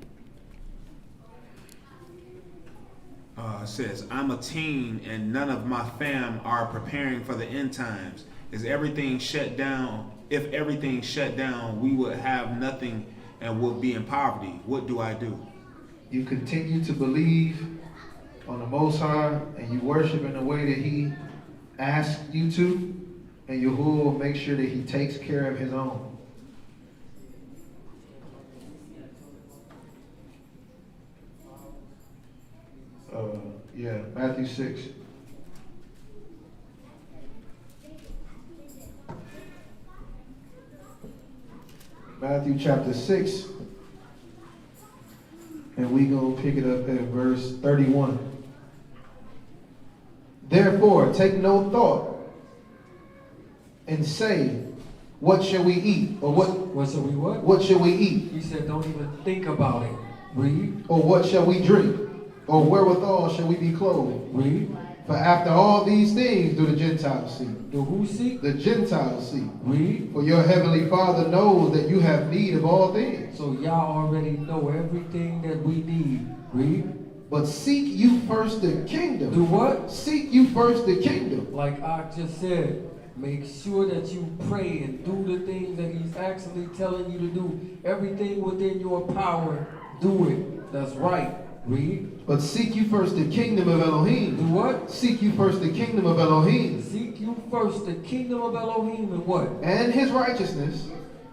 It says, I'm a teen and none of my fam are preparing for the end times. Is everything shut down? If everything shut down, we would have nothing and would be in poverty. What do I do? You continue to believe on the Most High and you worship in the way that He asks you to, and Yahuwah will make sure that He takes care of His own. Matthew 6. Matthew chapter 6 And we gonna pick it up at verse 31. Therefore, take no thought and say, what shall we eat? Or What shall we what? what shall we eat? He said, don't even think about it. Read. Or what shall we drink? Or wherewithal shall we be clothed? Read. For after all these things do the Gentiles seek. Do who seek? The Gentiles seek. Read. For your heavenly Father knows that you have need of all things. So y'all already know everything that we need. Read. But seek you first the kingdom. Do what? Seek you first the kingdom. Like I just said, make sure that you pray and do the things that he's actually telling you to do. Everything within your power, do it. That's right. Read. But seek you first the kingdom of Elohim. Do what? Seek you first the kingdom of Elohim. Seek you first the kingdom of Elohim and what? And his righteousness.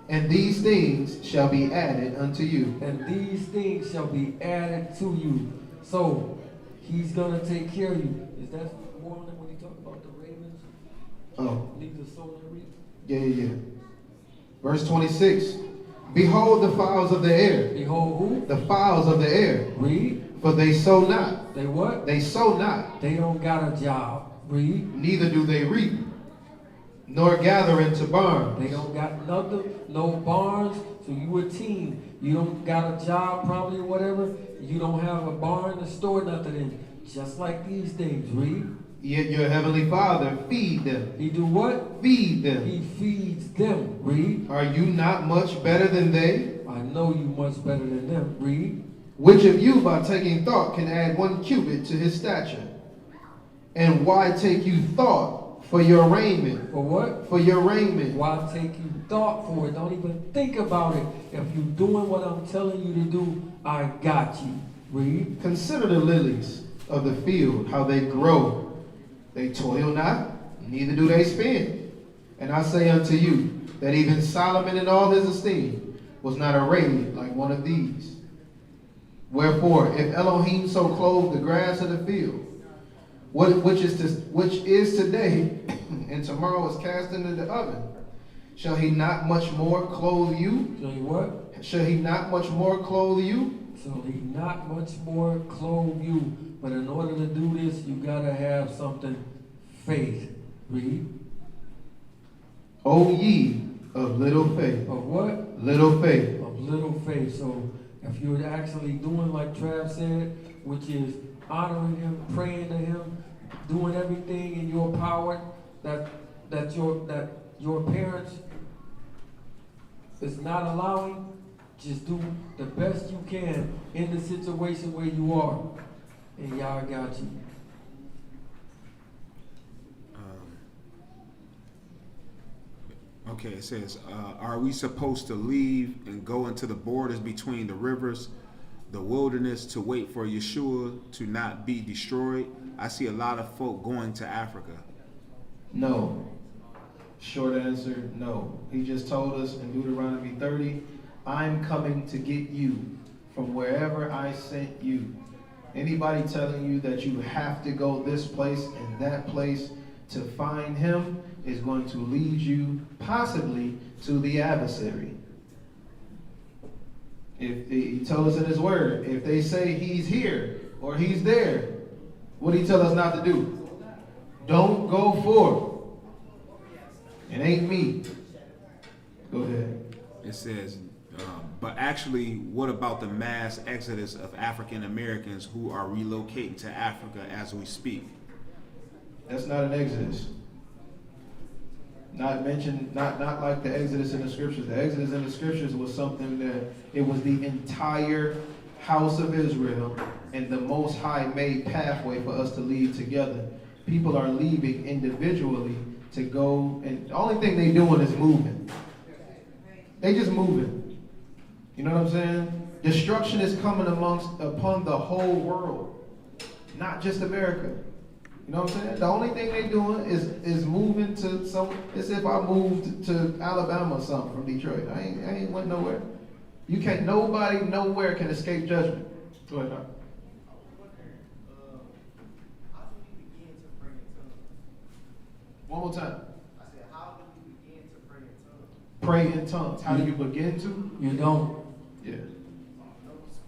And these things shall be added unto you. And these things shall be added to you. So he's going to take care of you. Is that more than when he talked about the ravens? Oh. Leave the soul and reap? Yeah. Verse 26. Behold the fowls of the air. Behold who? The fowls of the air. Read. For they sow not. They what? They sow not. They don't got a job. Read. Neither do they reap, nor gather into barns. They don't got nothing, no barns. So you a teen. You don't got a job probably or whatever. You don't have a barn to store nothing in. Just like these things. Read. Yet your heavenly Father feed them. He do what? Feed them. He feeds them. Read. Are you not much better than they? I know you much better than them. Read. Which of you by taking thought can add 1 cubit to his stature? And why take you thought for your raiment? For what? For your raiment. Why take you thought for it? Don't even think about it. If you're doing what I'm telling you to do, I got you. Read. Consider the lilies of the field, how they grow. They toil not, neither do they spin. And I say unto you, that even Solomon in all his esteem was not arrayed like one of these. Wherefore, if Elohim so clothe the grass of the field, which is today, and tomorrow is cast into the oven, shall he not much more clothe you? Shall he what? Shall he not much more clothe you? Shall he not much more clothe you? But in order to do this, you gotta have something. Faith. Read. O ye of little faith. Of what? Little faith. Of little faith. So if you're actually doing like Trav said, which is honoring him, praying to him, doing everything in your power that your parents is not allowing, just do the best you can in the situation where you are. And y'all got you. Okay, it says, are we supposed to leave and go into the borders between the rivers, the wilderness, to wait for Yeshua to not be destroyed? I see a lot of folk going to Africa. No. Short answer, no. He just told us in Deuteronomy 30, I'm coming to get you from wherever I sent you. Anybody telling you that you have to go this place and that place to find him is going to lead you possibly to the adversary. If he told us in his word, if they say he's here or he's there, what did he tell us not to do? Don't go forth. It ain't me. Go ahead. It says, but actually, what about the mass exodus of African Americans who are relocating to Africa as we speak? That's not an exodus. Not mentioned, not like the exodus in the scriptures. The exodus in the scriptures was something that it was the entire house of Israel, and the Most High made pathway for us to leave together. People are leaving individually to go, and the only thing they doing is moving. They just moving. You know what I'm saying? Destruction is coming upon the whole world, not just America. You know what I'm saying? The only thing they doing is moving to some. It's if I moved to Alabama or something from Detroit. I ain't went nowhere. You can't. Nobody nowhere can escape judgment. Go ahead, Doc. One more time. I said, how do you begin to pray in tongues? Pray in tongues. How do you begin to? You don't. Yeah.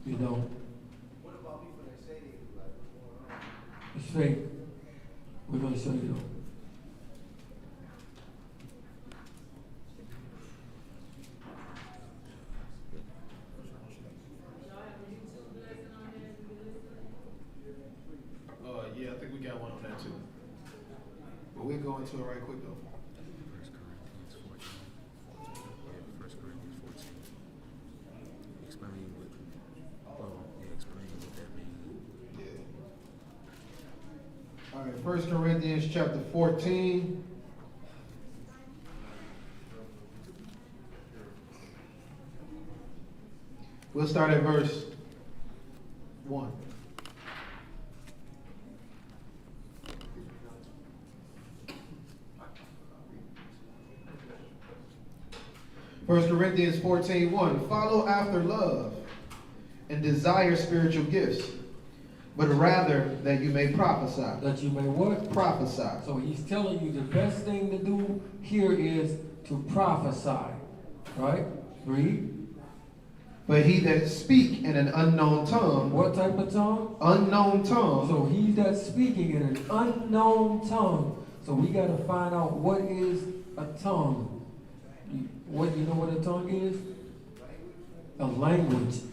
You don't. straight. We're going to show you. Yeah, I think we got one on that too. But we'll go into it right quick though. 1 Corinthians 14. Explain what that means. Yeah. All right, 1 Corinthians chapter 14. We'll start at verse 1. First Corinthians 14:1. Follow after love and desire spiritual gifts, but rather that you may prophesy. That you may what? Prophesy. So he's telling you the best thing to do here is to prophesy. Right? Read. But he that speak in an unknown tongue. What type of tongue? Unknown tongue. So he that's speaking in an unknown tongue. So we got to find out what is a tongue. You know what a tongue is? A language.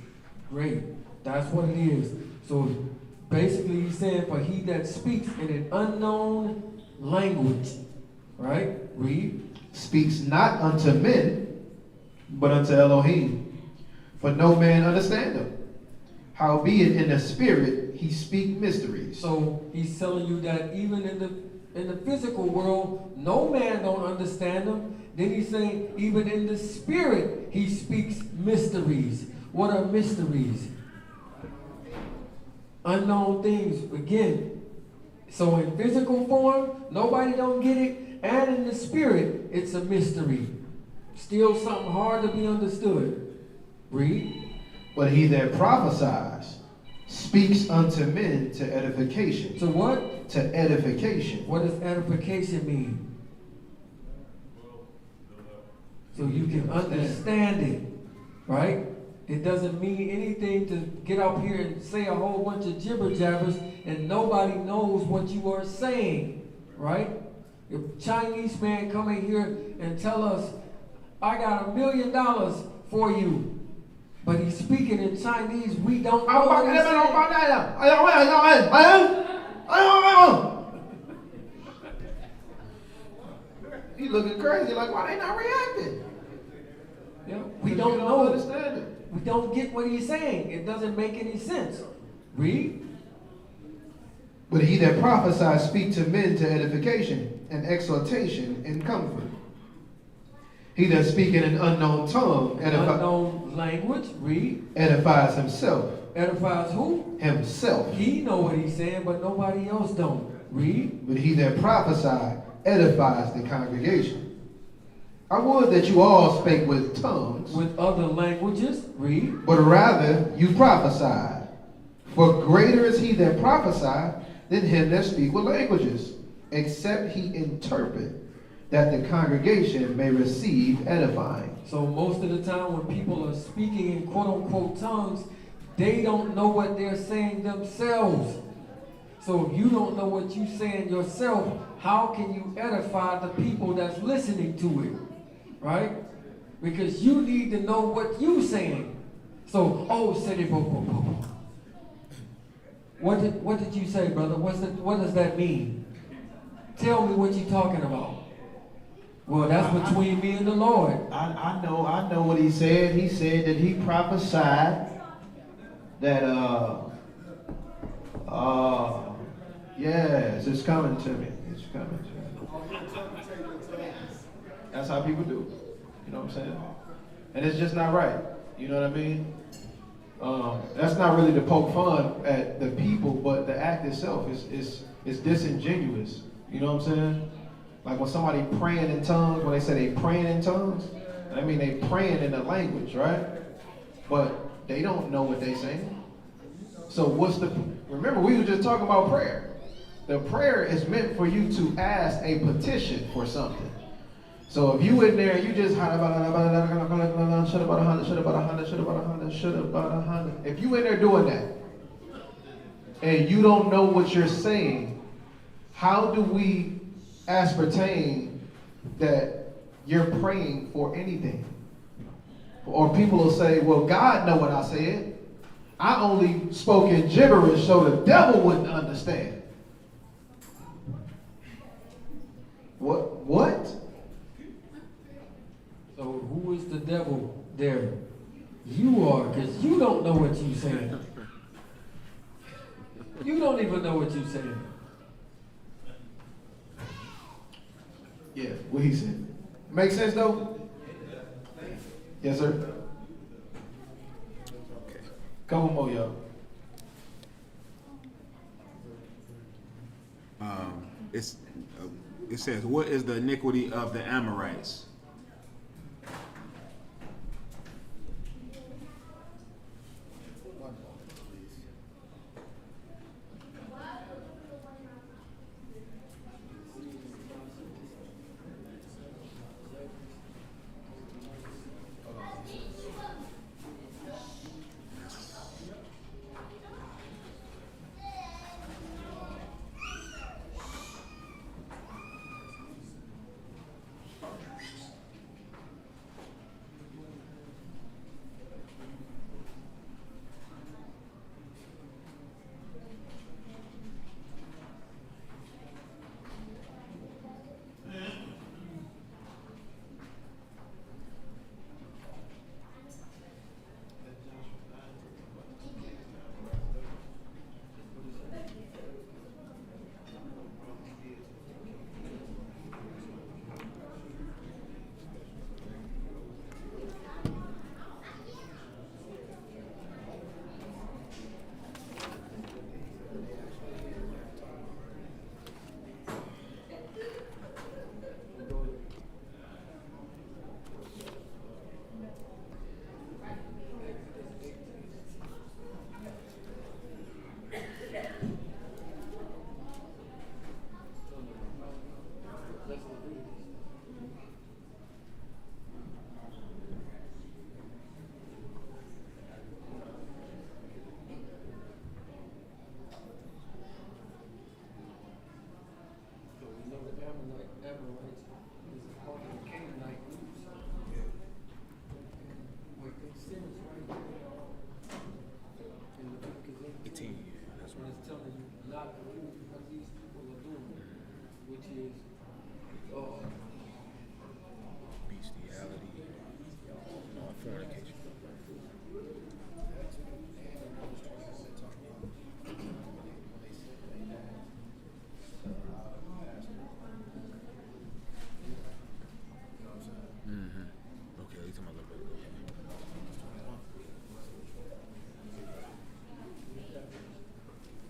Great. That's what it is. So basically he's saying, for he that speaks in an unknown language. Right? Read. Speaks not unto men, but unto Elohim. For no man understand him. Howbeit in the spirit he speak mysteries. So he's telling you that even in the physical world, no man don't understand him. Then he's saying, even in the spirit, he speaks mysteries. What are mysteries? Unknown things. Again, so in physical form, nobody don't get it. And in the spirit, it's a mystery. Still something hard to be understood. Read. But he that prophesies speaks unto men to edification. To what? To edification. What does edification mean? So you can understand it, right? It doesn't mean anything to get up here and say a whole bunch of jibber jabbers and nobody knows what you are saying, right? If a Chinese man come in here and tell us, I got $1 million for you, but he's speaking in Chinese, we don't know what he's saying. He looking crazy, like, why they not reacting? Yeah, we don't know. Understand it. We don't get what he's saying. It doesn't make any sense. Read. But he that prophesies speak to men to edification and exhortation and comfort. He that speak in an unknown tongue Unknown language. Read. Edifies himself. Edifies who? Himself. He know what he's saying, but nobody else don't. Read. But he that prophesies edifies the congregation. I would that you all spake with tongues. With other languages. Read. But rather you prophesy. For greater is he that prophesies than him that speak with languages, except he interpret, that the congregation may receive edifying. So most of the time when people are speaking in quote-unquote tongues, they don't know what they're saying themselves. So if you don't know what you're saying yourself, how can you edify the people that's listening to it? Right? Because you need to know what you're saying. So, what did you say, brother? What does that mean? Tell me what you're talking about. Well, that's between me and the Lord. I know what he said. He said that he prophesied that yes, it's coming to me. It's coming to me. That's how people do. You know what I'm saying? And it's just not right. You know what I mean? That's not really to poke fun at the people, but the act itself is disingenuous. You know what I'm saying? Like when somebody praying in tongues, when they say they praying in tongues, I mean they praying in a language, right? But they don't know what they saying. So remember we were just talking about prayer. The prayer is meant for you to ask a petition for something. So if you in there and you just if you in there doing that, and you don't know what you're saying, how do we ascertain that you're praying for anything? Or people will say, well, God know what I said. I only spoke in gibberish so the devil wouldn't understand. What? So who is the devil there? You are, because you don't know what you're saying. You don't even know what you're saying. Yeah, what he said. Make sense though? Yes, sir. Couple more, y'all. It says, what is the iniquity of the Amorites?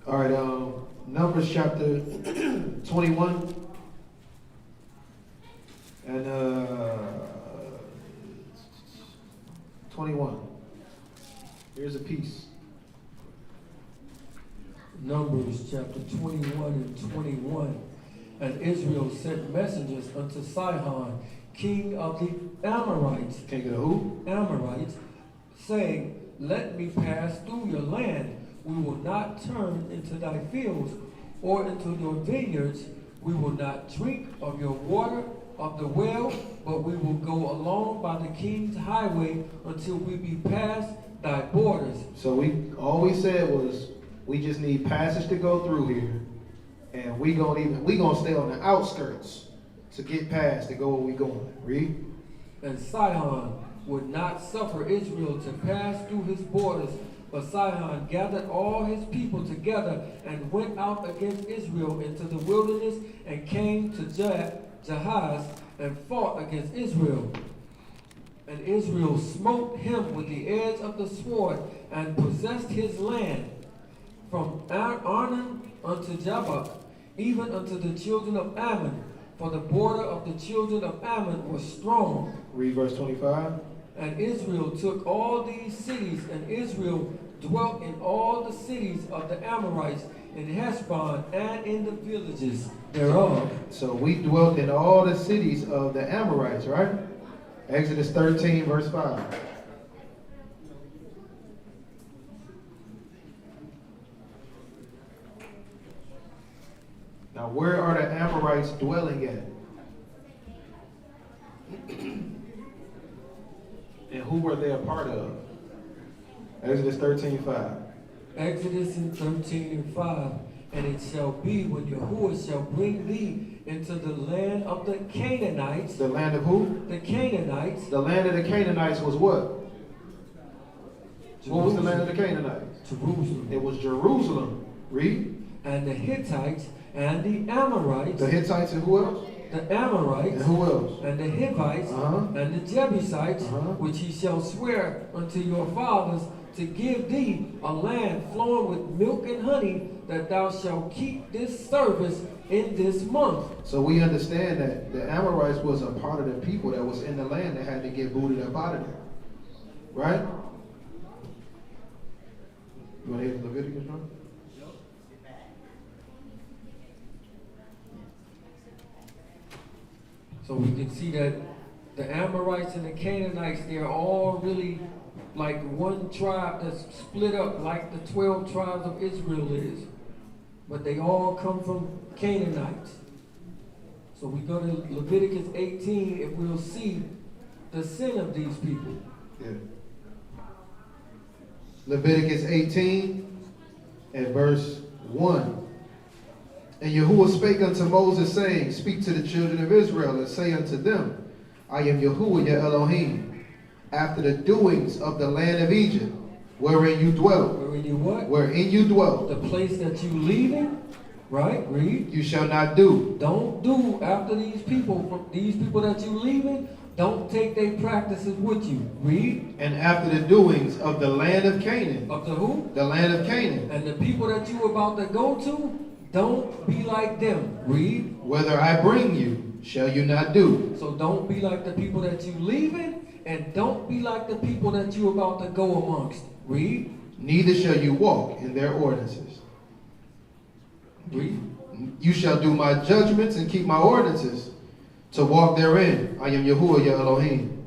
All right, Numbers chapter 21 and 21. Here's a piece. Numbers chapter 21 and 21. And Israel sent messengers unto Sihon, king of the Amorites. King of the who? Amorites, saying, let me pass through your land. We will not turn into thy fields or into your vineyards. We will not drink of your water of the well, but we will go along by the king's highway until we be past thy borders. So all we said was we just need passage to go through here, and we gonna stay on the outskirts to get past to go where we going. Read. And Sihon would not suffer Israel to pass through his borders. But Sihon gathered all his people together and went out against Israel into the wilderness and came to Jahaz and fought against Israel. And Israel smote him with the edge of the sword and possessed his land from Arnon unto Jabbok, even unto the children of Ammon. For the border of the children of Ammon was strong. Read verse 25. And Israel took all these cities, and Israel dwelt in all the cities of the Amorites, in Heshbon, and in the villages thereof. So we dwelt in all the cities of the Amorites, right? Exodus 13, verse 5. Now, where are the Amorites dwelling at? And who were they a part of? Exodus 13:5. Exodus 13:5. And it shall be when Yahuwah shall bring thee into the land of the Canaanites. The land of who? The Canaanites. The land of the Canaanites was what? What was the land of the Canaanites? Jerusalem. It was Jerusalem. Read. And the Hittites and the Amorites. The Hittites and who else? The Amorites. And who else? And the Hivites. And the Jebusites, which he shall swear unto your fathers to give thee a land flowing with milk and honey, that thou shalt keep this service in this month. So we understand that the Amorites was a part of the people that was in the land that had to get booted up out of there. Right? You want to hear Leviticus, John? So we can see that the Amorites and the Canaanites, they're all really like one tribe that's split up like the 12 tribes of Israel is. But they all come from Canaanites. So we go to Leviticus 18 and we'll see the sin of these people. Yeah. Leviticus 18 and verse 1. And Yahuwah spake unto Moses, saying, Speak to the children of Israel, and say unto them, I am Yahuwah your Elohim, after the doings of the land of Egypt, wherein you dwell. Wherein you what? Wherein you dwell. The place that you leaving, right? Read. You shall not do. Don't do after these people. From these people that you leaving, don't take their practices with you. Read. And after the doings of the land of Canaan. Of the who? The land of Canaan. And the people that you about to go to, don't be like them. Read. Whether I bring you, shall you not do. So don't be like the people that you leaving, and don't be like the people that you about to go amongst. Read. Neither shall you walk in their ordinances. Read. You shall do my judgments and keep my ordinances, to walk therein. I am Yahuwah your Elohim.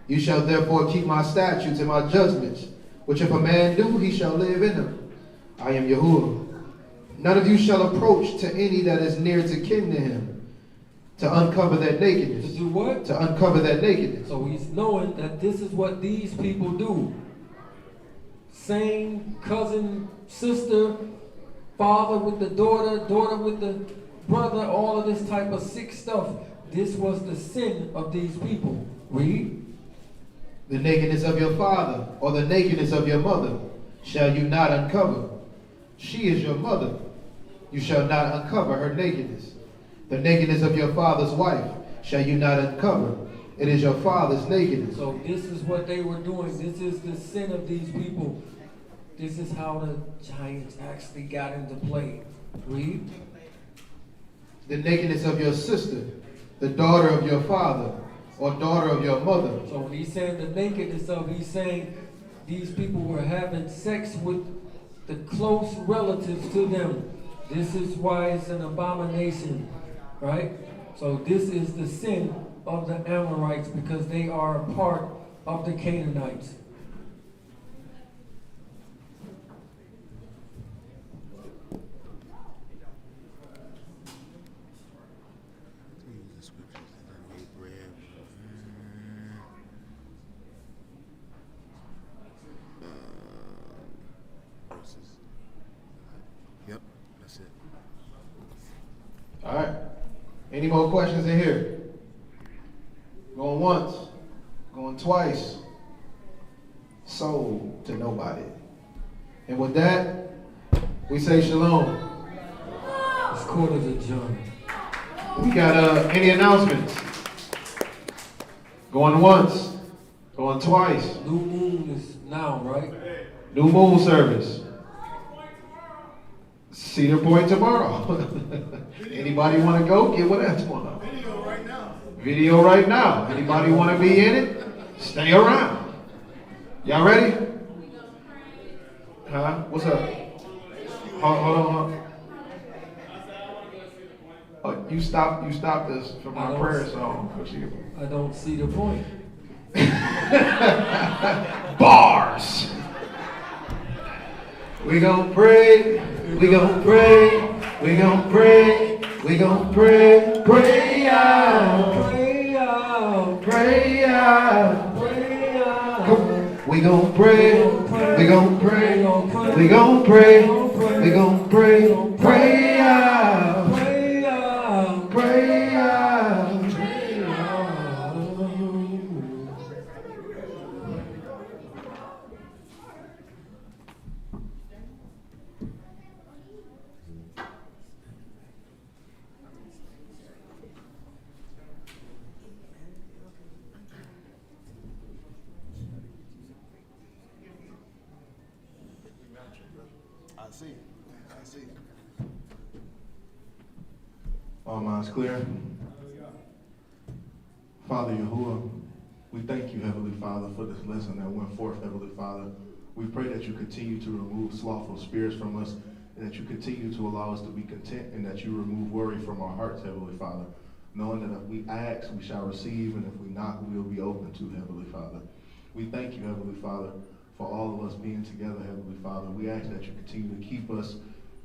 You shall therefore keep my statutes and my judgments, which if a man do, he shall live in them. I am Yahuwah. None of you shall approach to any that is near to kin to him, to uncover that nakedness. To do what? To uncover that nakedness. So he's knowing that this is what these people do. Same cousin, sister, father with the daughter, daughter with the brother, all of this type of sick stuff. This was the sin of these people. Read. The nakedness of your father, or the nakedness of your mother, shall you not uncover. She is your mother. You shall not uncover her nakedness. The nakedness of your father's wife shall you not uncover. It is your father's nakedness. So this is what they were doing. This is the sin of these people. This is how the giants actually got into play. Read. The nakedness of your sister, the daughter of your father, or daughter of your mother. So when he's saying the nakedness of, he's saying these people were having sex with the close relatives to them. This is why it's an abomination, right? So this is the sin of the Amorites, because they are a part of the Canaanites. Yep, that's it. All right. Any more questions in here? Going once, going twice. Sold to nobody. And with that, we say shalom. It's quarter to John. We got any announcements? Going once, going twice. New moon is now, right? New moon service. Cedar Point tomorrow. Anybody want to go? Get whatever you want. Video right now. Video right now. Anybody want to be in it? Stay around. Y'all ready? Huh? What's up? Hold on. Oh, you stopped us from our prayer song. I don't see the point. Bars. We gonna pray. We gonna pray. We gon' pray. We gon' pray. Pray out. Pray out. Pray out. Pray out. Come. We gon' pray. We gon' pray. We gon' pray. We gon' pray. Pray out. Pray out. Pray out. Pray out. I see. I see. All minds clear? Father Yahuwah, we thank you, Heavenly Father, for this lesson that went forth, Heavenly Father. We pray that you continue to remove slothful spirits from us, and that you continue to allow us to be content, and that you remove worry from our hearts, Heavenly Father, knowing that if we ask, we shall receive, and if we knock, we will be open to, Heavenly Father. We thank you, Heavenly Father, for all of us being together, Heavenly Father. We ask that you continue to keep us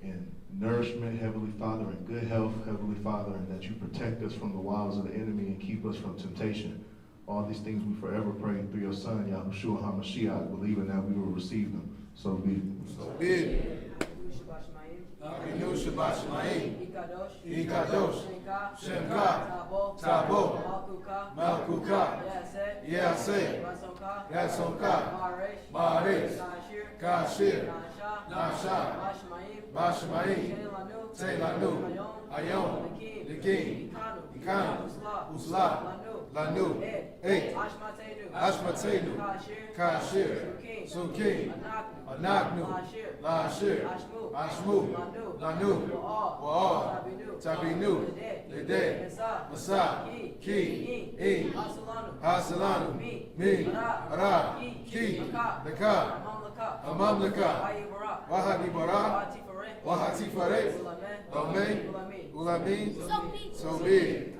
in nourishment, Heavenly Father, and good health, Heavenly Father, and that you protect us from the wiles of the enemy and keep us from temptation. All these things we forever pray through your Son, Yahushua HaMashiach, believing that we will receive them. So be it. So be it. Abinu Shabbat Shemaim. Ikadosh. Shemka. Tabo. Malkuka. Yaseh. Yasonka. Maarish. Kashir. Nasha. Bashmaim. Teilanu. Ayom. Nikim. Ikanu. Usla. Lanu. Eight. Ashmatenu. Kashir. Sukim. Anaknu. Lashir. Ashmu. Lanu. Wa'al. Tabinu. Lede. Masa. Ki. E. Hasalanu. Mi. Ara. Ki. Leka. Amamleka. Wahadi Bara. Wahati Fare. Lame. Ulamin. So be it.